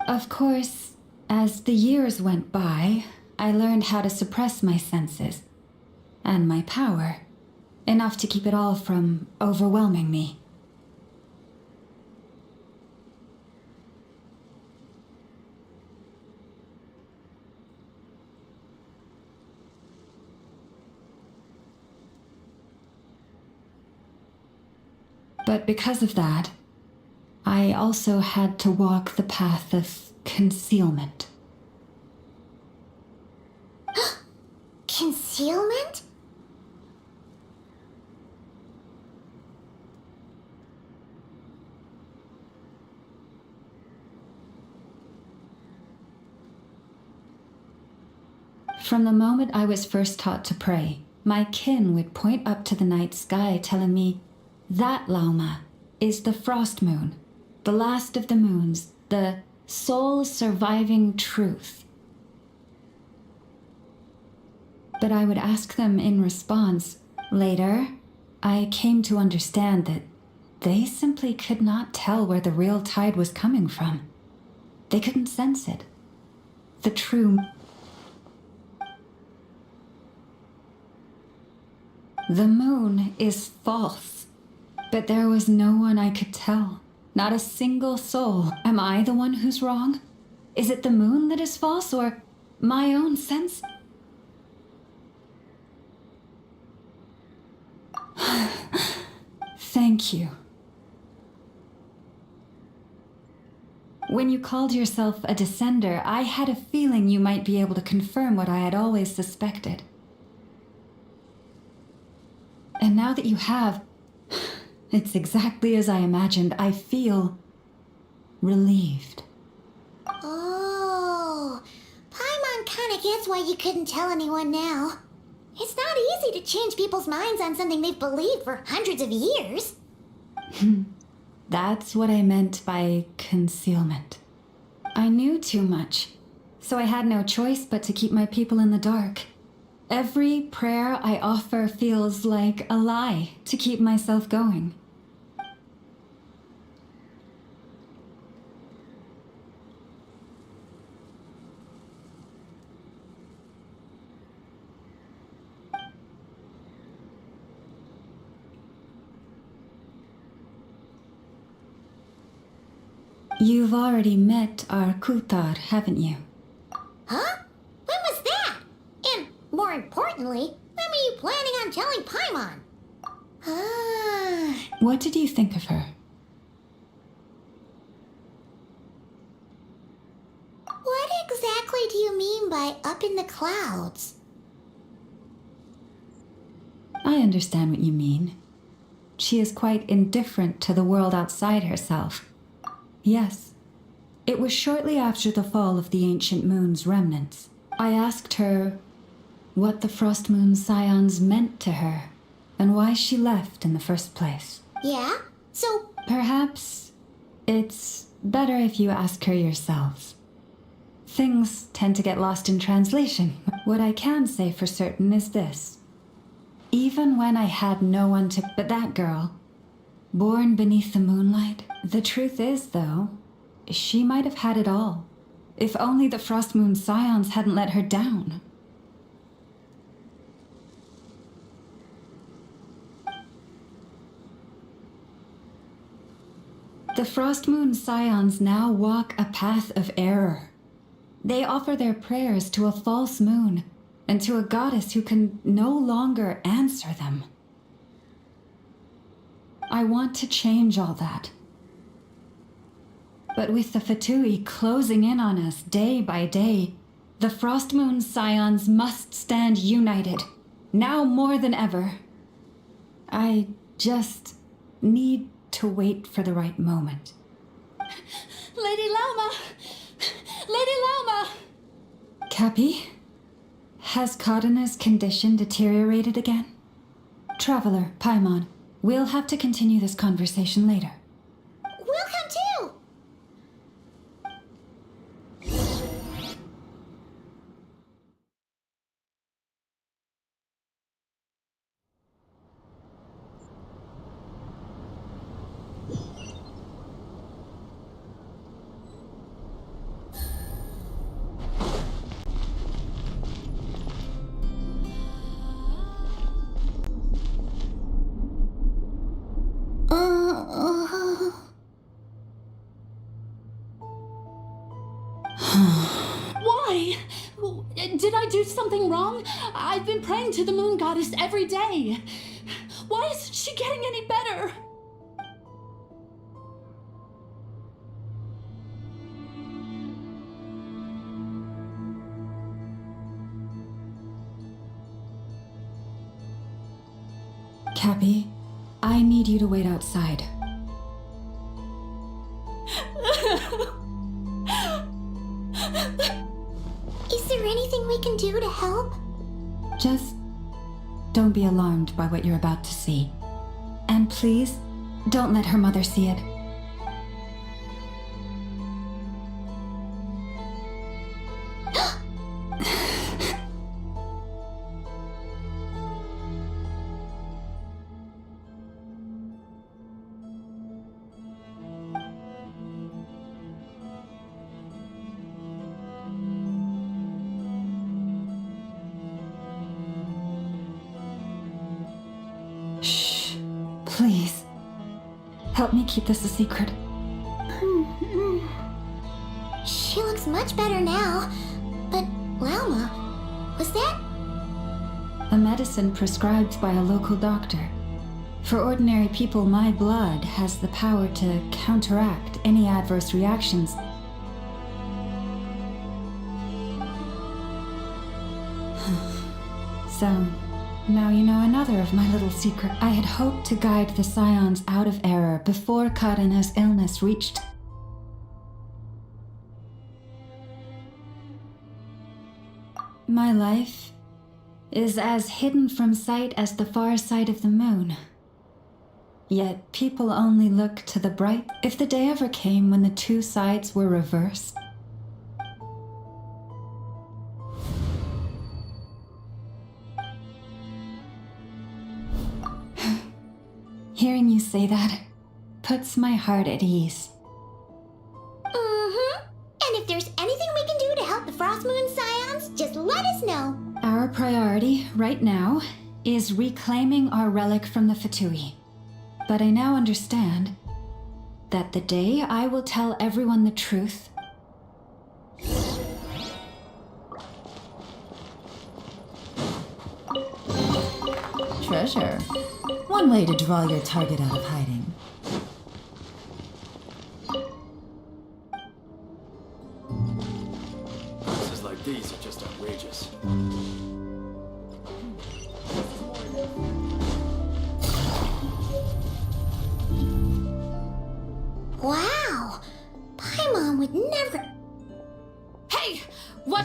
Of course, as the years went by, I learned how to suppress my senses and my power, enough to keep it all from overwhelming me. But because of that, I also had to walk the path of concealment. Concealment? From the moment I was first taught to pray, my kin would point up to the night sky telling me, "That, Lauma, is the frost moon, the last of the moons, the sole surviving truth." But I would ask them in response. Later, I came to understand that they simply could not tell where the real tide was coming from. They couldn't sense it. The true... The moon is false, but there was no one I could tell. Not a single soul. Am I the one who's wrong? Is it the moon that is false, or my own sense? Thank you. When you called yourself a descender, I had a feeling you might be able to confirm what I had always suspected. And now that you have, it's exactly as I imagined. I feel relieved. Oh, Paimon kinda gets why you couldn't tell anyone now. It's not easy to change people's minds on something they've believed for hundreds of years. That's what I meant by concealment. I knew too much, so I had no choice but to keep my people in the dark. Every prayer I offer feels like a lie to keep myself going. You've already met our Kutar, haven't you? Huh? When was that? And more importantly, when were you planning on telling Paimon? What did you think of her? What exactly do you mean by up in the clouds? I understand what you mean. She is quite indifferent to the world outside herself. Yes. It was shortly after the fall of the ancient moon's remnants. I asked her what the Frost Moon Scions meant to her, and why she left in the first place. Yeah? So, Perhaps it's better if you ask her yourselves. Things tend to get lost in translation. What I can say for certain is this. Even when I had no one to... But that girl, born beneath the moonlight, the truth is, though, she might have had it all. If only the Frost Moon Scions hadn't let her down. The Frost Moon Scions now walk a path of error. They offer their prayers to a false moon and to a goddess who can no longer answer them. I want to change all that. But with the Fatui closing in on us day by day, the Frost Moon Scions must stand united, now more than ever. I just need to wait for the right moment. Lady Lauma! Lady Lauma! Cappy? Has Kadana's condition deteriorated again? Traveler, Paimon, we'll have to continue this conversation later. we'll come too! Why? Did I do something wrong? I've been praying to the moon goddess every day. Why isn't she getting any better? Cappy, I need you to wait outside. Is there anything we can do to help? Just don't be alarmed by what you're about to see. And please, don't let her mother see it. Shh. Please. Help me keep this a secret. She looks much better now. But, Lauma, was that... A medicine prescribed by a local doctor. For ordinary people, my blood has the power to counteract any adverse reactions. So, now you know another of my little secret. I had hoped to guide the Scions out of error before Kadana's illness reached. My life is as hidden from sight as the far side of the moon. Yet people only look to the bright. If the day ever came when the two sides were reversed, hearing you say that puts my heart at ease. Mm-hmm. And if there's anything we can do to help the Frost Moon Scions, just let us know. Our priority right now is reclaiming our relic from the Fatui. But I now understand that the day I will tell everyone the truth, Treasure. One way to draw your target out of hiding. Prices like these are just outrageous. Wow!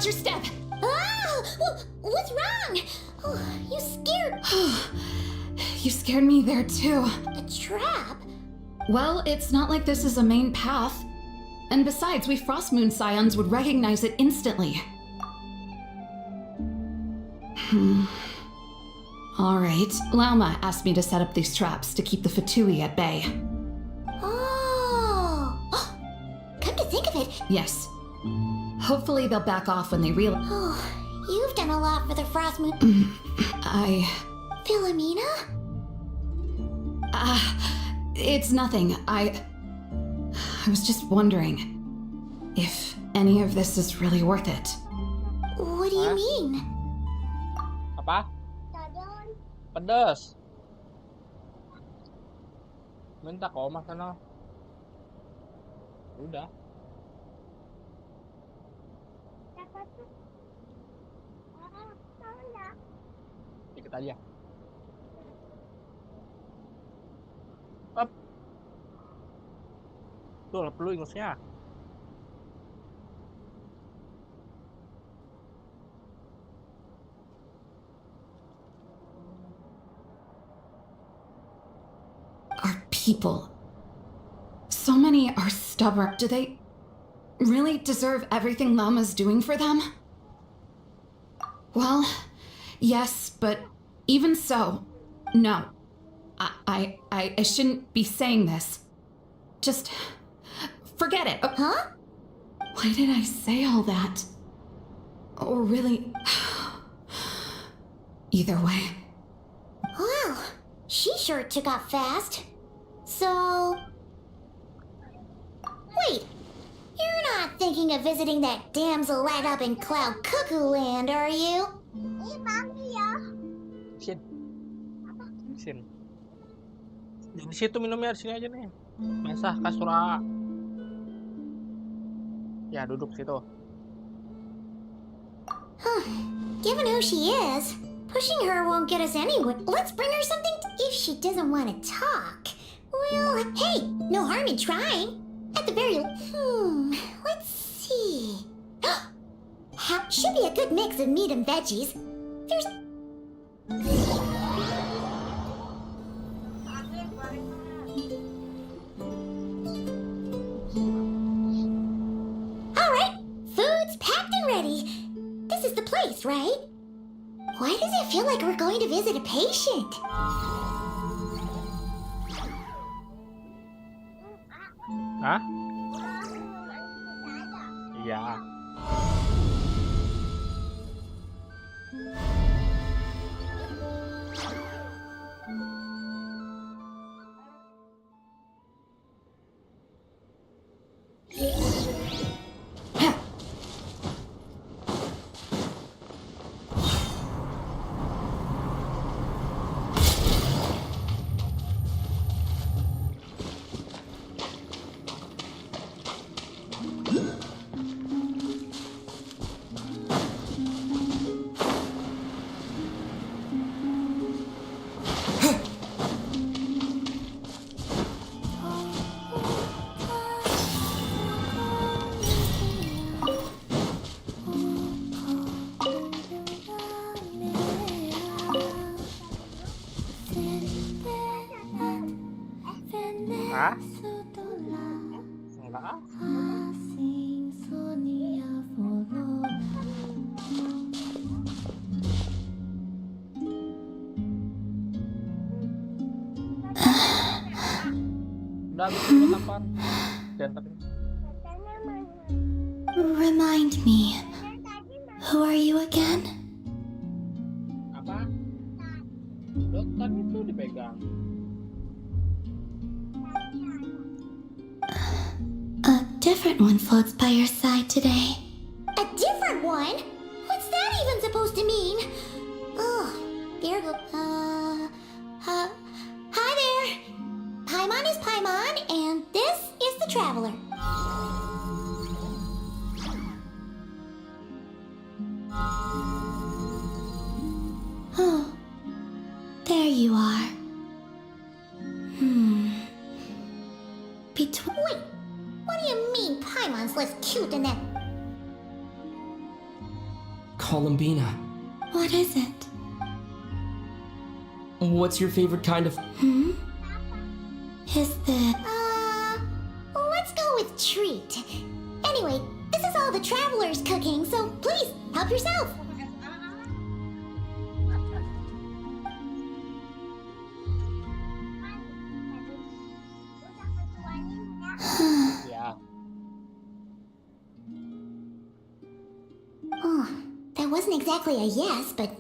Watch your step. Ah! What's wrong? Oh, you scared. You scared me there too. A trap? Well, it's not like this is a main path. And besides, we Frost Moon Scions would recognize it instantly. Alright, Lauma asked me to set up these traps to keep the Fatui at bay. Oh! Come to think of it. Yes. Hopefully they'll back off when they realize. Oh, you've done a lot for the Frost Moon. Philomena? It's nothing. I was just wondering if any of this is really worth it. What do you mean? Apa? Pedas. Minta koma sana. Udah. Dikit aja. Up. Tuh, perlu ingusnya. People. So many are stubborn. Do they really deserve everything Lama's doing for them? Well, yes, but even so, no. I shouldn't be saying this. Just forget it. Huh? Why did I say all that? Or really... Either way. Wow, she sure took off fast. So... Wait, you're not thinking of visiting that damsel light up in Cloud Cuckoo Land, are you? Sini. Di situ minumnya, di sini aja nih. Mesah kasura. Ya, duduk situ. Huh. Given who she is, pushing her won't get us anywhere. Let's bring her something if she doesn't want to talk. Well, hey, no harm in trying. At the very... let's see. Should be a good mix of meat and veggies. There's... Alright, food's packed and ready. This is the place, right? Why does it feel like we're going to visit a patient? Hah? Iya. Hah? Enggak. Udah habis kapan? Remind me, who are you again? Apa? Tadi itu dipegang. A different one floats by your side today. A different one? What's that even supposed to mean? Oh, there go. Hi there. Paimon is Paimon, and this is the Traveler. Oh, there you are. Wait, what do you mean Paimon's less cute than that? Columbina. What is it? What's your favorite kind of... Is the... Let's go with treat. Anyway, this is all the traveler's cooking, so please, help yourself. Yeah. Oh, that wasn't exactly a yes, but...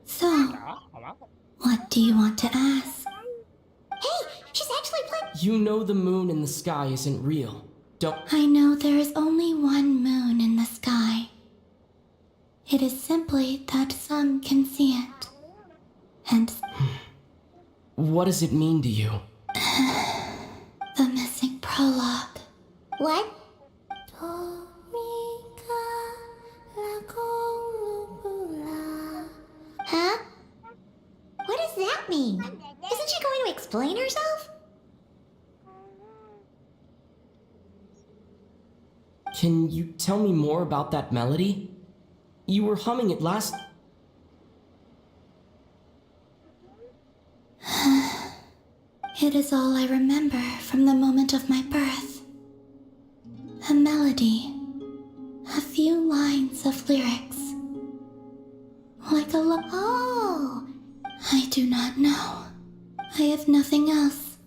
So, what do you want to ask? Hey, she's actually playing... You know the moon in the sky isn't real. Don't... I know there is only one moon in the sky. It is simply that some can see it. And... What does it mean to you? The missing prologue. What? Huh? What does that mean? Isn't she going to explain herself? Can you tell me more about that melody? You were humming it last... It is all I remember from the moment of my birth. A melody. A few lines of lyrics. Like a Oh! I do not know. I have nothing else.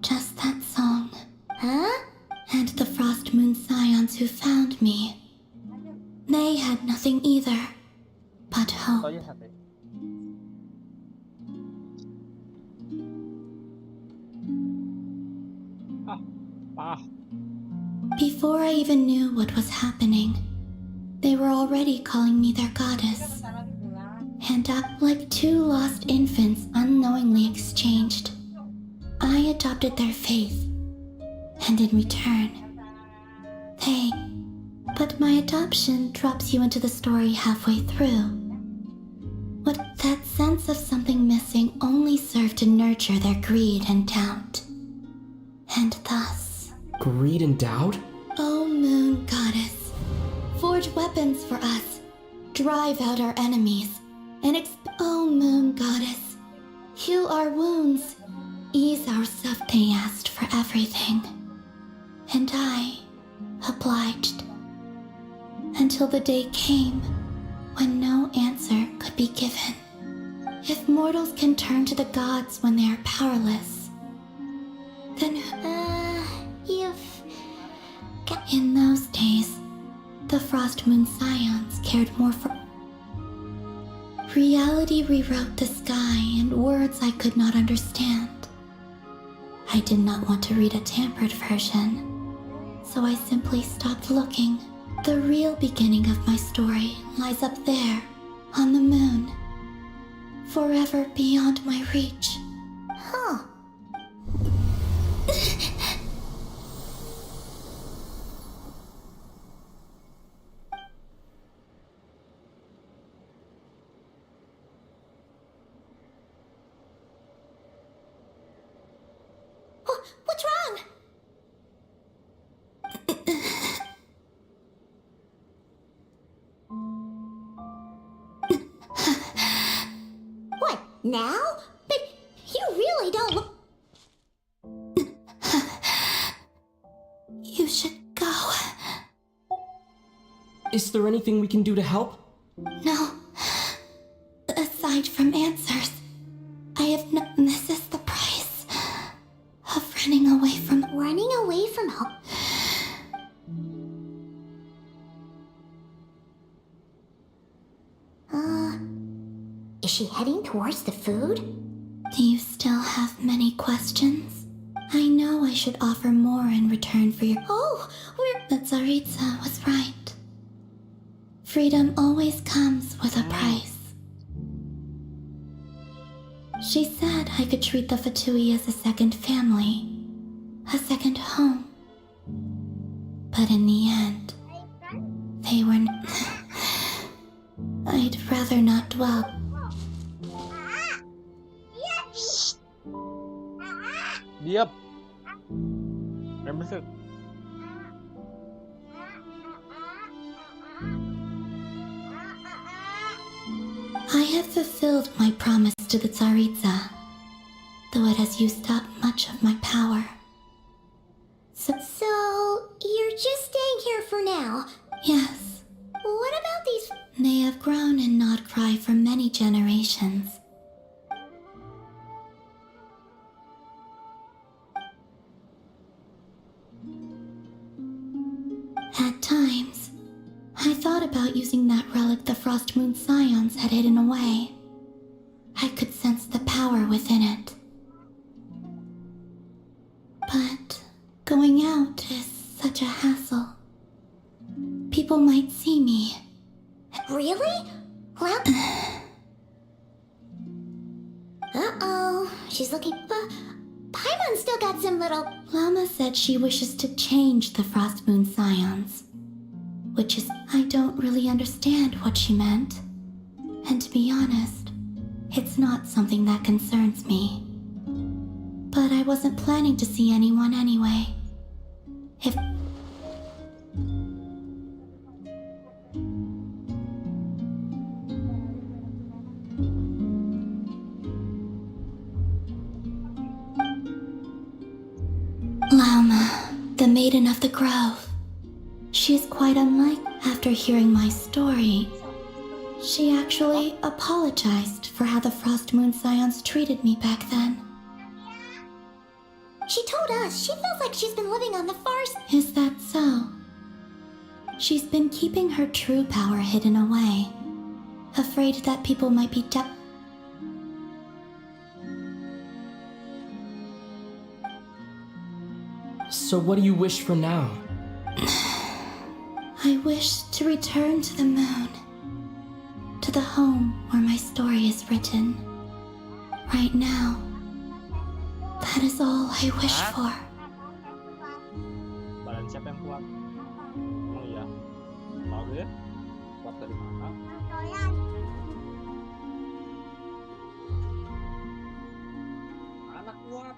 Just that song. Huh? And the Frost Moon Scions who found me. They had nothing either. But hope. Tau aja santai. Before I even knew what was happening, they were already calling me their goddess. And like two lost infants unknowingly exchanged, I adopted their faith. And in return, they... But my adoption drops you into the story halfway through. What that sense of something missing only served to nurture their greed and doubt. And thus... Greed and doubt? O Moon Goddess, forge weapons for us, drive out our enemies, and O Moon Goddess, heal our wounds, ease our suffering. They asked for everything, and I obliged. Until the day came when no answer could be given. If mortals can turn to the gods when they are powerless, then in those days, the Frost Moon Scions cared more for... Reality rewrote the sky in words I could not understand. I did not want to read a tampered version, so I simply stopped looking. The real beginning of my story lies up there, on the moon, forever beyond my reach. Huh. What's wrong? What, now? But you really don't look... You should go. Is there anything we can do to help? No. Aside from answers, I have no... This is the price of running away from... Running away from home? Is she heading towards the food? Do you still have many questions? I know I should offer more in return for your... Oh, The Tsaritsa was right. Freedom always comes with a price. She said I could treat the Fatui as a second family, a second home. But in the end, they were... I'd rather not dwell. Diam. Yang bersih. I have fulfilled my promise to the Tsaritsa, though it has used up much of my power. So, you're just staying here for now? Yes. What about these? They have grown and not cry for many generations. At times, I thought about using that relic the Frost Moon Scions had hidden away. I could sense the power within it. But going out is such a hassle. People might see me. Really? Well... Uh-oh. She's looking... Paimon's still got some little... Llama said she wishes to change the Frost Moon Scions. Which is... I don't really understand what she meant. And to be honest, it's not something that concerns me. But I wasn't planning to see anyone anyway. If... Lauma, the Maiden of the Grove. She is quite unlike after hearing my story. She actually apologized for how the Frost Moon Scions treated me back then. She told us she feels like she's been living on the far side. Is that so? She's been keeping her true power hidden away, afraid that people might be So what do you wish for now? I wish to return to the moon, to the home where my story is written. Right now, that is all I wish for. Badan siapa yang kuat? Oh iya. Tahu ya? Kuat dari mana? Anak kuat.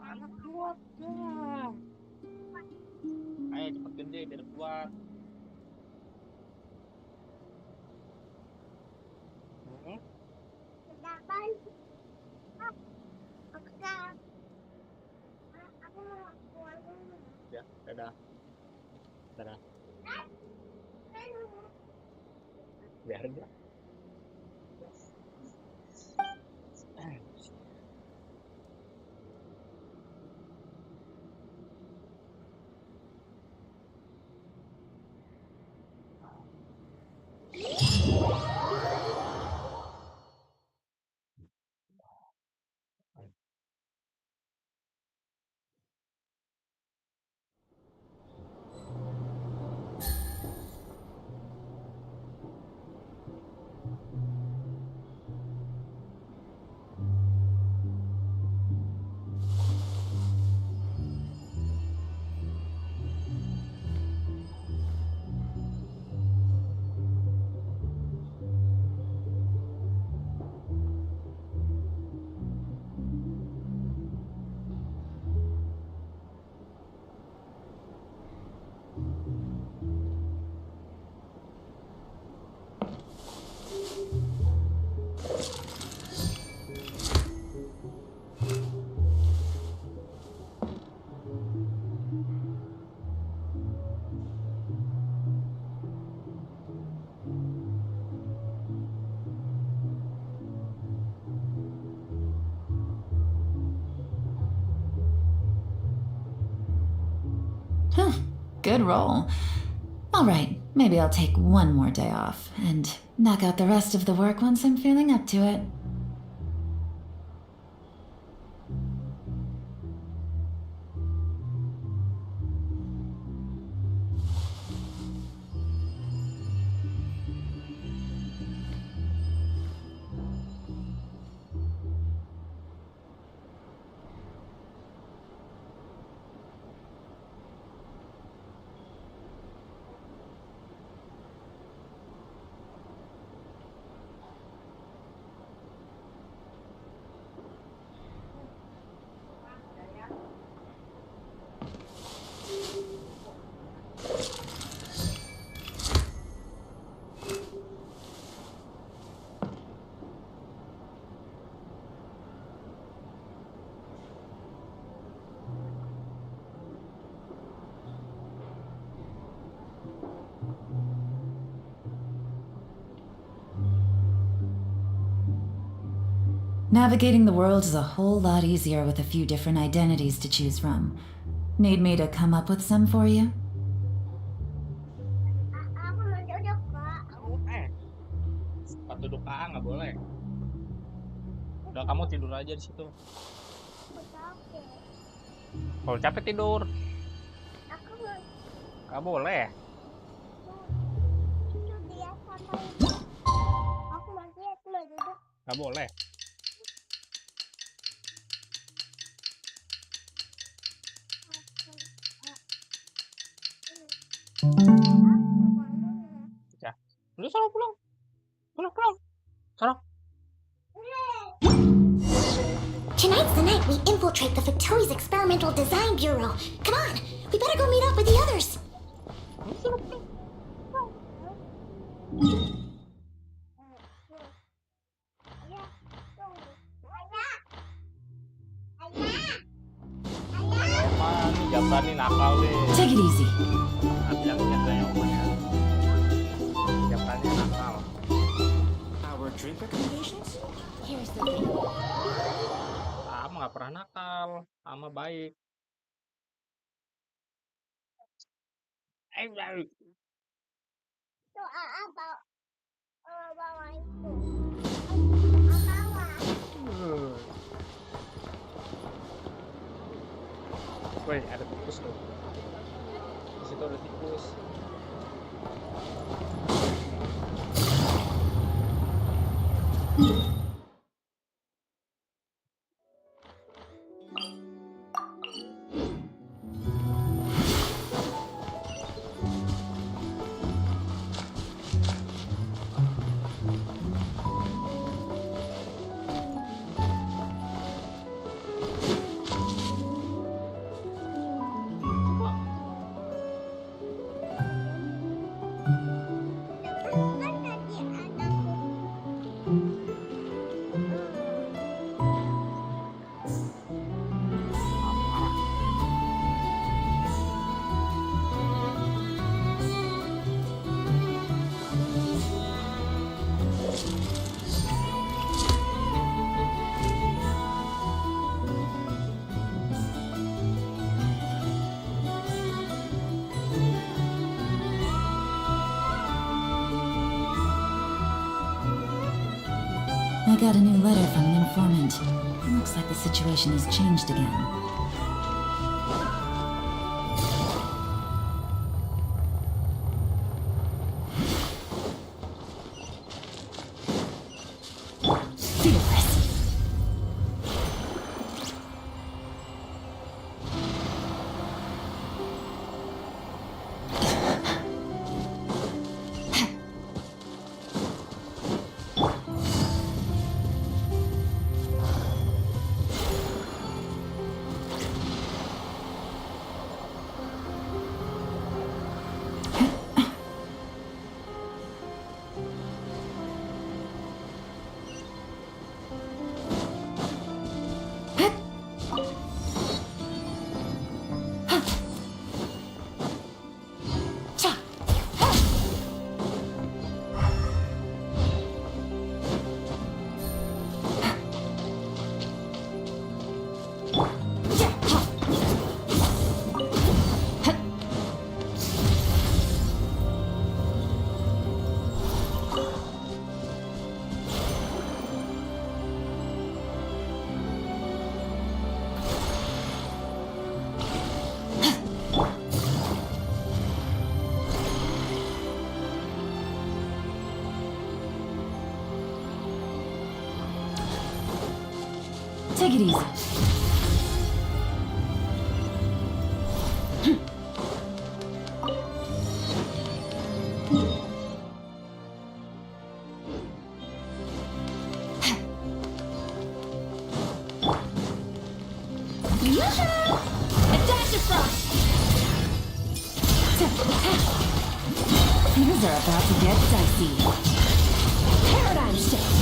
Anak kuat ya. Ayo cepet gede biar kuat. Ya, dadah. Dadah. Biarin ya. Good roll. All right, maybe I'll take one more day off and knock out the rest of the work once I'm feeling up to it. Navigating the world is a whole lot easier with a few different identities to choose from. Need me to come up with some for you? Tempat duduk A nggak boleh. Udah kamu tidur aja di situ. Kalau capek tidur. Nggak boleh. Nggak boleh. Ya, udah sana pulang. Pulang. Sana. Tonight's the night we infiltrate the Factory's Experimental Design Bureau. Come on, we better go meet up with the others. Oma nih Jabbar nih nakal deh. Take it easy. Bilangnya kayak Oma ya. Jabbarnya nakal. Our drink recommendations? Here's the thing. Ama nggak pernah nakal. Ama baik. Baik. Woi, ada tikus tuh. Di situ ada tikus. I got a new letter from an informant. Looks like the situation has changed again. Feel this. Take it easy. Things are about to get dicey. Paradigm shift.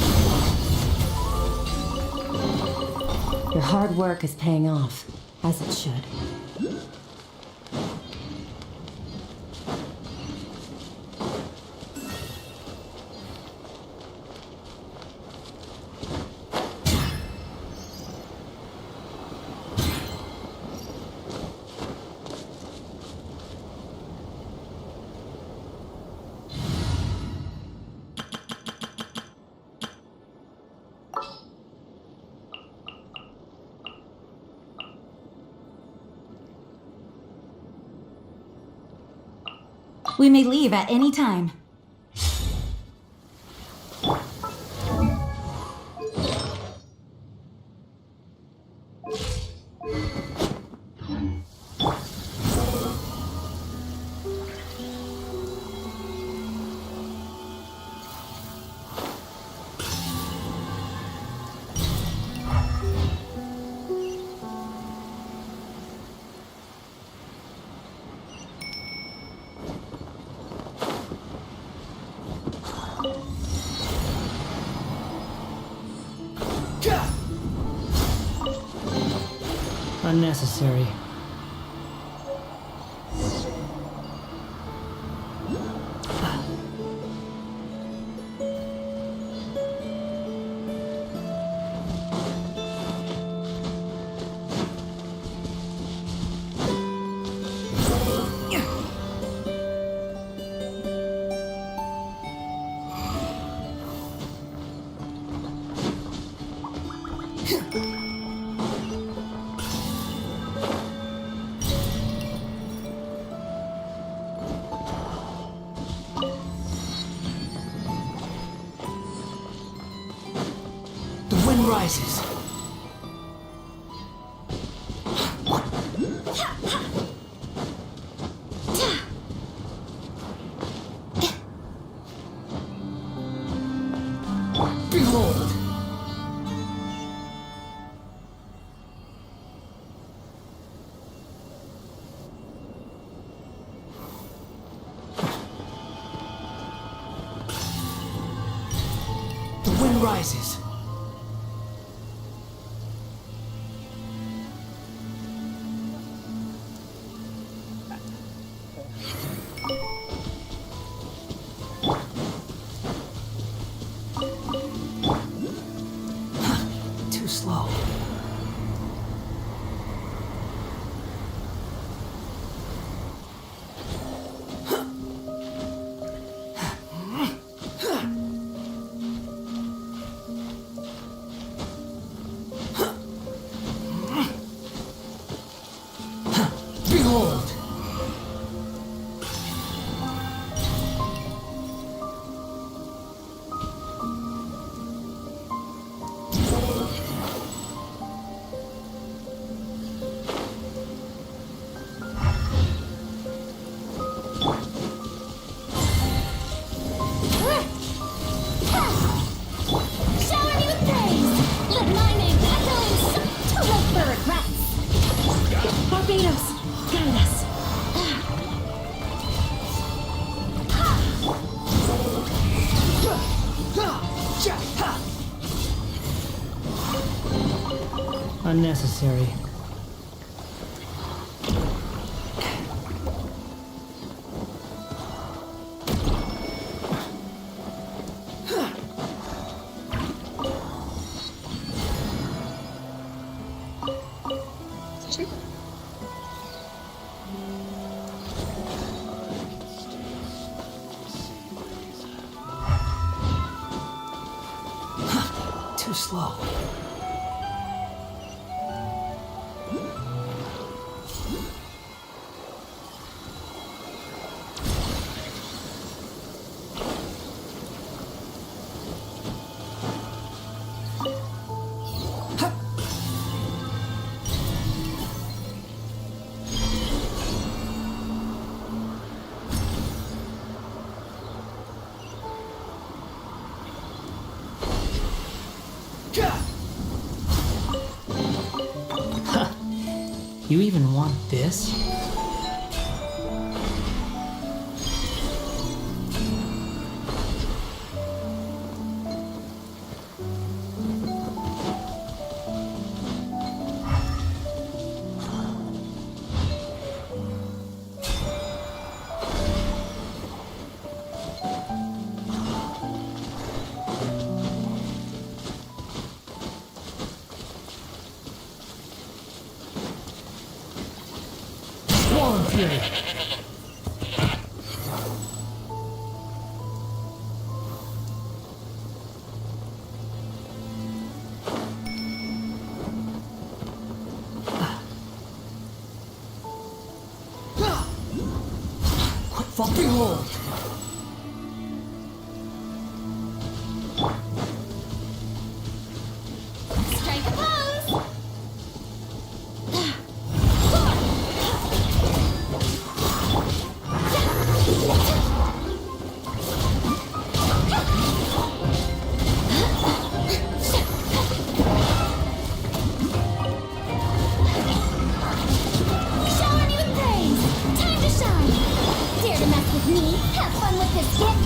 Your hard work is paying off, as it should. We may leave at any time. Unnecessary. The wind rises. Behold! The wind rises. Too slow. Behold! Shower me with praise! Let my name echo in some too late for regrets! Barbados, guide us. Unnecessary. Too slow. You even want this? Swarm Fury! Behold! Strike a pose! Shower me with praise! Time to shine! Dare to mess with me? Have fun with this gift!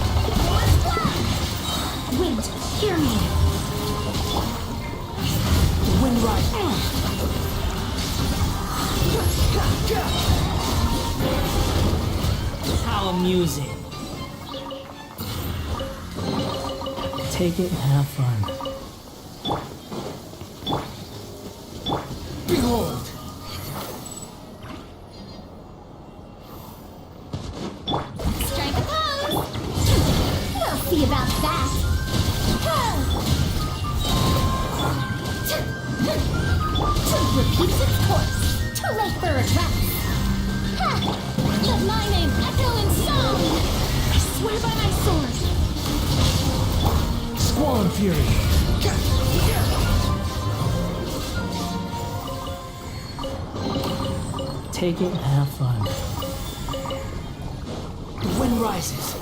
Wind, hear me! Wind right. How amusing. Take it and have fun. Behold! Strike a pose! We'll see about that! Truth repeats its course. Too late for regrets. Ha! Let my name echo in song. I swear by my sword. Squall Fury! Take it and have fun. The wind rises.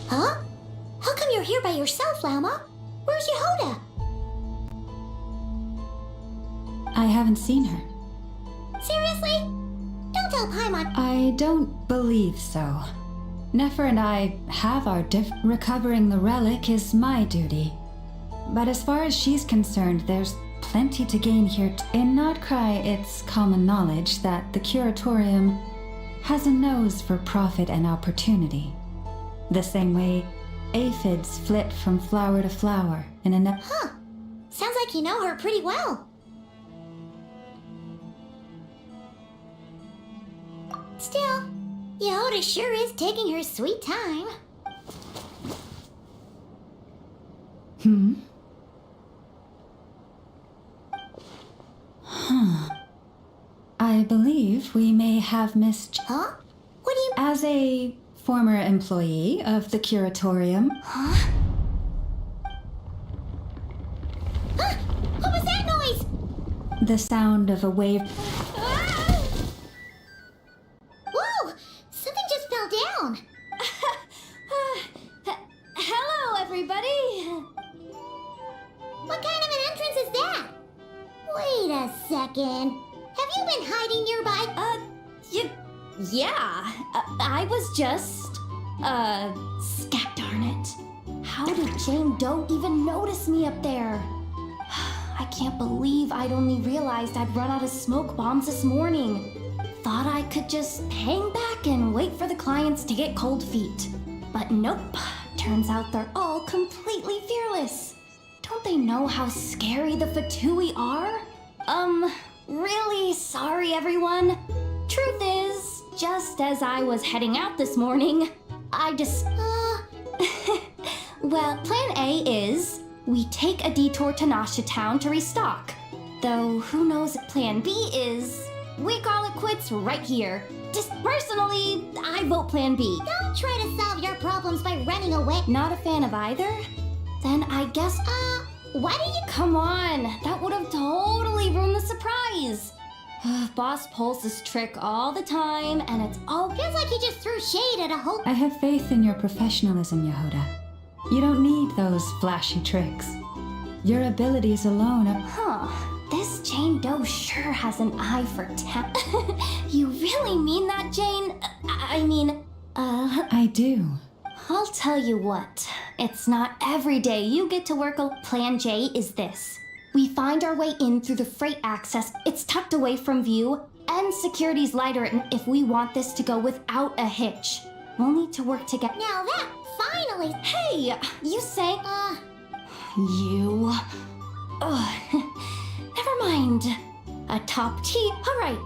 Huh? How come you're here by yourself, Lama? Where's Yehoda? I haven't seen her. Seriously? Don't tell Paimon. I don't believe so. Nefer and I have our recovering the relic is my duty. But as far as she's concerned, there's plenty to gain here. In Krai, it's common knowledge that the Curatorium has a nose for profit and opportunity. The same way aphids flit from flower to flower in a Huh. Sounds like you know her pretty well. Still, Yehoda sure is taking her sweet time. I believe we may have missed... Huh? What do you... As a former employee of the Curatorium... Huh? Huh? What was that noise? The sound of a wave... Whoa! Something just fell down. Hello, everybody! What kind of an entrance is that? Wait a second. Have you been hiding nearby? Yeah. I was just... scat darn it. How did Jane Doe even notice me up there? I can't believe I'd only realized I'd run out of smoke bombs this morning. Thought I could just hang back and wait for the clients to get cold feet. But nope. Turns out they're all completely fearless. Don't they know how scary the Fatui are? Really sorry, everyone. Truth is, just as I was heading out this morning, I just... Well, plan A is we take a detour to Nasha Town to restock. Though who knows what plan B is? We call it quits right here. Just personally, I vote plan B. Don't try to solve your problems by running away. Not a fan of either? Then I guess... why do you... Come on, that would have totally ruined the surprise. Boss pulls this trick all the time, and it's all... Feels like you just threw shade at a whole... I have faith in your professionalism, Yehoda. You don't need those flashy tricks. Your abilities alone are... Huh. This Jane Doe sure has an eye for talent. You really mean that, Jane? I do. I'll tell you what. It's not every day you get to work. Plan J is this. We find our way in through the freight access. It's tucked away from view. and security's lighter if we want this to go without a hitch. We'll need to work together. Now that finally. Hey, you say. You. Never mind. A top tier. Alright.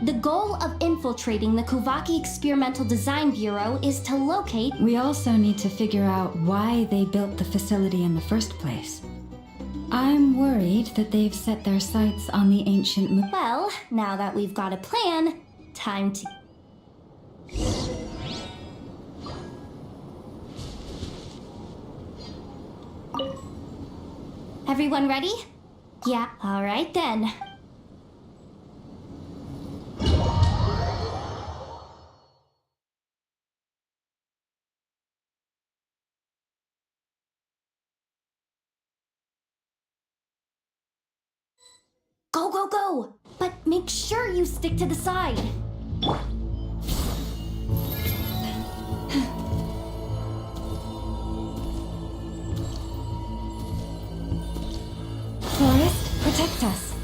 The goal of infiltrating the Kuvaki Experimental Design Bureau is to locate. We also need to figure out why they built the facility in the first place. I'm worried that they've set their sights on the ancient moon. Well, now that we've got a plan, time to. Everyone ready? Yeah, alright then. Go, go, go! But make sure you stick to the side. Forest, protect us.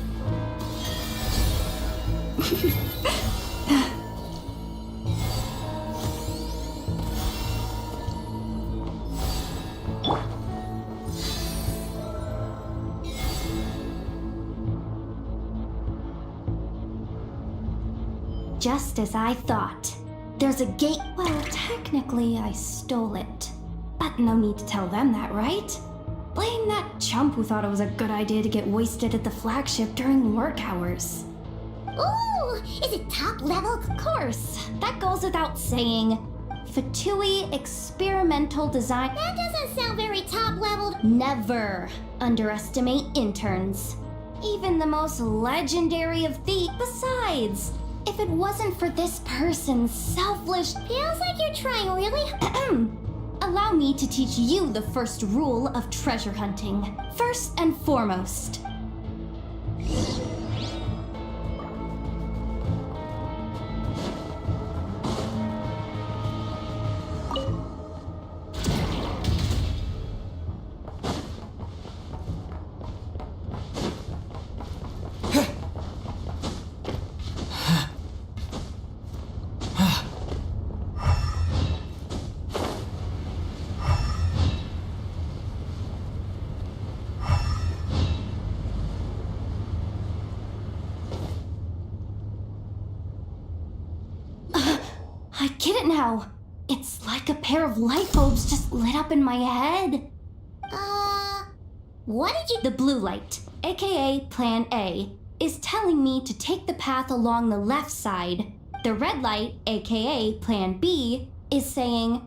Just as I thought. There's a gate. Well, technically, I stole it. But no need to tell them that, right? Blame that chump who thought it was a good idea to get wasted at the flagship during work hours. Ooh, is it top level? Of course, that goes without saying. Fatui Experimental Design. That doesn't sound very top level. Never underestimate interns. Even the most legendary of thieves. Besides, if it wasn't for this person's selfish. Feels like you're trying really. Allow me to teach you the first rule of treasure hunting. First and foremost. I get it now. It's like a pair of light bulbs just lit up in my head. What did you... The blue light, aka Plan A, is telling me to take the path along the left side. The red light, aka Plan B, is saying,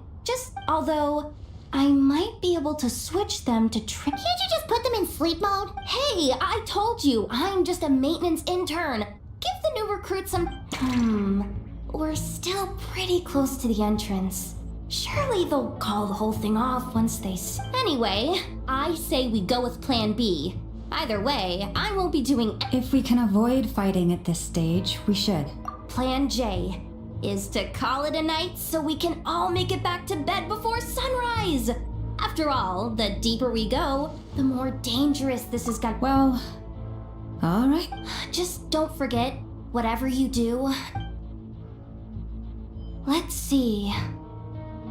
although I might be able to switch them to Can't you just put them in sleep mode? Hey, I told you, I'm just a maintenance intern. Give the new recruit some... We're still pretty close to the entrance. Surely they'll call the whole thing off once they... Anyway, I say we go with Plan B. Either way, I won't be doing... If we can avoid fighting at this stage, we should. Plan J is to call it a night so we can all make it back to bed before sunrise. After all, the deeper we go, the more dangerous this is gonna... Well, all right. Just don't forget, whatever you do... Let's see...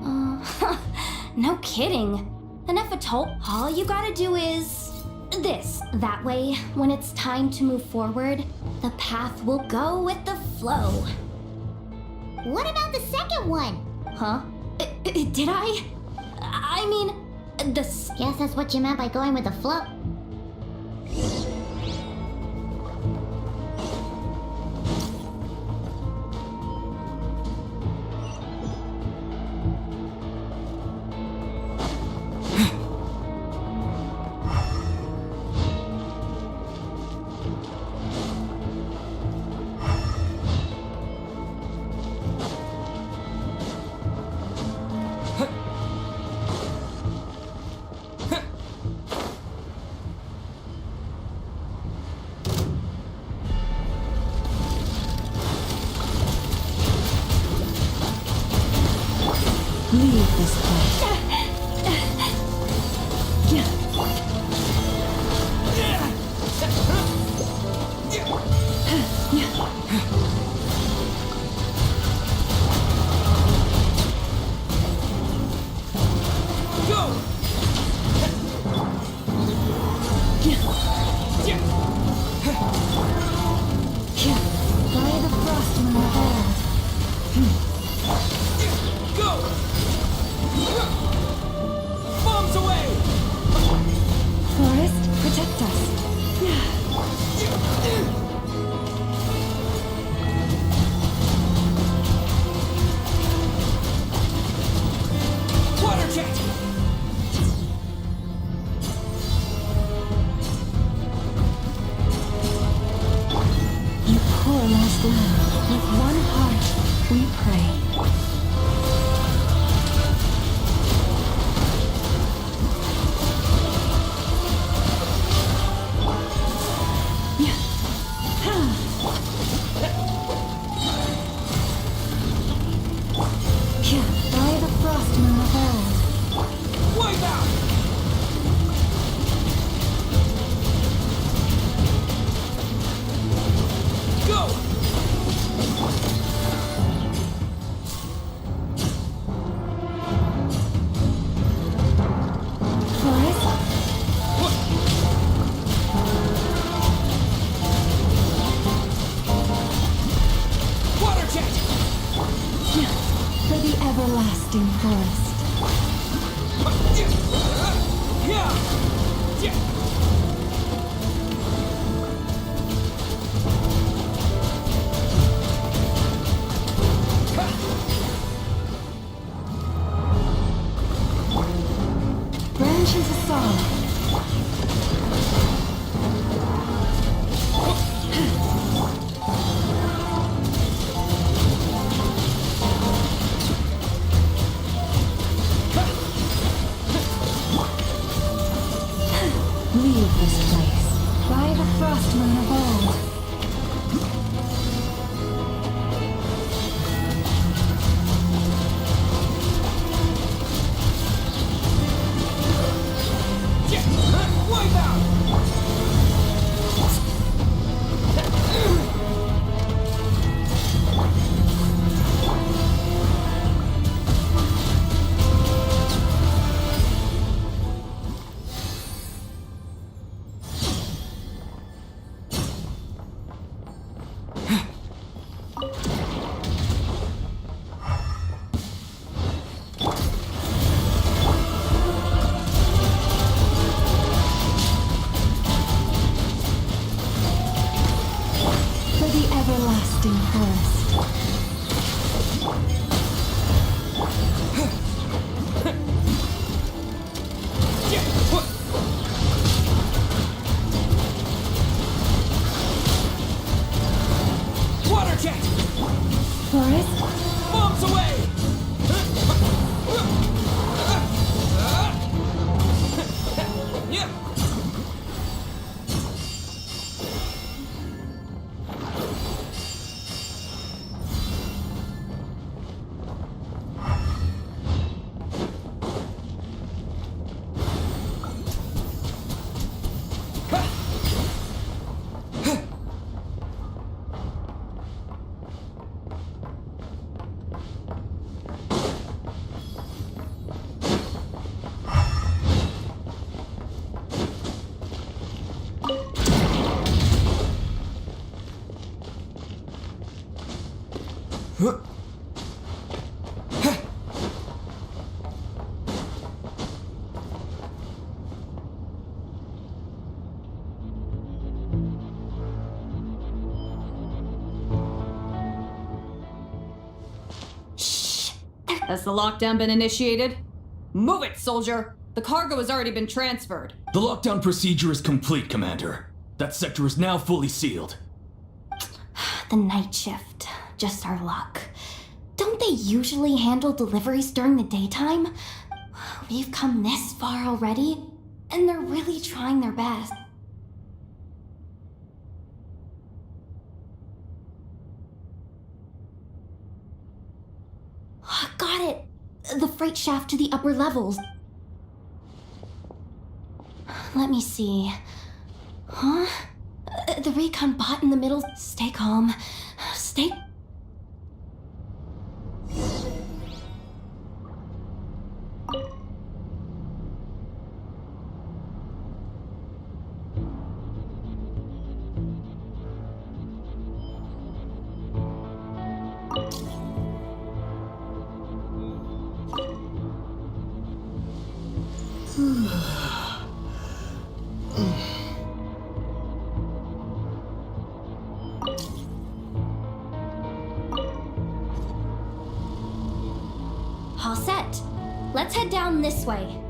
no kidding. Enough of told. All you gotta do is... this. That way, when it's time to move forward, the path will go with the flow. What about the second one? Huh? Did I? I mean, Guess that's what you meant by going with the flow. Leave this place. everlasting forest. Branches of song. Leave this place by the frost moon of old. For the everlasting forest. Water jet! Forest? Bombs away! Has the lockdown been initiated? Move it, soldier! The cargo has already been transferred. The lockdown procedure is complete, Commander. That sector is now fully sealed. The night shift. Just our luck. Don't they usually handle deliveries during the daytime? We've come this far already, and they're really trying their best. Got it! The freight shaft to the upper levels. Let me see. Huh? The recon bot in the middle. Stay calm. Stay... All set. Let's head down this way.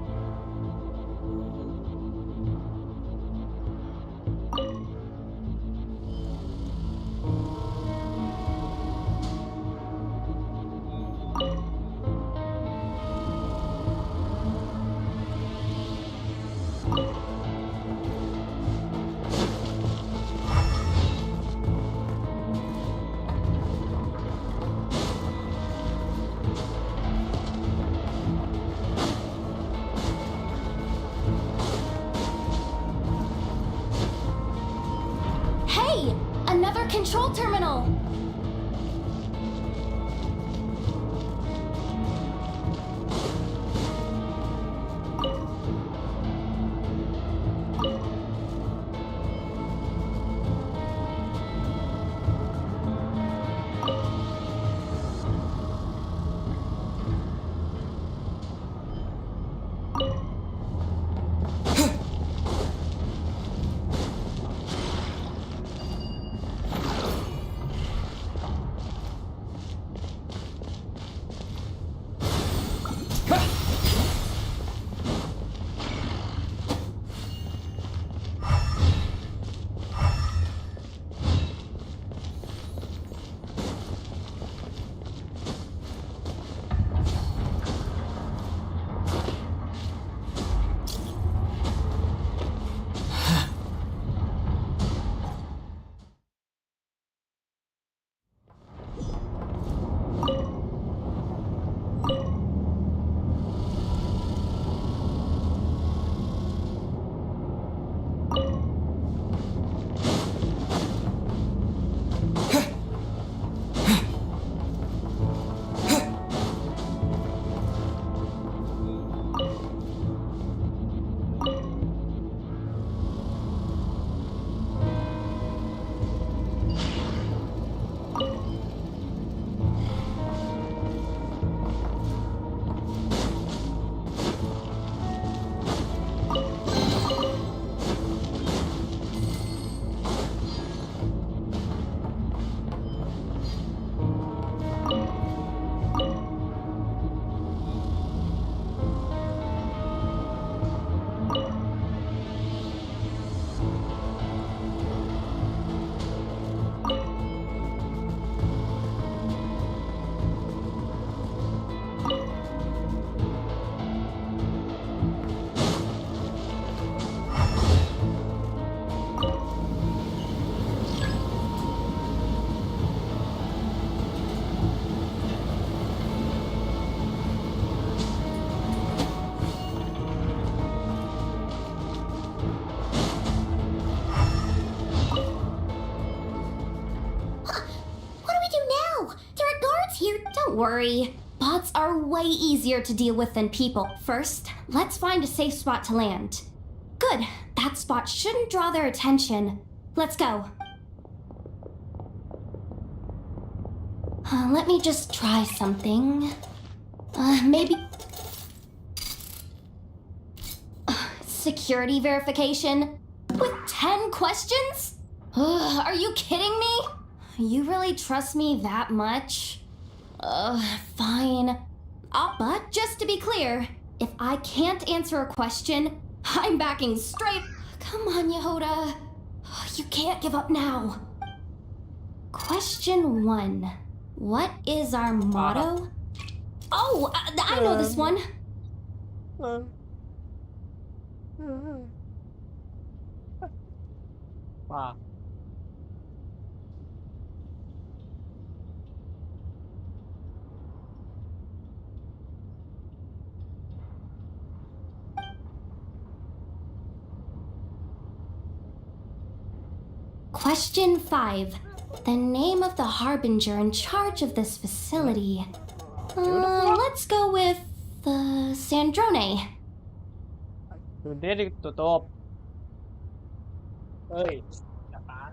Don't worry. Bots are way easier to deal with than people. First, let's find a safe spot to land. Good. That spot shouldn't draw their attention. Let's go. Let me just try something. Maybe... security verification? With 10 questions? Are you kidding me? You really trust me that much? Fine. But just to be clear, if I can't answer a question, I'm backing straight. Come on, Yehoda. You can't give up now. Question 1. What is our motto? Oh, I know this one. Wow. Question 5. The name of the harbinger in charge of this facility. Let's go with Sandrone. Dia ditutup. Apaan?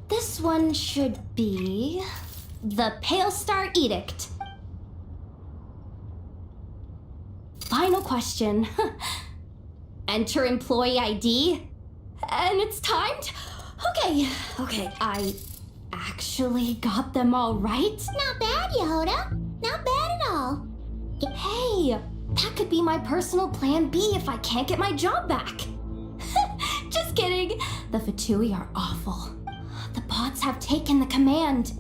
This one should be the Pale Star Edict. Final question. Enter employee ID. And it's timed? Okay, I actually got them all right. Not bad, Yehoda. Not bad at all. Hey, that could be my personal plan B if I can't get my job back. Just kidding. The Fatui are awful. The bots have taken the command.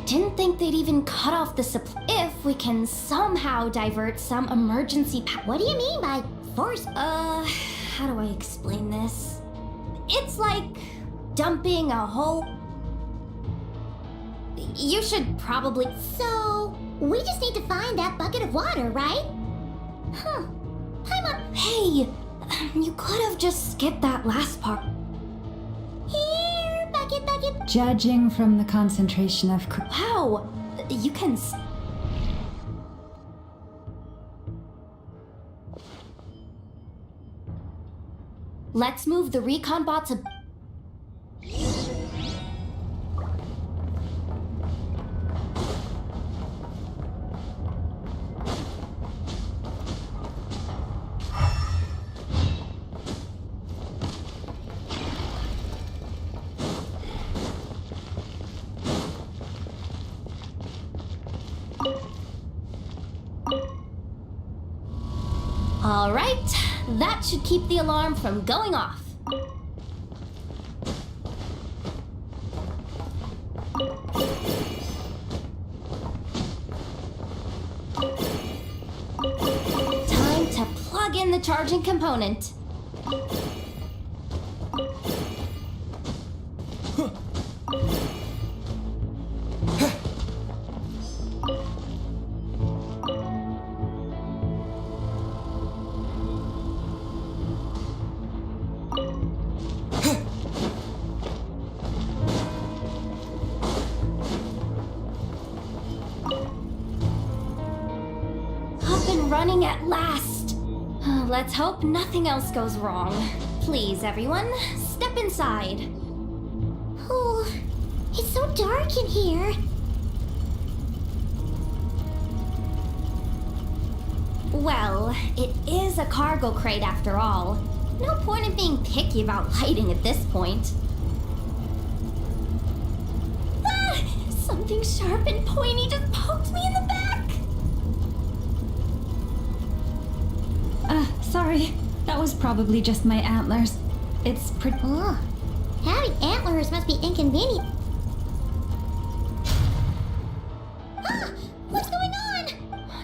Didn't think they'd even cut off the supply. If we can somehow divert some emergency What do you mean by force? How do I explain this? It's like dumping a whole... You should probably... So, we just need to find that bucket of water, right? Huh. Hey, you could have just skipped that last part. Here, bucket. Judging from the concentration of... Wow, you can... Let's move the recon bots a... All right, that should keep the alarm from going off. Time to plug in the charging component. Running at last. Let's hope nothing else goes wrong. Please, everyone, step inside. Oh, it's so dark in here. Well, it is a cargo crate after all. No point in being picky about lighting at this point. Ah! Something sharp and pointy just poked me in the back. Sorry, that was probably just my antlers. It's pretty. Oh, having antlers must be inconvenient. Ah, what's going on?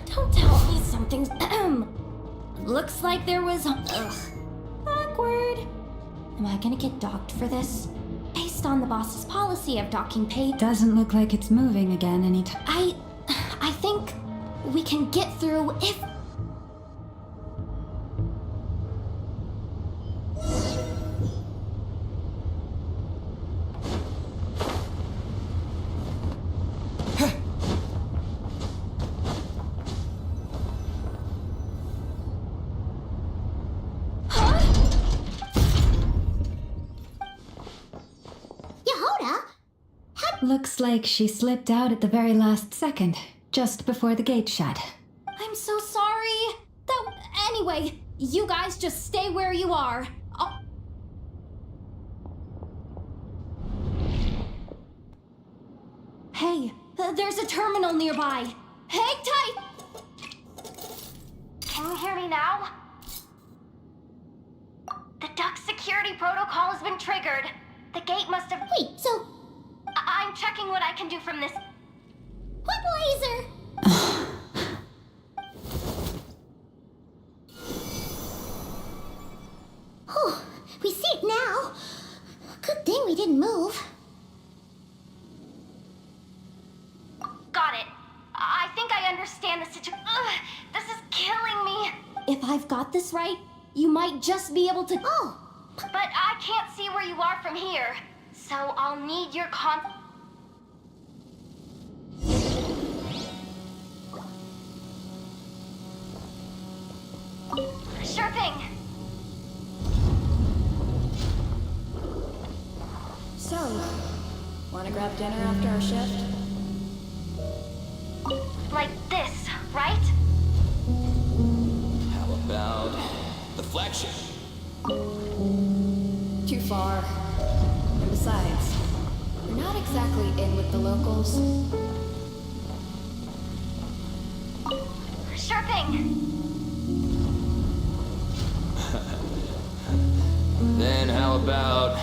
Don't tell me something's. Looks like there was. Awkward. Am I gonna get docked for this? Based on the boss's policy of docking pay. Doesn't look like it's moving again anytime. I think we can get through if. Looks like she slipped out at the very last second, just before the gate shut. I'm so sorry. Anyway, you guys just stay where you are. Hey, there's a terminal nearby. Hang tight! Can you hear me now? The duck security protocol has been triggered. The gate must have... Wait, so... I'm checking what I can do from this... What laser? Oh, we see it now. Good thing we didn't move. Got it. I think I understand the situation. This is killing me. If I've got this right, you might just be able to... Oh! But I can't see where you are from here. So I'll need your Sure thing. So, wanna grab dinner after our shift? Like this, right? How about the flagship? Too far. And besides, we're not exactly in with the locals. Sure thing. Then how about...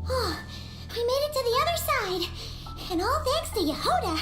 Oh, we made it to the other side. And all thanks to Yehoda.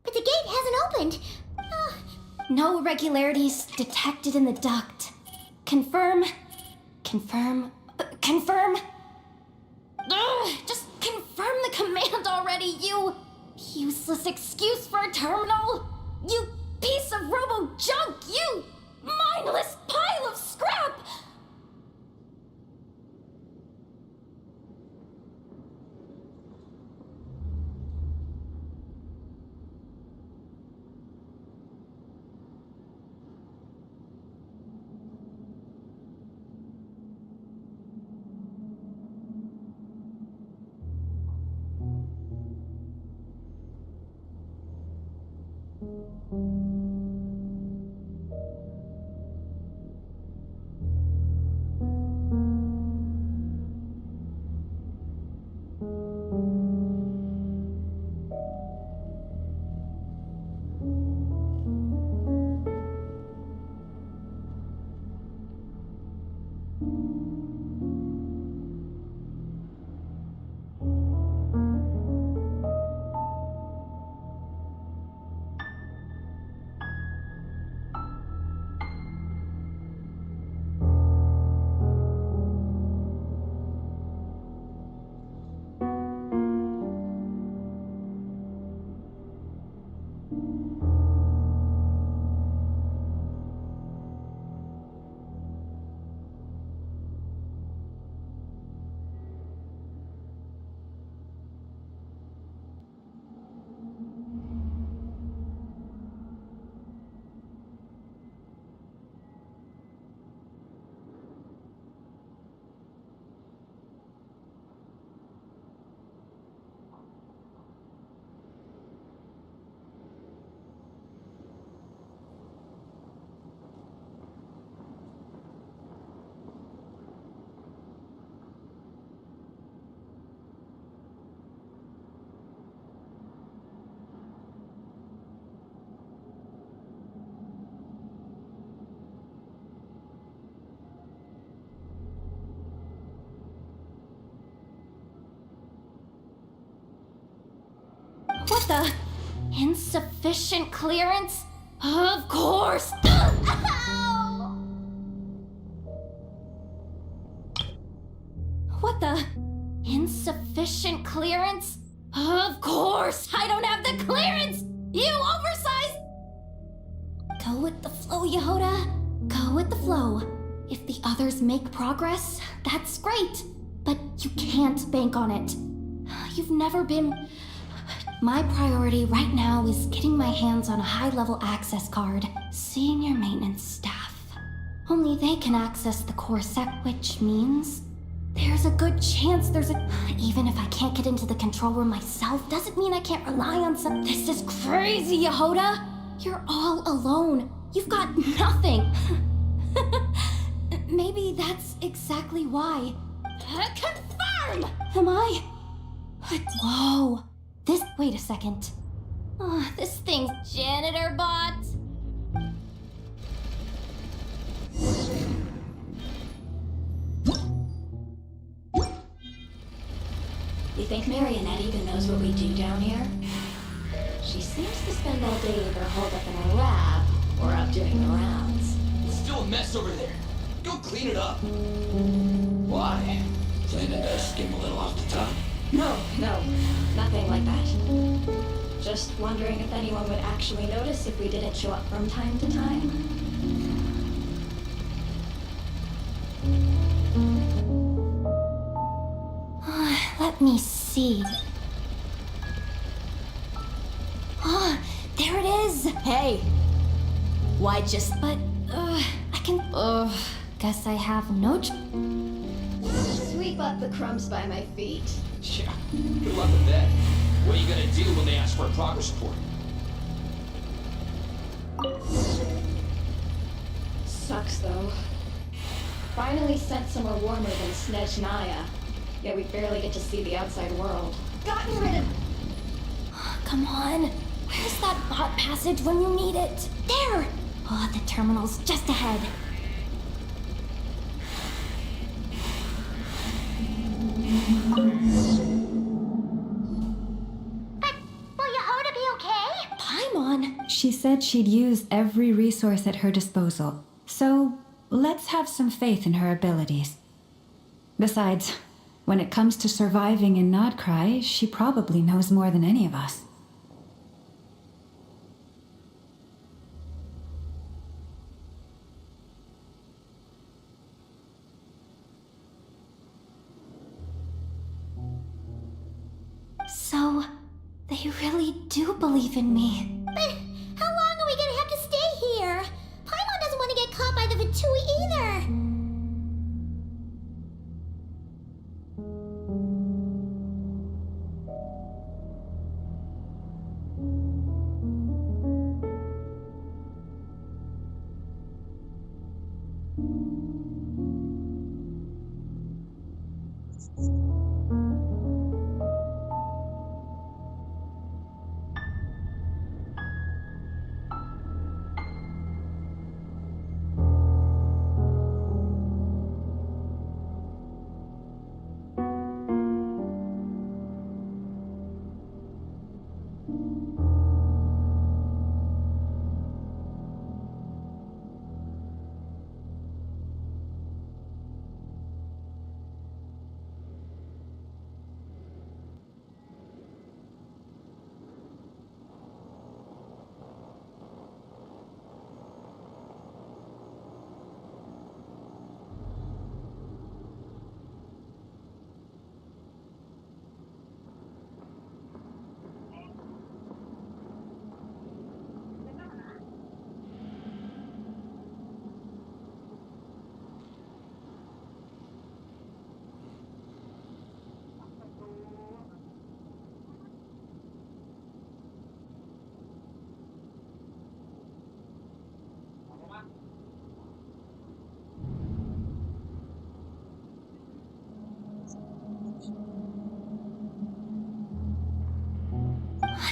But the gate hasn't opened. No irregularities detected in the duct. Confirm. Confirm. Confirm. Just confirm the command already, you useless excuse for a terminal. You piece of robo junk, you mindless pile of scrap. the? Insufficient clearance? Of course! Ow! What the? Insufficient clearance? Of course! I don't have the clearance! You oversized! Go with the flow, Yehoda. Go with the flow. If the others make progress, that's great. But you can't bank on it. You've never been... My priority right now is getting my hands on a high-level access card. Senior maintenance staff. Only they can access the core set, which means... There's a good chance there's a... Even if I can't get into the control room myself, doesn't mean I can't rely on some... This is crazy, Yehoda! You're all alone. You've got nothing. Maybe that's exactly why. Confirm! Am I? Whoa. This... Wait a second. This thing's janitor bot. You think Marionette even knows what we do down here? She seems to spend all day either holed up in her lab or out doing the rounds. It's still a mess over there. Go clean it up. Why? Planning to skim a little off the top? No, nothing like that. Just wondering if anyone would actually notice if we didn't show up from time to time. Let me see. There it is! Hey! Why just... But, I can... guess I have no Sweep up the crumbs by my feet. Yeah, good luck with that. What are you gonna do when they ask for a progress report? Sucks, though. Finally sent somewhere warmer than Snezhnaya. Yet we barely get to see the outside world. Gotten rid of... Come on. Where's that bot passage when you need it? There! The terminal's just ahead. But will Yehoda be okay? Paimon! She said she'd use every resource at her disposal. So, let's have some faith in her abilities. Besides, when it comes to surviving in Krai, she probably knows more than any of us. So, they really do believe in me. But how long are we gonna have to stay here? Paimon doesn't want to get caught by the Fatui either.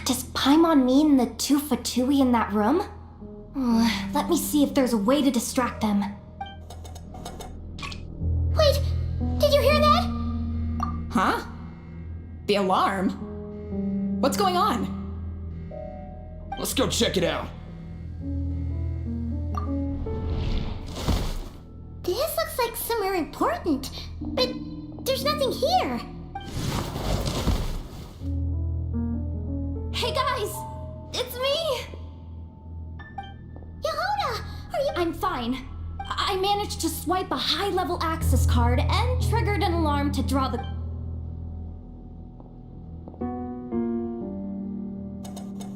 Does Paimon mean the two Fatui in that room? Let me see if there's a way to distract them. Wait, did you hear that? Huh? The alarm? What's going on? Let's go check it out. This looks like somewhere important, but there's nothing here. Hey guys! It's me! Yehuda, are you— I'm fine. I managed to swipe a high-level access card and triggered an alarm to draw the...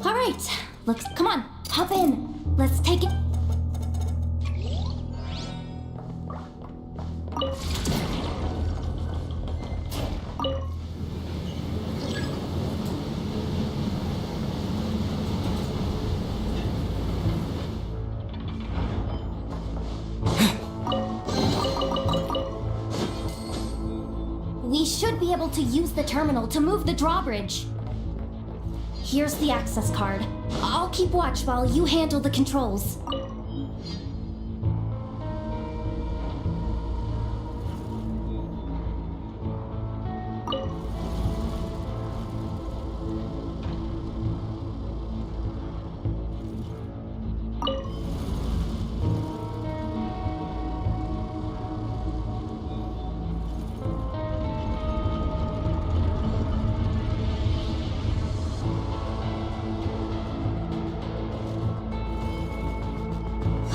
Alright, come on, hop in. Let's take it... We should be able to use the terminal to move the drawbridge. Here's the access card. I'll keep watch while you handle the controls.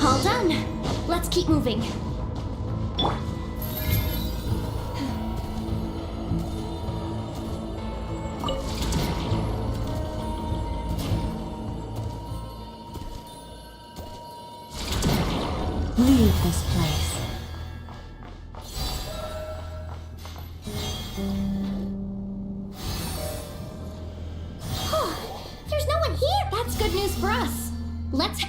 All done. Let's keep moving. Leave this place. There's no one here! That's good news for us. Let's...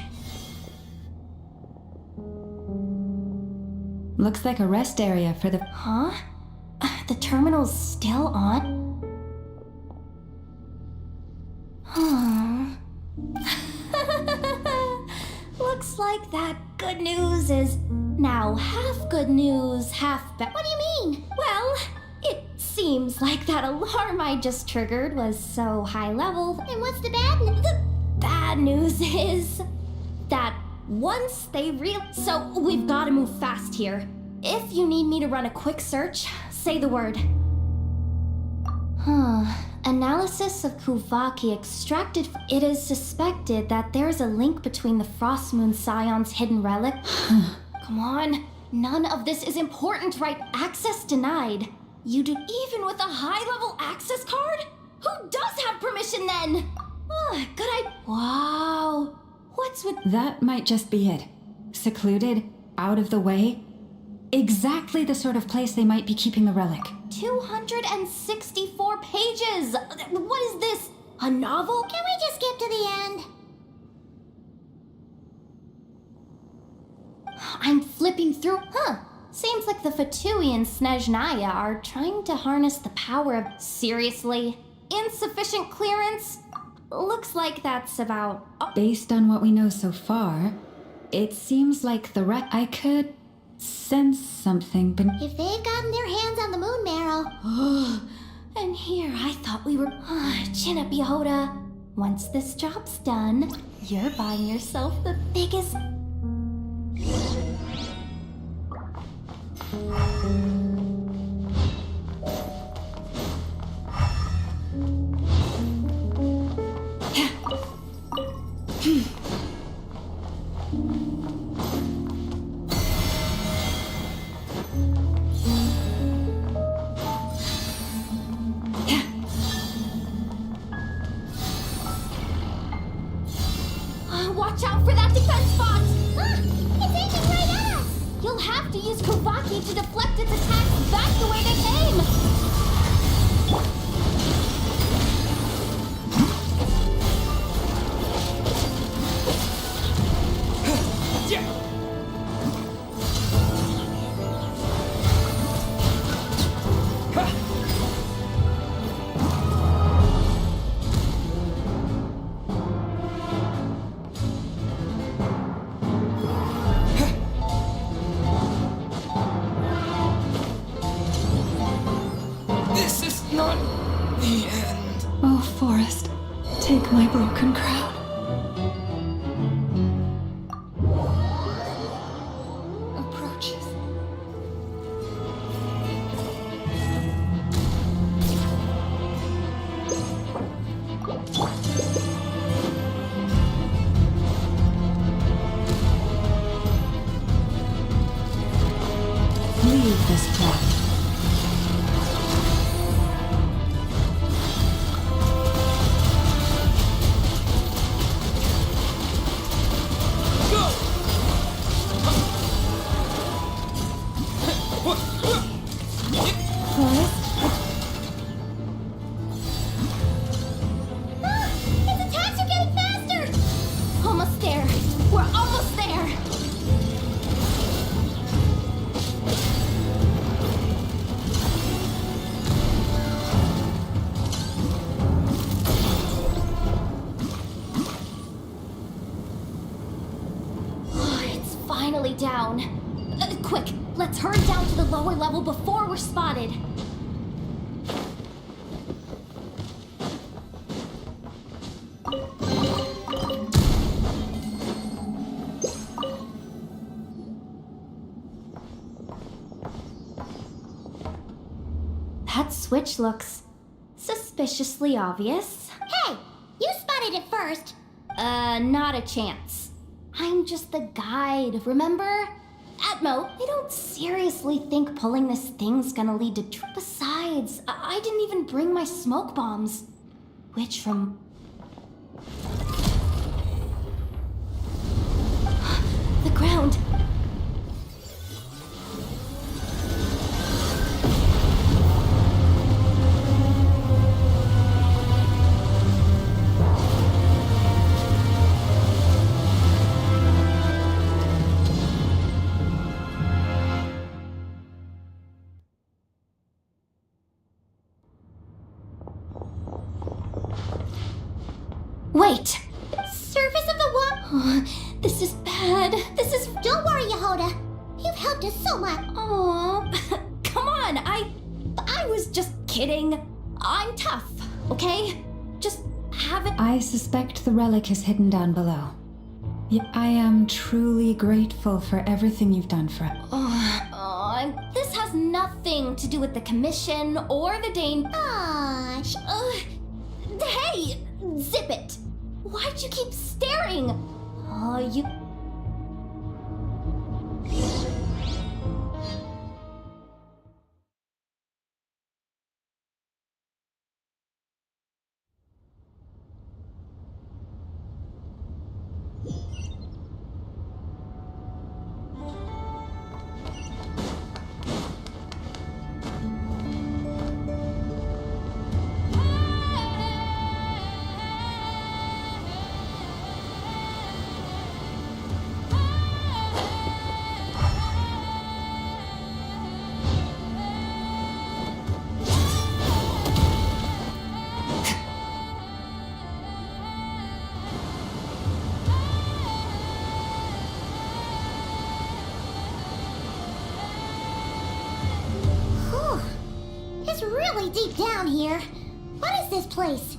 Looks like a rest area for the... Huh? The terminal's still on? Huh. Looks like that good news is now half good news, half bad. What do you mean? Well, it seems like that alarm I just triggered was so high level. And what's the bad news? The bad news is that once they So we've got to move fast here. If you need me to run a quick search, say the word. Analysis of Kuvaki extracted. It is suspected that there's a link between the Frost Moon Scion's hidden relic. Come on. None of this is important, right? Access denied. You do even with a high-level access card? Who does have permission then? Good idea. Wow. What's with... That might just be it. Secluded, out of the way. Exactly the sort of place they might be keeping the relic. 264 pages! What is this? A novel? Can we just skip to the end? I'm flipping through. Seems like the Fatui and Snezhnaya are trying to harness the power of... Seriously? Insufficient clearance? Looks like that's about... Based on what we know so far, it seems like the I could sense something, but... If they've gotten their hands on the moon marrow... And here I thought we were... Chin up, Yehuda. Once this job's done, you're buying yourself the biggest... Watch out for that defense bot! It's aiming right at us! You'll have to use Kuvaki to deflect its attacks back the way they came! Oh, Forest, take my broken crown. leave this plot. Its attacks are getting faster! Almost there. We're almost there. It's finally down. Quick, let's hurry down to the lower level before we're spotted. That switch looks suspiciously obvious. Hey, you spotted it first. Not a chance. I'm just the guide, remember? Atmo, I don't seriously think pulling this thing's gonna lead to Besides, I didn't even bring my smoke bombs. Which from... the ground. Wait! Surface of the water. This is bad. This is... Don't worry, Yehoda. You've helped us so much. Aw, come on. I was just kidding. I'm tough, okay? Just have it... I suspect the relic is hidden down below. I am truly grateful for everything you've done for us. This has nothing to do with the commission or the Dane... hey! Zip it! Why'd you keep staring? You... It's really deep down here. What is this place?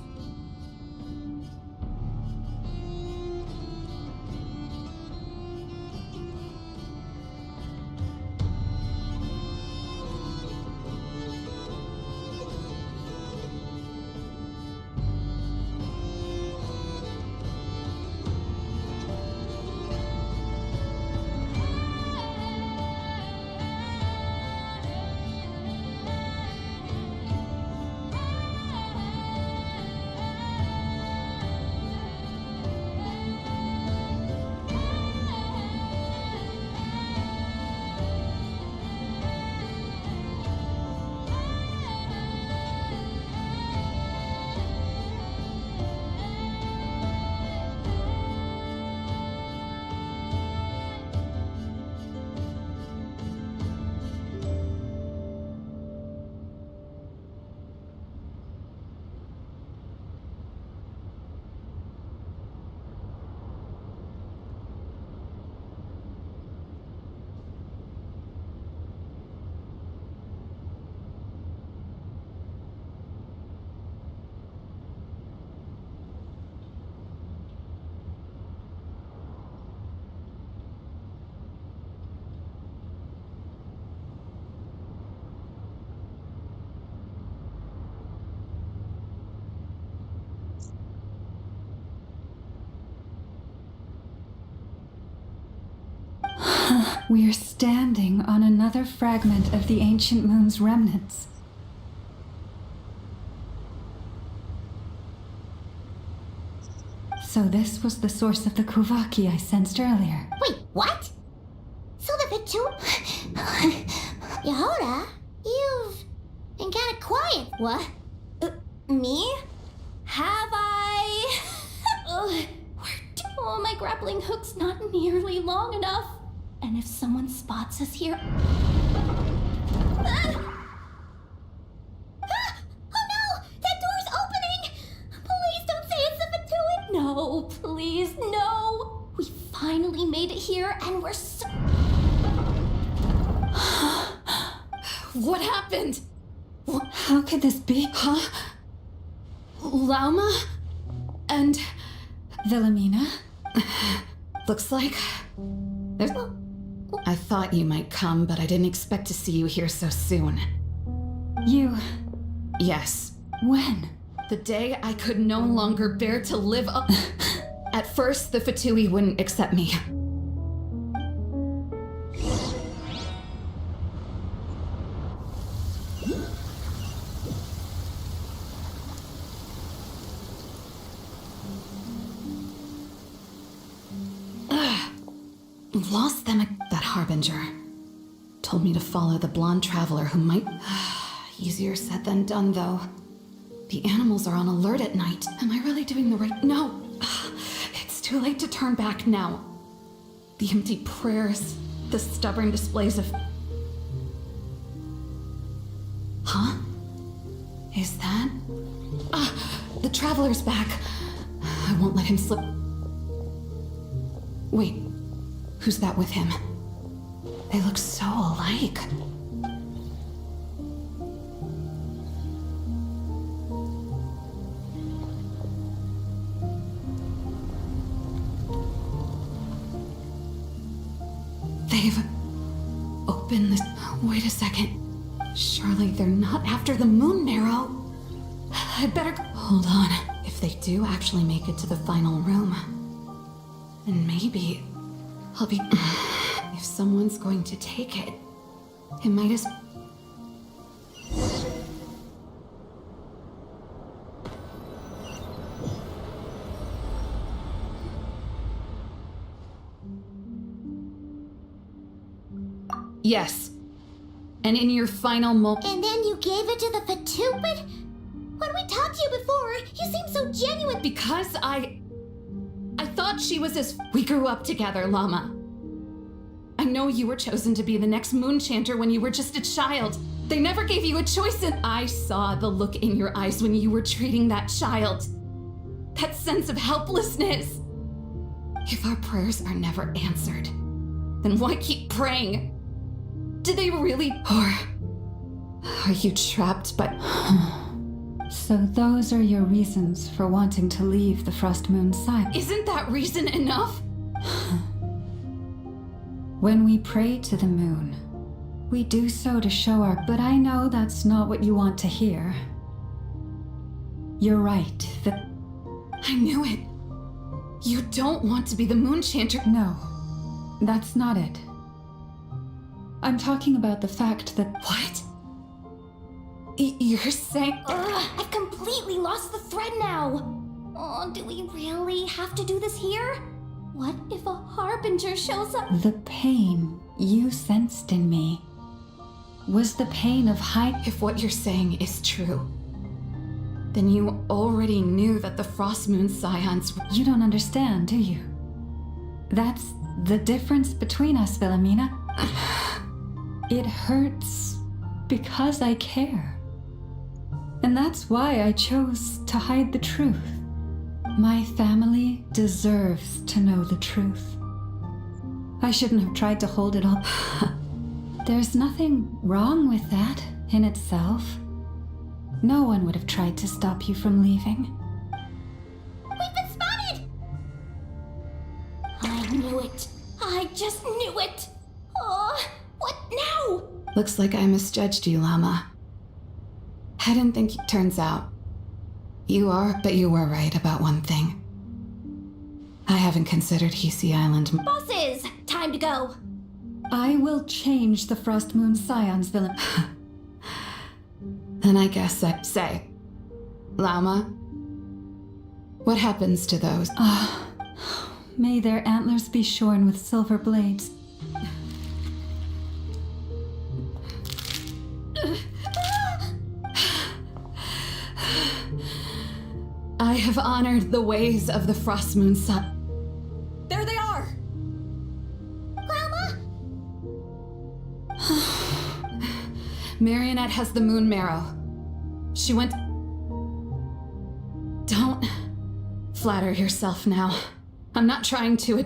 We're standing on another fragment of the ancient moon's remnants. So this was the source of the Kuvaki I sensed earlier. Wait, what? So the Vitu... Yehoda, you've been kind of quiet. What? Me? Have I? My grappling hook's not nearly long enough. And if someone spots us here... Oh no! That door's opening! Please don't say it's the Vitu. No, please, no! We finally made it here, and we're so... What happened? How could this be? Huh? Lauma? And... Wilhelmina? Looks like... there's... I thought you might come, but I didn't expect to see you here so soon. You... Yes. When? The day I could no longer bear to live up... At first, the Fatui wouldn't accept me. Lost them. That harbinger told me to follow the blonde traveler who might... Easier said than done, though. The animals are on alert at night. Am I really doing the right... No! It's too late to turn back now. The empty prayers, the stubborn displays of... Huh? Is that... the traveler's back. I won't let him slip... Wait. Who's that with him? They look so alike. They've opened this... Wait a second. Surely they're not after the moon marrow. I'd better... Hold on. If they do actually make it to the final room, then maybe... I'll be... If someone's going to take it, it might as... Yes. And in your final And then you gave it to the Fatui? But when we talked to you before, you seemed so genuine. Because I thought she was as... We grew up together, Llama. I know you were chosen to be the next moon chanter when you were just a child. They never gave you a choice, and I saw the look in your eyes when you were treating that child. That sense of helplessness. If our prayers are never answered, then why keep praying? Do they really... Or are you trapped by... So those are your reasons for wanting to leave the Frost Moon side? Isn't that reason enough? When we pray to the moon, we do so to show our... But I know that's not what you want to hear. You're right, I knew it. You don't want to be the moon chanter. No, that's not it. I'm talking about the fact that... What? You're saying... I've completely lost the thread now. Oh, do we really have to do this here? What if a harbinger shows up? The pain you sensed in me was the pain of If what you're saying is true, then you already knew that the Frost Moon Scions... You don't understand, do you? That's the difference between us, Wilhelmina. It hurts because I care. And that's why I chose to hide the truth. My family deserves to know the truth. I shouldn't have tried to hold it all. There's nothing wrong with that in itself. No one would have tried to stop you from leaving. We've been spotted! I knew it. I just knew it. Oh, what now? Looks like I misjudged you, Llama. I didn't think... Turns out, but you were right about one thing. I haven't considered Hisi Island. Bosses, time to go. I will change the Frost Moon Scion's villain. Then I guess I say, Llama, what happens to those? May their antlers be shorn with silver blades. I have honored the ways of the Frost Moon Sun. There they are! Grandma? Marionette has the moon marrow. She went... Don't flatter yourself now. I'm not trying to...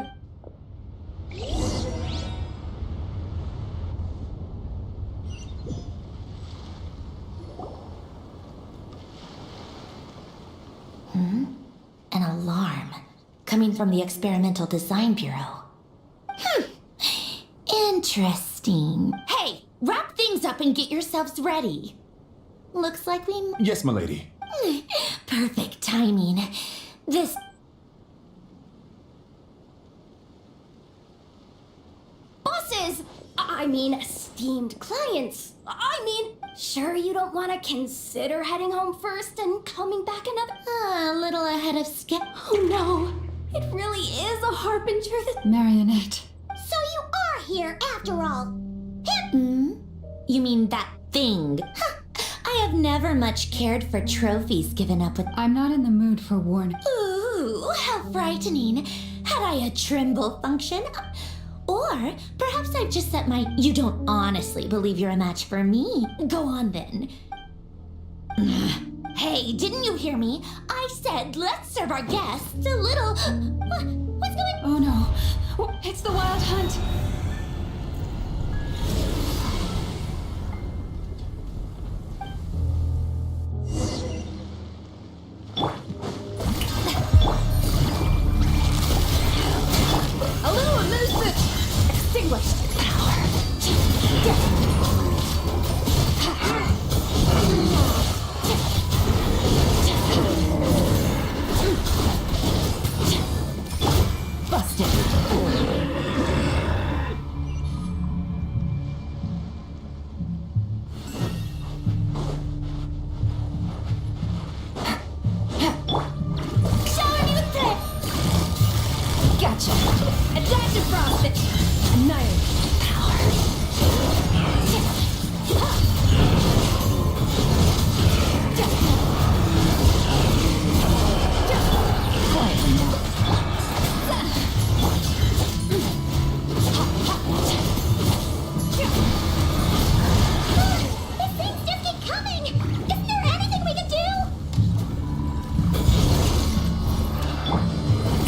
An alarm coming from the Experimental Design Bureau. Interesting. Hey, wrap things up and get yourselves ready. Looks like we... Yes, milady. Perfect timing. This... Bosses! I mean, esteemed clients. Sure you don't want to consider heading home first and coming back another... a little ahead of schedule. Oh no, it really is a harbinger that... Marionette. So you are here after all. You mean that thing? I have never much cared for trophies given up with... I'm not in the mood for warning. Ooh, how frightening. Had I a Trimble function? Or perhaps I've just set my... You don't honestly believe you're a match for me. Go on then. Hey, didn't you hear me? I said let's serve our guests a little... What's going... Oh no, it's the Wild Hunt. A little elusive! Extinguished power! Busted. Shower me with threat! Gotcha. Adaptive frostbite! Annihilate power. Quietly now. These things just keep coming! Isn't there anything we can do?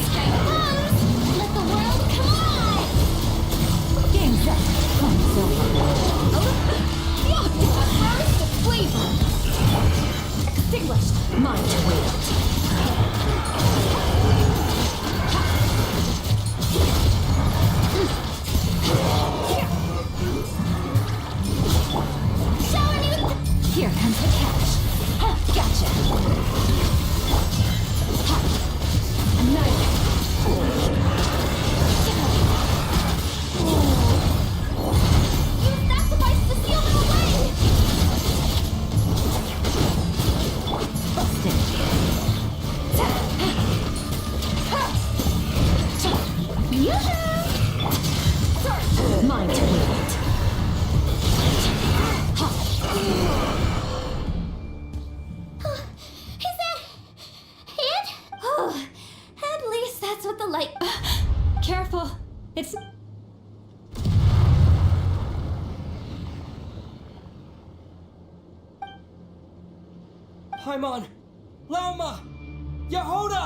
Stay close! Let the world come alive! Game's up. Fight's over. A burst of flavor! Extinguished. Mind wield. Shower me with... Here comes the catch. Gotcha. Annihilate. Use that device to seal them away! Busted. Yoo-hoo! Mind wield. Is that... it? Oh, at least that's what the light... Careful. It's... Paimon! Llama! Yehoda!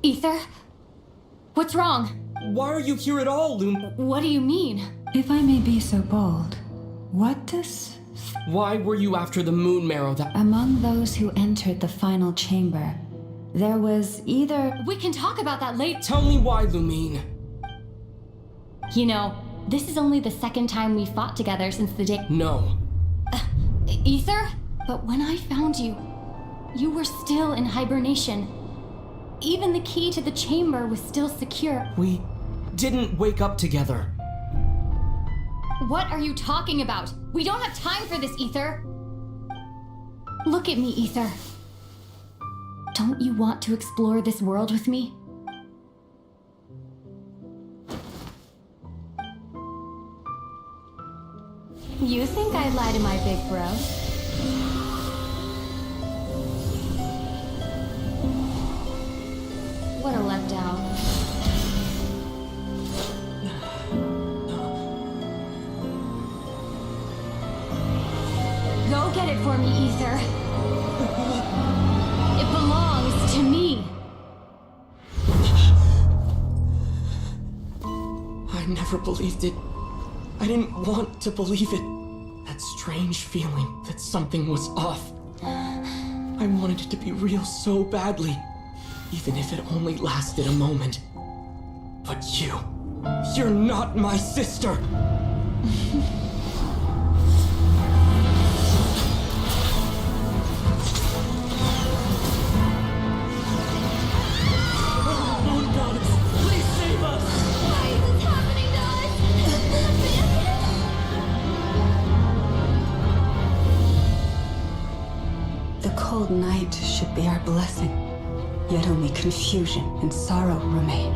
Ether? What's wrong? Why are you here at all, Loon? What do you mean? If I may be so bold, what does... Why were you after the moon marrow that... Among those who entered the final chamber, there was either... We can talk about that later. Tell me why, Lumine. You know, this is only the second time we fought together since the day... No. Ether? But when I found you, you were still in hibernation. Even the key to the chamber was still secure. We didn't wake up together. What are you talking about? We don't have time for this, Ether. Look at me, Ether. Don't you want to explore this world with me? You think I'd lie to my big bro? What a letdown. Go get it for me, Ether. It belongs to me. I never believed it. I didn't want to believe it. That strange feeling that something was off. I wanted it to be real so badly, even if it only lasted a moment. But you're not my sister. Cold night should be our blessing, yet only confusion and sorrow remain.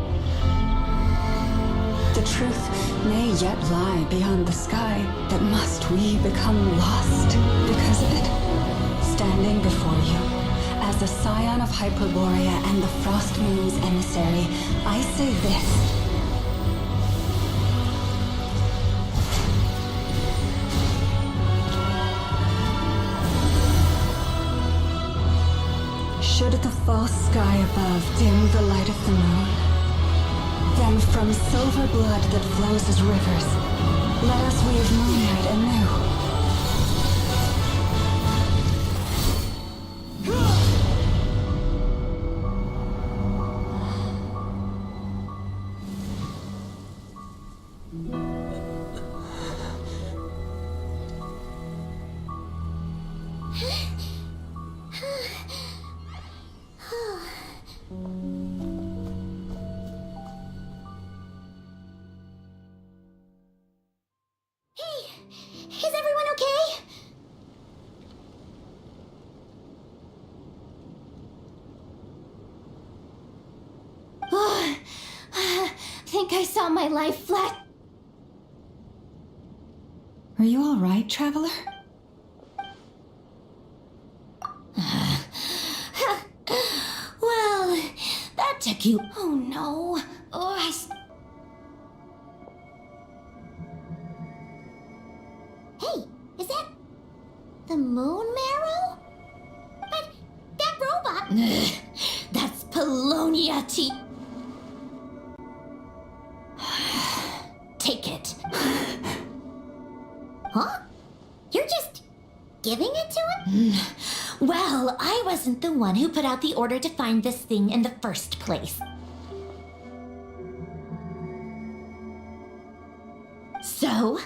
The truth may yet lie beyond the sky, but must we become lost because of it? Standing before you, as a scion of Hyperborea and the Frost Moon's emissary, I say this. Should the false sky above dim the light of the moon, then from silver blood that flows as rivers, let us weave moonlight anew. Is everyone okay? Think I saw my life flat. Are you all right, traveler? Well, that took you. Oh no. Hey, is that the moon marrow? But that robot. That's Polonia T. Take it. Huh? You're just giving it to him? Well, I wasn't the one who put out the order to find this thing in the first place. So,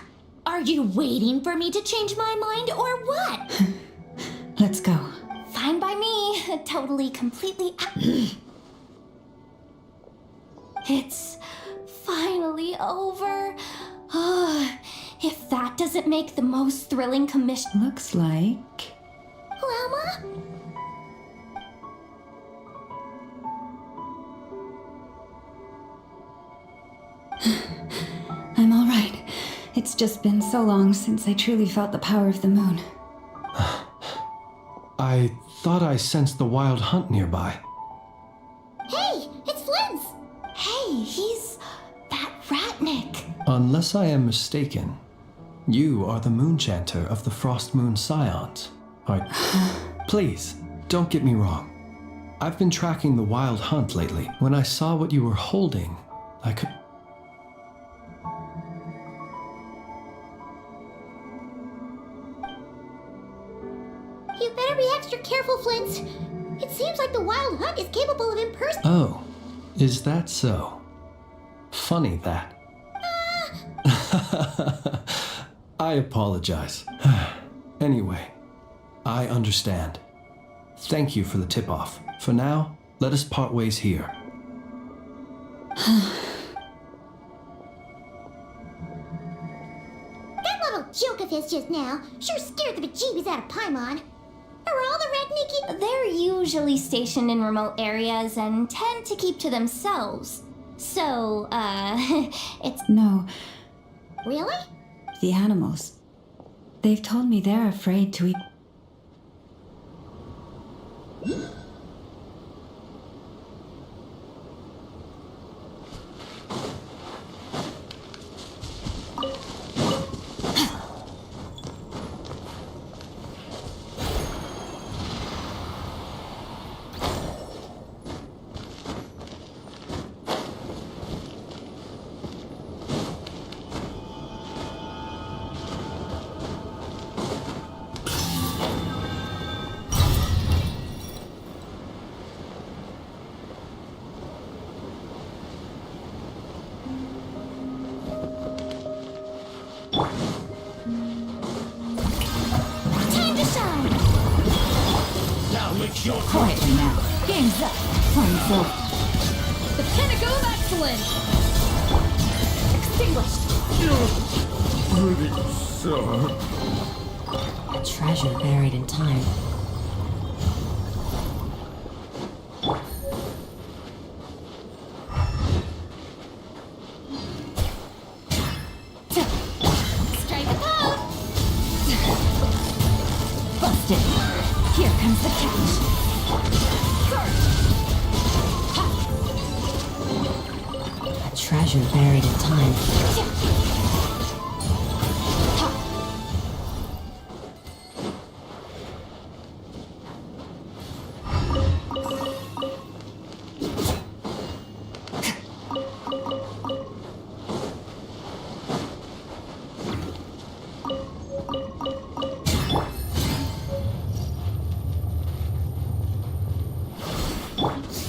are you waiting for me to change my mind or what? Let's go. Fine by me. Totally, completely. It's finally over. If that doesn't make the most thrilling commission. Looks like... Llama? I'm all right. It's just been so long since I truly felt the power of the moon. I thought I sensed the wild hunt nearby. Hey, it's Flint's! Hey, he's that Ratnik. Unless I am mistaken, you are the Moonchanter of the Frost Moon Scions. Please, don't get me wrong. I've been tracking the wild hunt lately. When I saw what you were holding, I could... You better be extra careful, Flint. It seems like the wild hunt is capable of Oh, is that so? Funny that. I apologize. Anyway, I understand. Thank you for the tip-off. For now, let us part ways here. That little joke of his just now sure scared the bejeebies out of Paimon. Are all the Red Nikki? They're usually stationed in remote areas and tend to keep to themselves. So, it's... No, Really? the animals. They've told me they're afraid to eat. Time to shine! Now it's your Quietly now. Game's up. Fine, so. The pinnacle of excellence! Extinguished! A treasure buried in time. Strike a pose! Busted. Here comes the catch. A treasure buried in time.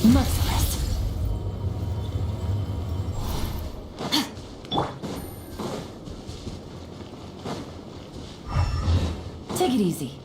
Merciless. Take it easy.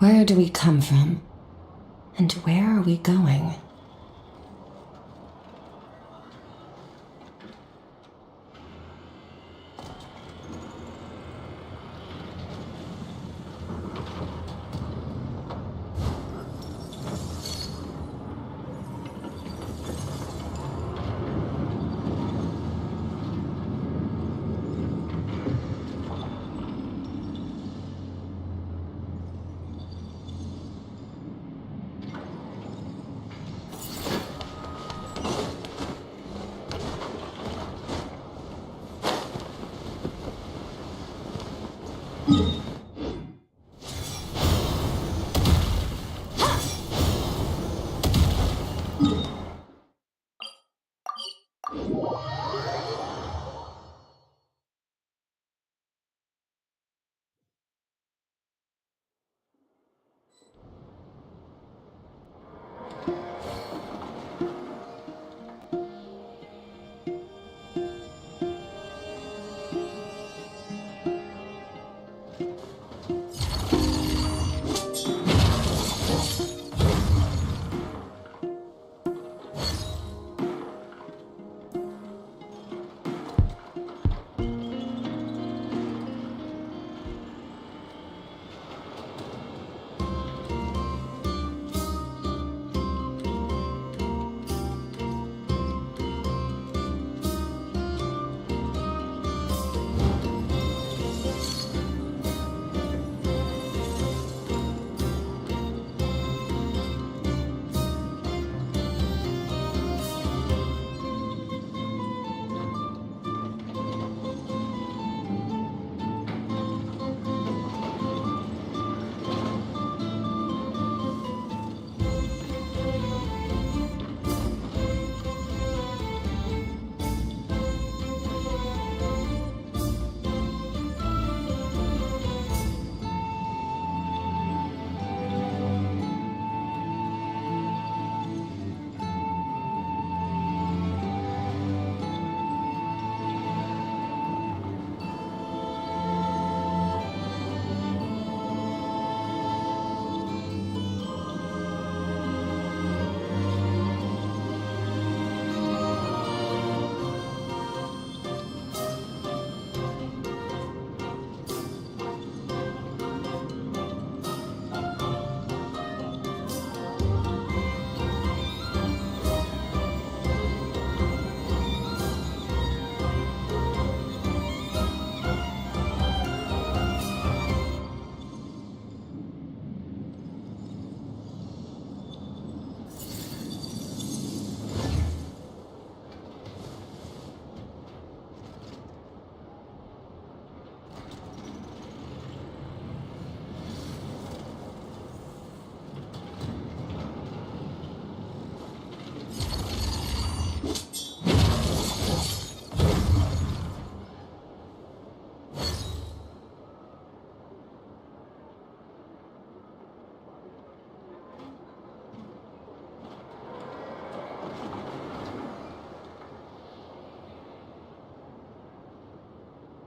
Where do we come from? And where are we going?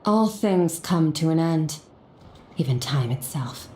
All things come to an end, even time itself.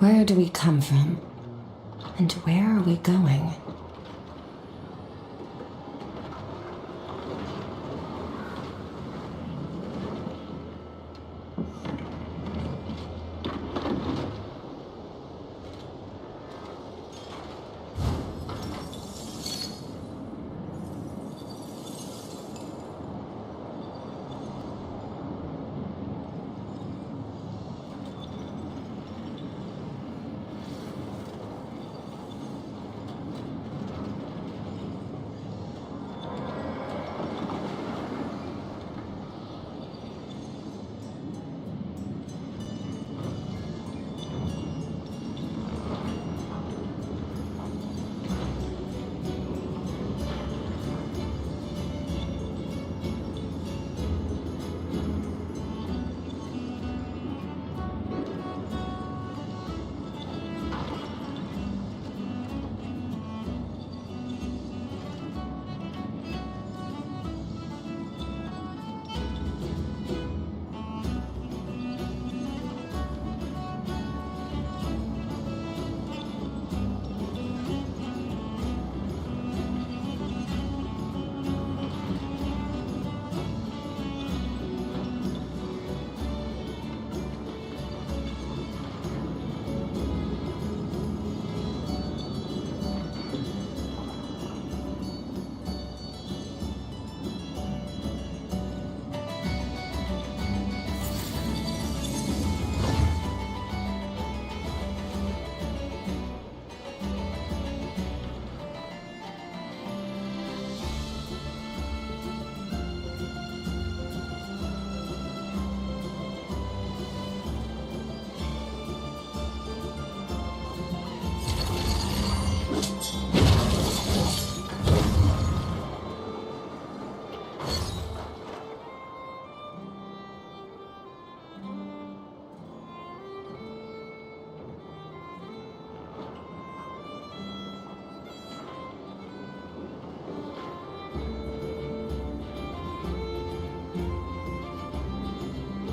Where do we come from? And where are we going?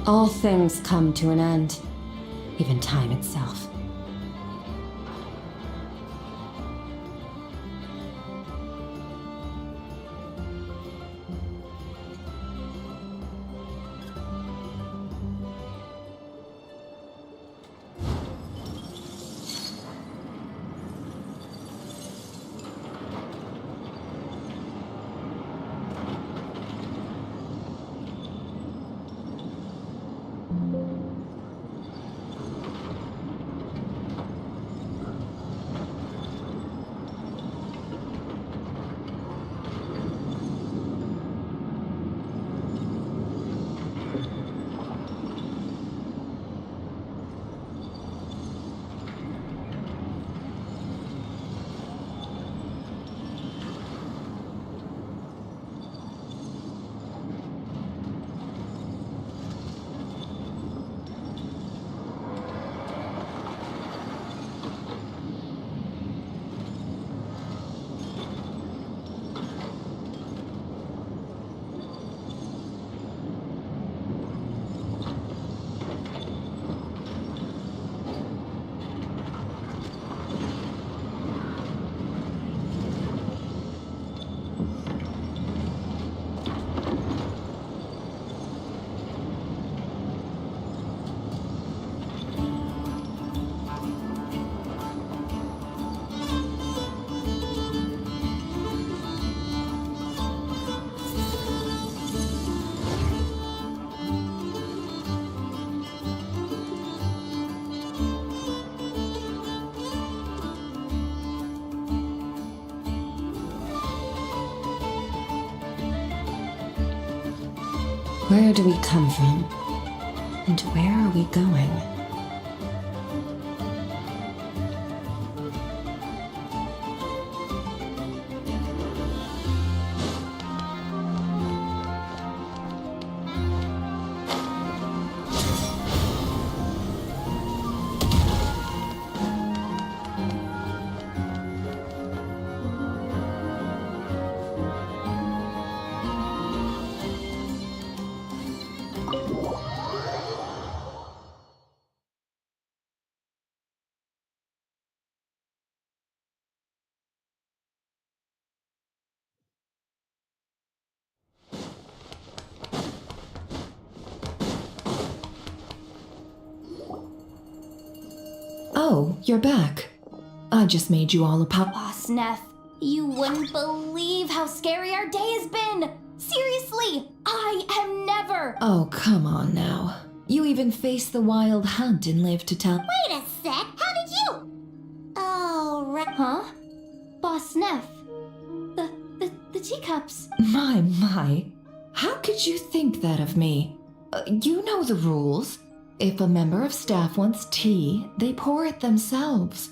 All things come to an end, even time itself. Where do we come from? And where are we going? Oh, you're back. I just made you all a pop. Boss Neff, you wouldn't believe how scary our day has been. Seriously, I have never. Oh, come on now. You even faced the wild hunt and lived to tell. Wait a sec, how did you? Oh, right. Huh? Boss Neff. The teacups. My. How could you think that of me? You know the rules. If a member of staff wants tea, they pour it themselves.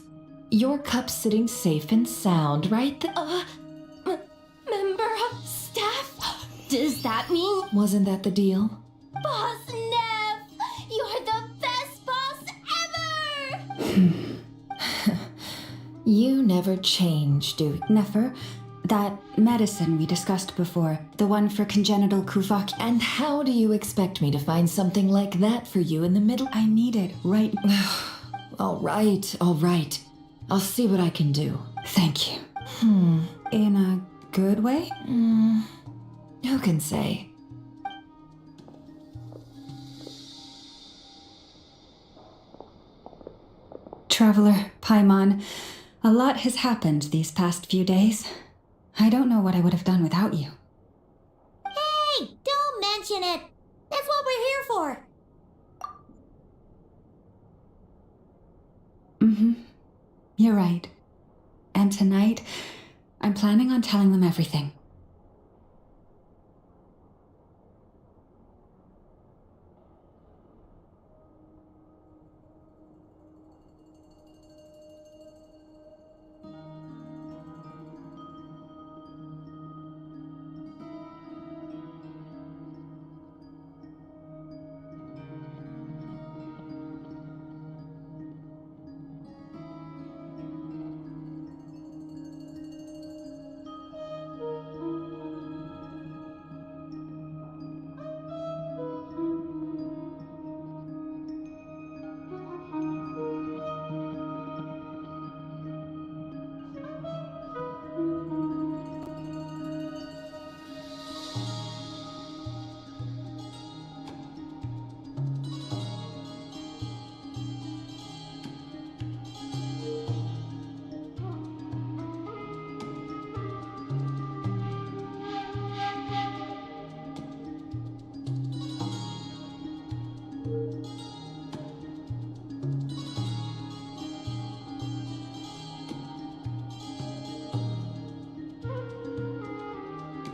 Your cup's sitting safe and sound right there. Member of staff? Does that mean? Wasn't that the deal? Boss Neff, you're the best boss ever! You never change, do Nefer, that medicine we discussed before, the one for congenital kuvaki. And how do you expect me to find something like that for you in the middle? I need it right. All right. I'll see what I can do. Thank you. In a good way? Who can say? Traveler, Paimon, a lot has happened these past few days. I don't know what I would have done without you. Hey, don't mention it. That's what we're here for. You're right. And tonight, I'm planning on telling them everything.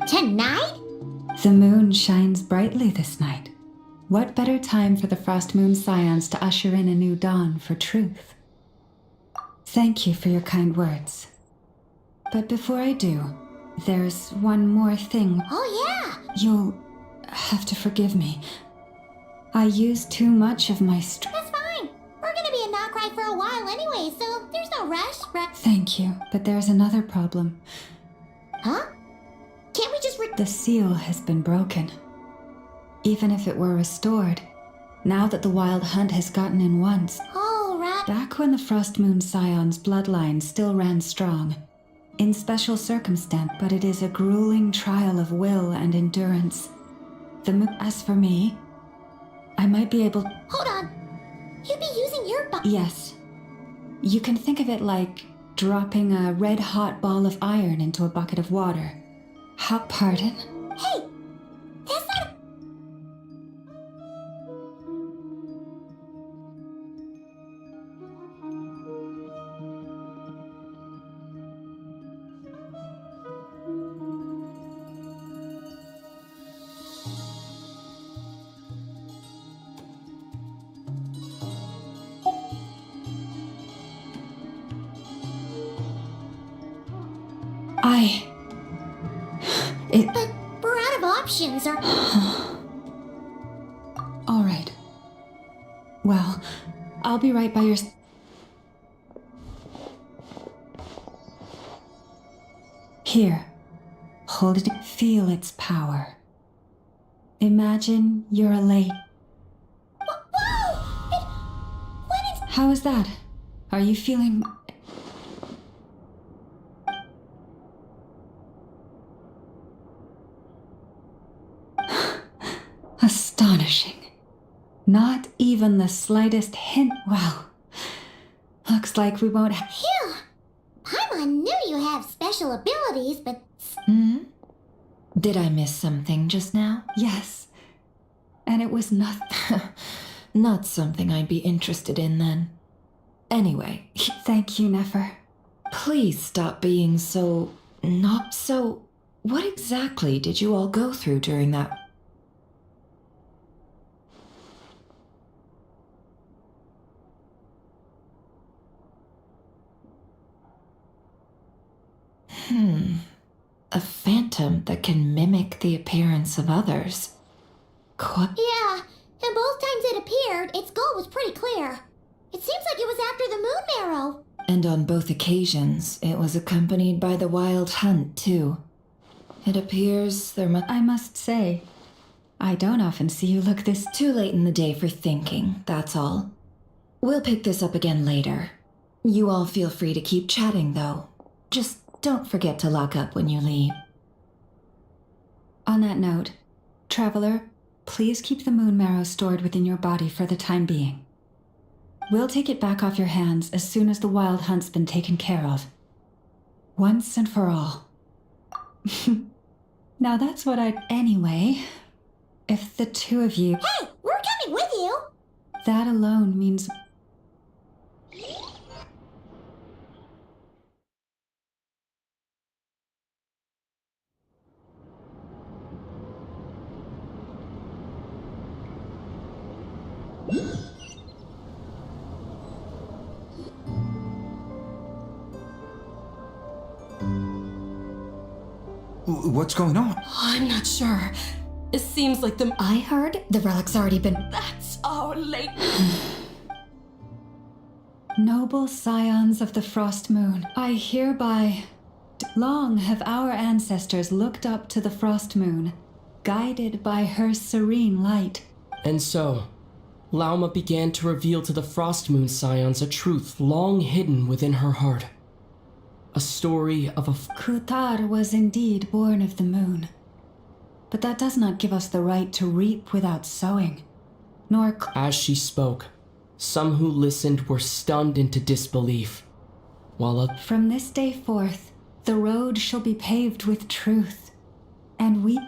Tonight? The moon shines brightly this night. What better time for the Frost Moon Scions to usher in a new dawn for truth? Thank you for your kind words. But before I do, there's one more thing. Oh, yeah. You'll have to forgive me. I used too much of my strength. That's fine. We're gonna be in Krai for a while anyway, so there's no rush. Thank you, but there's another problem. Huh? Can't we just The seal has been broken. Even if it were restored, now that the wild hunt has gotten in once. Oh, right. Back when the Frost Moon Scions' bloodline still ran strong, in special circumstance, but it is a grueling trial of will and endurance. As for me, I might be able. Hold on. You'd be using your Yes. You can think of it like dropping a red-hot ball of iron into a bucket of water. Pardon? Hey! That's not a... But we're out of options, or... All right. Well, I'll be right by your... Here. Hold it. Feel its power. Imagine you're a late... Whoa! What is... How is that? Are you feeling... Astonishing. Not even the slightest hint. Well, Looks like we won't Phew! Paimon knew you have special abilities, but... Hmm? Did I miss something just now? Yes. And it was not... Not something I'd be interested in then. Anyway. Thank you, Nefer. Please stop being so... not so... What exactly did you all go through during that... A phantom that can mimic the appearance of others. Yeah, and both times it appeared, its goal was pretty clear. It seems like it was after the moon marrow. And on both occasions, it was accompanied by the wild hunt, too. It appears there I must say, I don't often see you look this... Too late in the day for thinking, that's all. We'll pick this up again later. You all feel free to keep chatting, though. Just don't forget to lock up when you leave. On that note, Traveler, please keep the moon marrow stored within your body for the time being. We'll take it back off your hands as soon as the wild hunt's been taken care of. Once and for all. Now that's what I'd... Anyway, if the two of you... Hey, we're coming with you! That alone means... What's going on? I'm not sure. It seems like I heard the relic's already been... That's our late... Noble scions of the Frost Moon, I hereby... Long have our ancestors looked up to the Frost Moon, guided by her serene light. And so, Lauma began to reveal to the Frost Moon scions a truth long hidden within her heart. A story of a... Kutar was indeed born of the moon. But that does not give us the right to reap without sowing, nor... As she spoke, some who listened were stunned into disbelief, while From this day forth, the road shall be paved with truth, and we...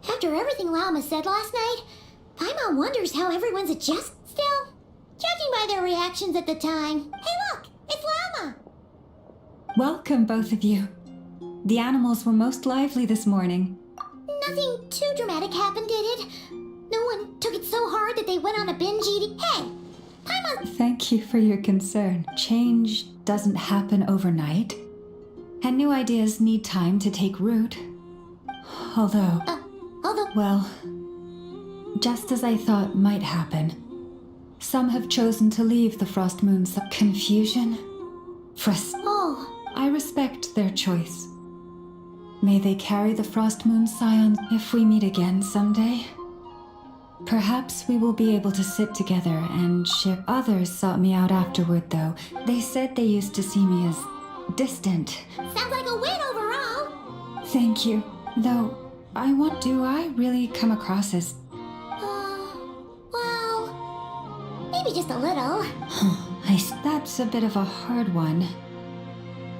After everything Lauma said last night, Paimon wonders how everyone's adjusted still. Judging by their reactions at the time. Hey look, it's Lauma! Welcome, both of you. The animals were most lively this morning. Nothing too dramatic happened, did it? No one took it so hard that they went on a binge eating... Hey! Paimon... Thank you for your concern. Change doesn't happen overnight, and new ideas need time to take root. Although... Well, just as I thought might happen, some have chosen to leave the Frost Moon's confusion. I respect their choice. May they carry the Frost Moon scions if we meet again someday. Perhaps we will be able to sit together and ship. Others sought me out afterward, though. They said they used to see me as distant. Sounds like a win overall! Thank you. Though, do I really come across as... Well... Maybe just a little. That's a bit of a hard one.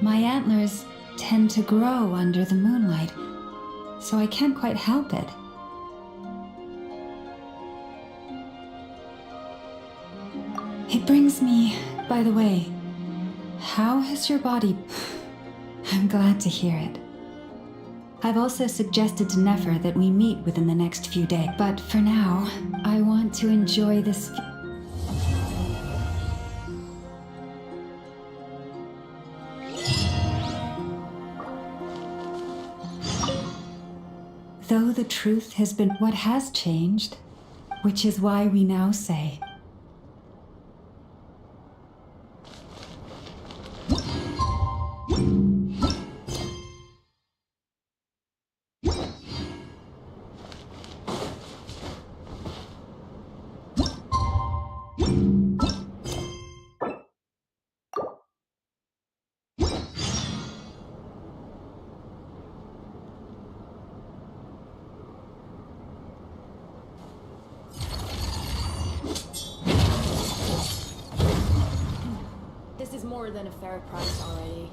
My antlers tend to grow under the moonlight, so I can't quite help it. It brings me, by the way, how has your body... I'm glad to hear it. I've also suggested to Nefer that we meet within the next few days, but for now, I want to enjoy this... Though the truth has been what has changed, which is why we now say... more than a fair price already.